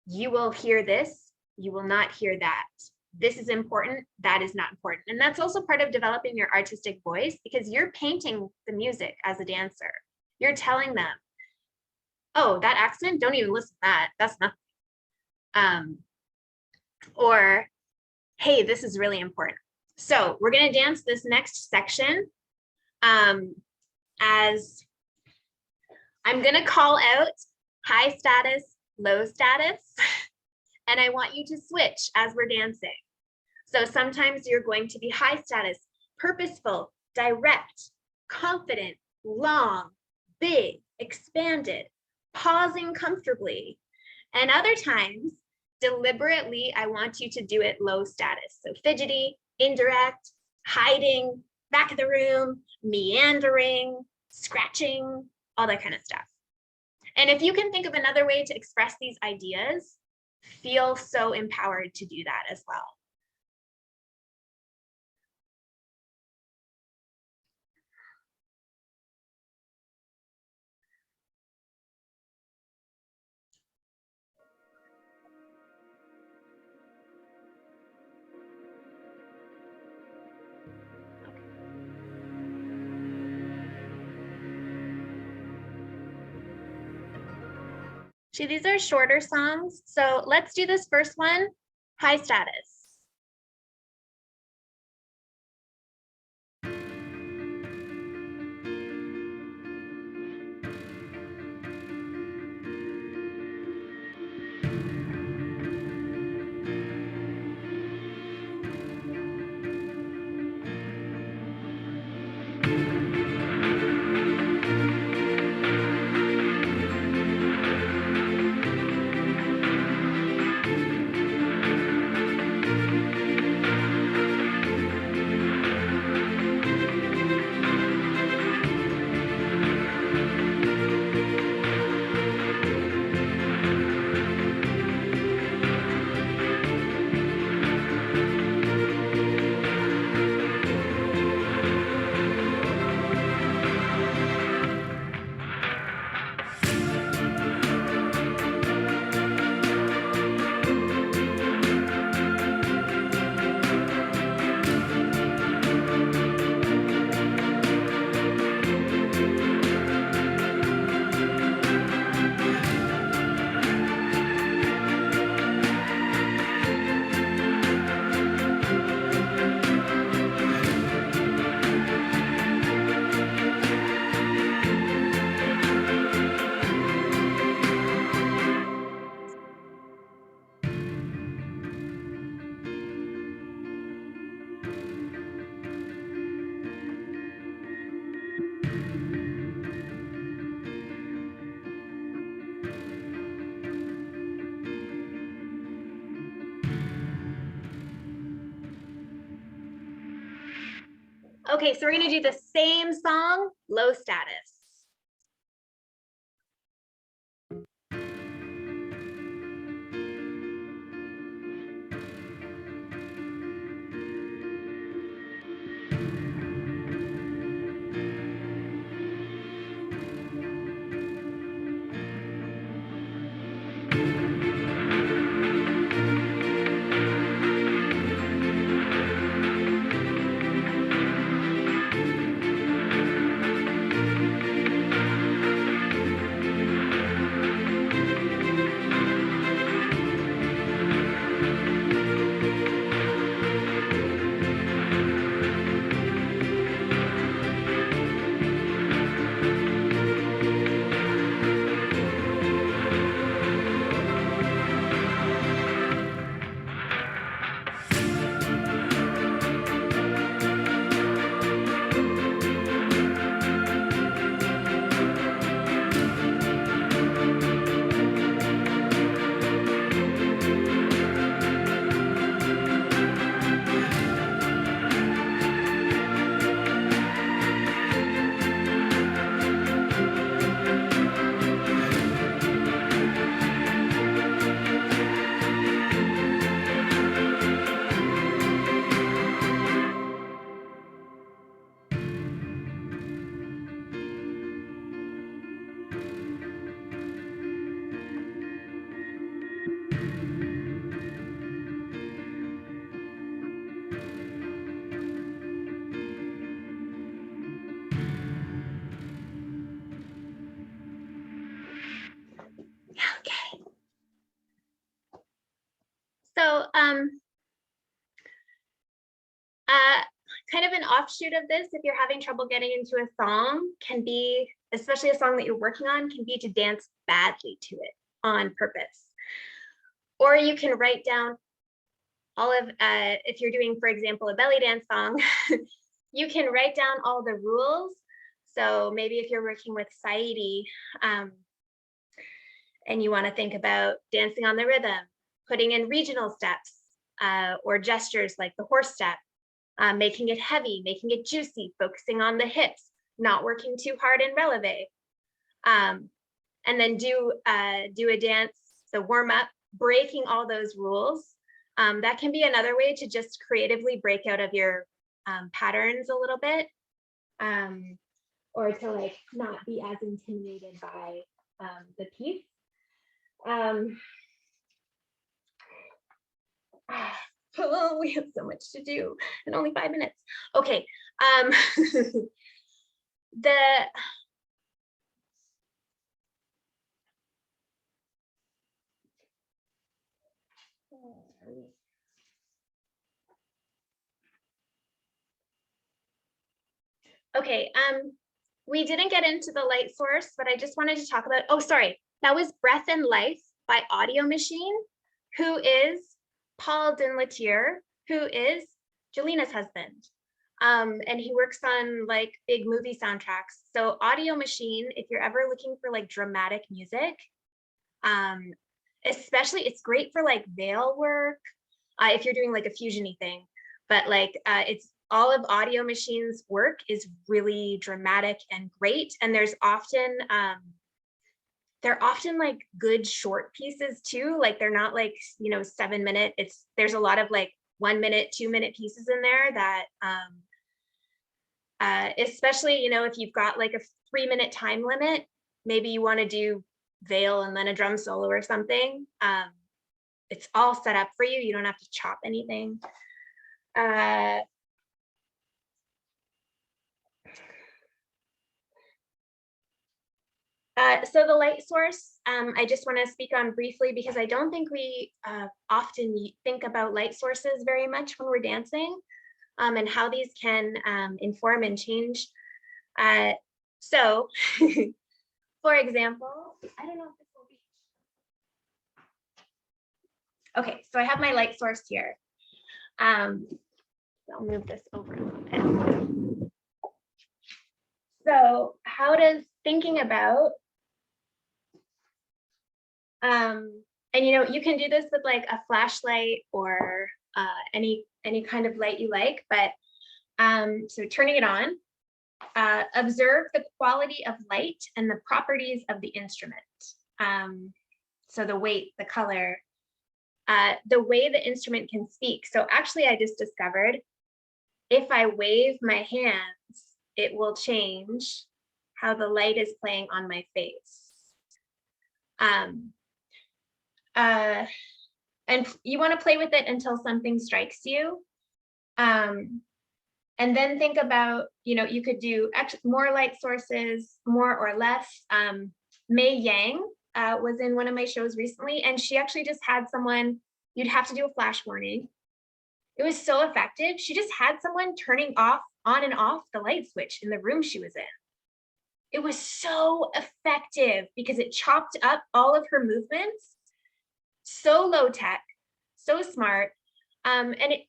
you will hear this, you will not hear that. This is important, that is not important. And that's also part of developing your artistic voice, because you're painting the music as a dancer. You're telling them, oh, that accent, don't even listen to that, that's nothing. Or, hey, this is really important. So we're gonna dance this next section. As I'm gonna call out high status, low status, and I want you to switch as we're dancing. So sometimes you're going to be high status, purposeful, direct, confident, long, big, expanded, pausing comfortably. And other times, deliberately, I want you to do it low status. So fidgety, indirect, hiding, back of the room, meandering, scratching, all that kind of stuff. And if you can think of another way to express these ideas, feel so empowered to do that as well. Actually, these are shorter songs. So let's do this first one, High Status. Okay, so we're gonna do the same song, Low Status. Okay. So kind of an offshoot of this, if you're having trouble getting into a song, can be, especially a song that you're working on, can be to dance badly to it on purpose. Or you can write down all of, if you're doing, for example, a belly dance song, you can write down all the rules. So maybe if you're working with Saidi, and you want to think about dancing on the rhythm, putting in regional steps or gestures like the horse step, making it heavy, making it juicy, focusing on the hips, not working too hard in releve. And then do a dance, the warm up, breaking all those rules. That can be another way to just creatively break out of your patterns a little bit, or to like not be as intimidated by the piece. Oh, we have so much to do and only 5 minutes. Okay. Okay, we didn't get into the light source, but I just wanted to talk about, oh, sorry, that was Breath and Life by Audio Machine, who is Paul Dinlatier, who is Jelena's husband. And he works on like big movie soundtracks. So Audio Machine, if you're ever looking for like dramatic music, especially it's great for like veil work, if you're doing like a fusiony thing, but like it's all of Audio Machine's work is really dramatic and great. And there's often, they're often like good short pieces too. Like they're not like, 7 minute, there's a lot of like 1 minute, 2 minute pieces in there that, especially, if you've got like a 3 minute time limit, maybe you want to do veil and then a drum solo or something. It's all set up for you. You don't have to chop anything. So the light source, I just want to speak on briefly because I don't think we often think about light sources very much when we're dancing, and how these can inform and change. So, for example, I don't know if this will be. Okay, so I have my light source here. I'll move this over a little bit. So how does thinking about, and you can do this with like a flashlight or any kind of light you like, but so turning it on, observe the quality of light and the properties of the instrument. So the weight, the color, the way the instrument can speak. So actually I just discovered if I wave my hands, it will change how the light is playing on my face. And you want to play with it until something strikes you. And then think about, you could do more light sources, more or less. Mei Yang was in one of my shows recently, and she actually just had someone, you'd have to do a flash warning. It was so effective. She just had someone turning on and off the light switch in the room she was in. It was so effective because it chopped up all of her movements. So low tech, so smart. And it,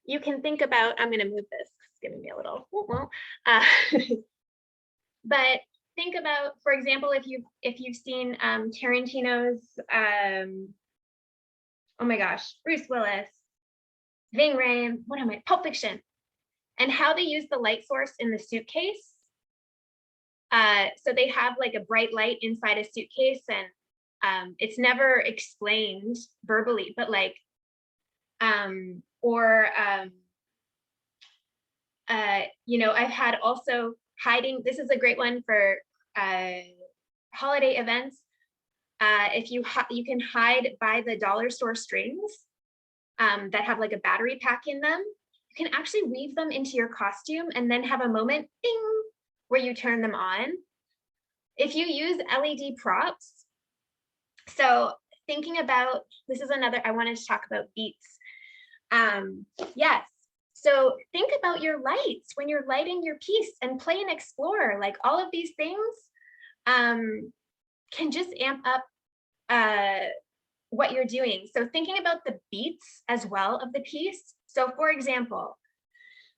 you can think about, I'm going to move this, it's giving me a little, but think about, for example, if you've seen Tarantino's, oh my gosh, Bruce Willis, Ving Rhames, Pulp Fiction, and how they use the light source in the suitcase. So they have like a bright light inside a suitcase, and it's never explained verbally, but like, I've had also hiding, this is a great one for holiday events. If you can hide by the dollar store strings that have like a battery pack in them, you can actually weave them into your costume and then have a moment, ding, where you turn them on. If you use LED props, so thinking about, this is another, I wanted to talk about beats. Yes, so think about your lights when you're lighting your piece and play and explore, like all of these things can just amp up what you're doing. So thinking about the beats as well of the piece. So for example,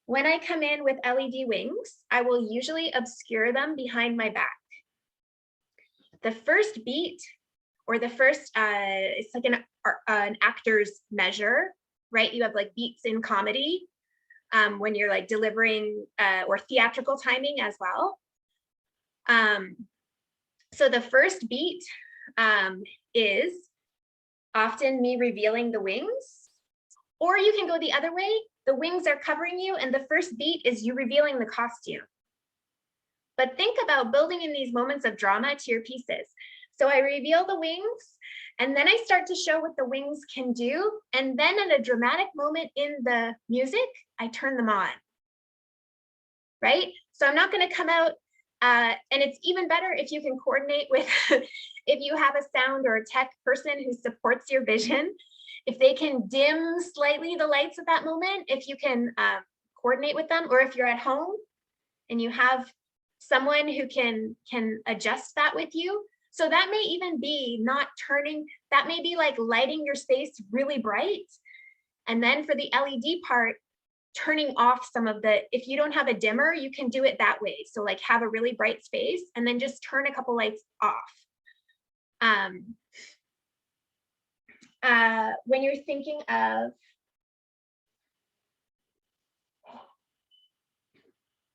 when I come in with LED wings, I will usually obscure them behind my back. The first beat, or the first, it's like an actor's measure, right? You have like beats in comedy when you're like delivering or theatrical timing as well. So the first beat is often me revealing the wings, or you can go the other way. The wings are covering you and the first beat is you revealing the costume. But think about building in these moments of drama to your pieces. So I reveal the wings and then I start to show what the wings can do. And then at a dramatic moment in the music, I turn them on, right? So I'm not going to come out, and it's even better if you can coordinate with, if you have a sound or a tech person who supports your vision, if they can dim slightly the lights at that moment, if you can coordinate with them, or if you're at home and you have someone who can adjust that with you. So that may even be not turning, that may be like lighting your space really bright. And then for the LED part, turning off some of the, if you don't have a dimmer, you can do it that way. So like have a really bright space and then just turn a couple lights off. When you're thinking of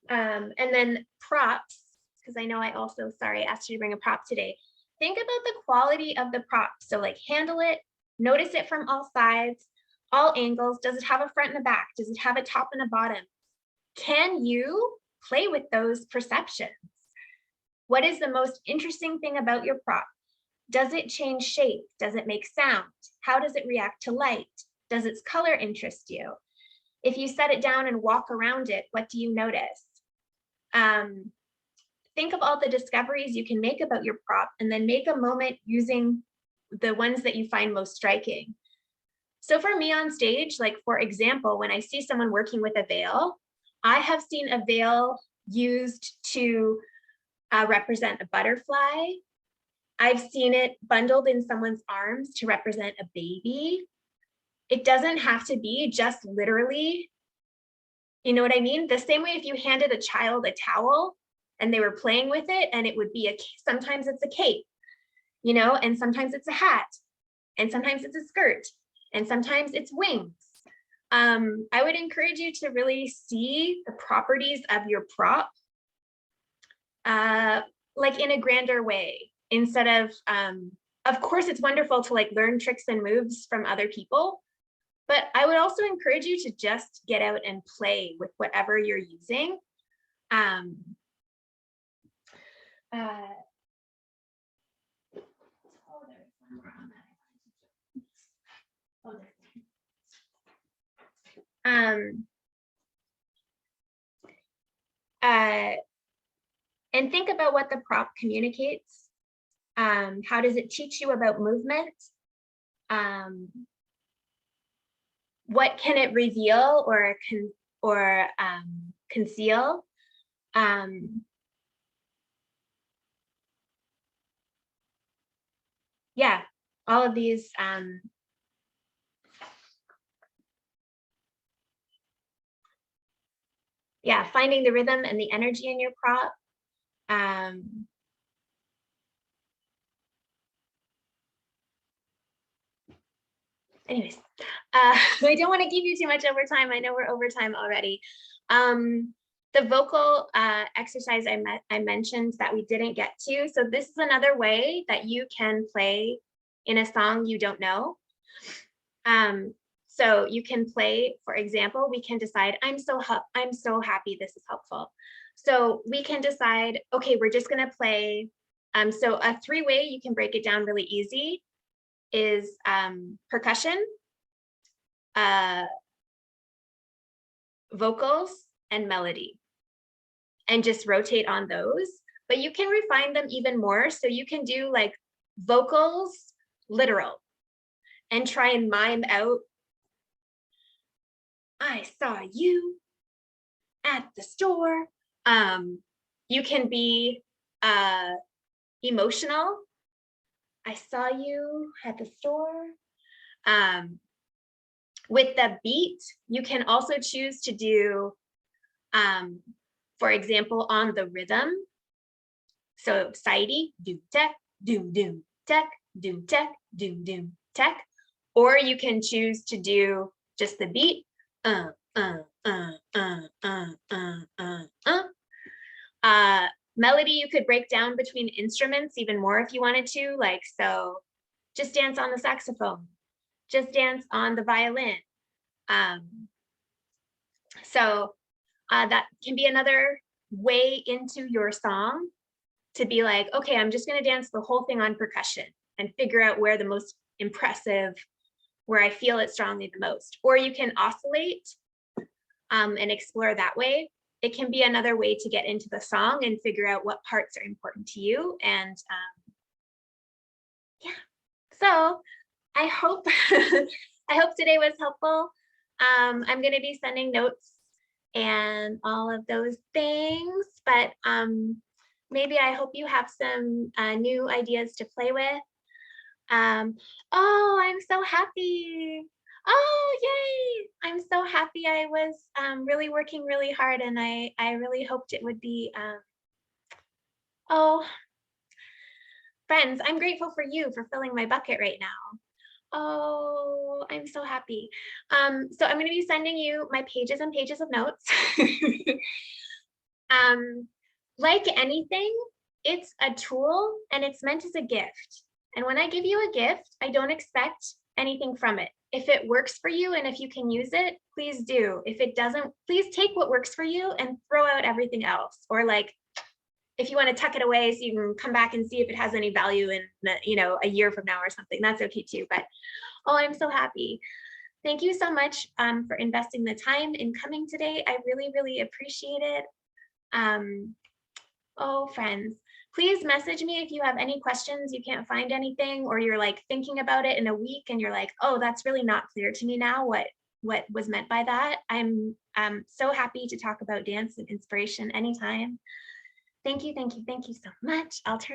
and then props, because I know I also, sorry, asked you to bring a prop today. Think about the quality of the prop. So like handle it, notice it from all sides, all angles. Does it have a front and a back? Does it have a top and a bottom? Can you play with those perceptions? What is the most interesting thing about your prop? Does it change shape? Does it make sound? How does it react to light? Does its color interest you? If you set it down and walk around it, what do you notice? Think of all the discoveries you can make about your prop and then make a moment using the ones that you find most striking. So for me on stage, like for example, when I see someone working with a veil, I have seen a veil used to represent a butterfly. I've seen it bundled in someone's arms to represent a baby. It doesn't have to be just literally, you know what I mean? The same way if you handed a child a towel and they were playing with it and it would be sometimes it's a cape, you know, and sometimes it's a hat, and sometimes it's a skirt, and sometimes it's wings. I would encourage you to really see the properties of your prop like in a grander way, instead of course it's wonderful to like learn tricks and moves from other people, but I would also encourage you to just get out and play with whatever you're using. And think about what the prop communicates. How does it teach you about movement? What can it reveal or conceal? Yeah, all of these. Yeah, finding the rhythm and the energy in your prop. Anyways, I don't want to give you too much overtime. I know we're overtime already. The vocal exercise I mentioned that we didn't get to. So this is another way that you can play in a song you don't know. So you can play, for example, we can decide, I'm so happy this is helpful. So we can decide, okay, we're just gonna play. So a 3-way, you can break it down really easy, is percussion, vocals, and melody, and just rotate on those. But you can refine them even more. So you can do like vocals, literal, and try and mime out, I saw you at the store. You can be emotional. I saw you at the store. With the beat, you can also choose to do, for example, on the rhythm. So sidey, doom tech, doom doom tech, doom tech, doom doom tech. Or you can choose to do just the beat. Melody, you could break down between instruments even more if you wanted to, like, so just dance on the saxophone, just dance on the violin. So that can be another way into your song to be like, okay, I'm just going to dance the whole thing on percussion and figure out where the most impressive, where I feel it strongly the most. Or you can oscillate and explore that way. It can be another way to get into the song and figure out what parts are important to you. And yeah, so I hope I hope today was helpful. I'm going to be sending notes and all of those things. But maybe I hope you have some new ideas to play with. Oh, I'm so happy. Oh, yay. I'm so happy. I was really working really hard, and I really hoped it would be, oh, friends, I'm grateful for you for filling my bucket right now. Oh, I'm so happy. So I'm going to be sending you my pages and pages of notes. Like anything, it's a tool and it's meant as a gift. And when I give you a gift, I don't expect anything from it. If it works for you and if you can use it, please do. If it doesn't, please take what works for you and throw out everything else. Or like, if you want to tuck it away so you can come back and see if it has any value in, a year from now or something, that's okay too. But oh, I'm so happy. Thank you so much for investing the time in coming today. I really, really appreciate it. Oh, friends, please message me if you have any questions, you can't find anything, or you're like thinking about it in a week and you're like, oh, that's really not clear to me now what was meant by that. I'm so happy to talk about dance and inspiration anytime. Thank you, thank you, thank you so much. I'll turn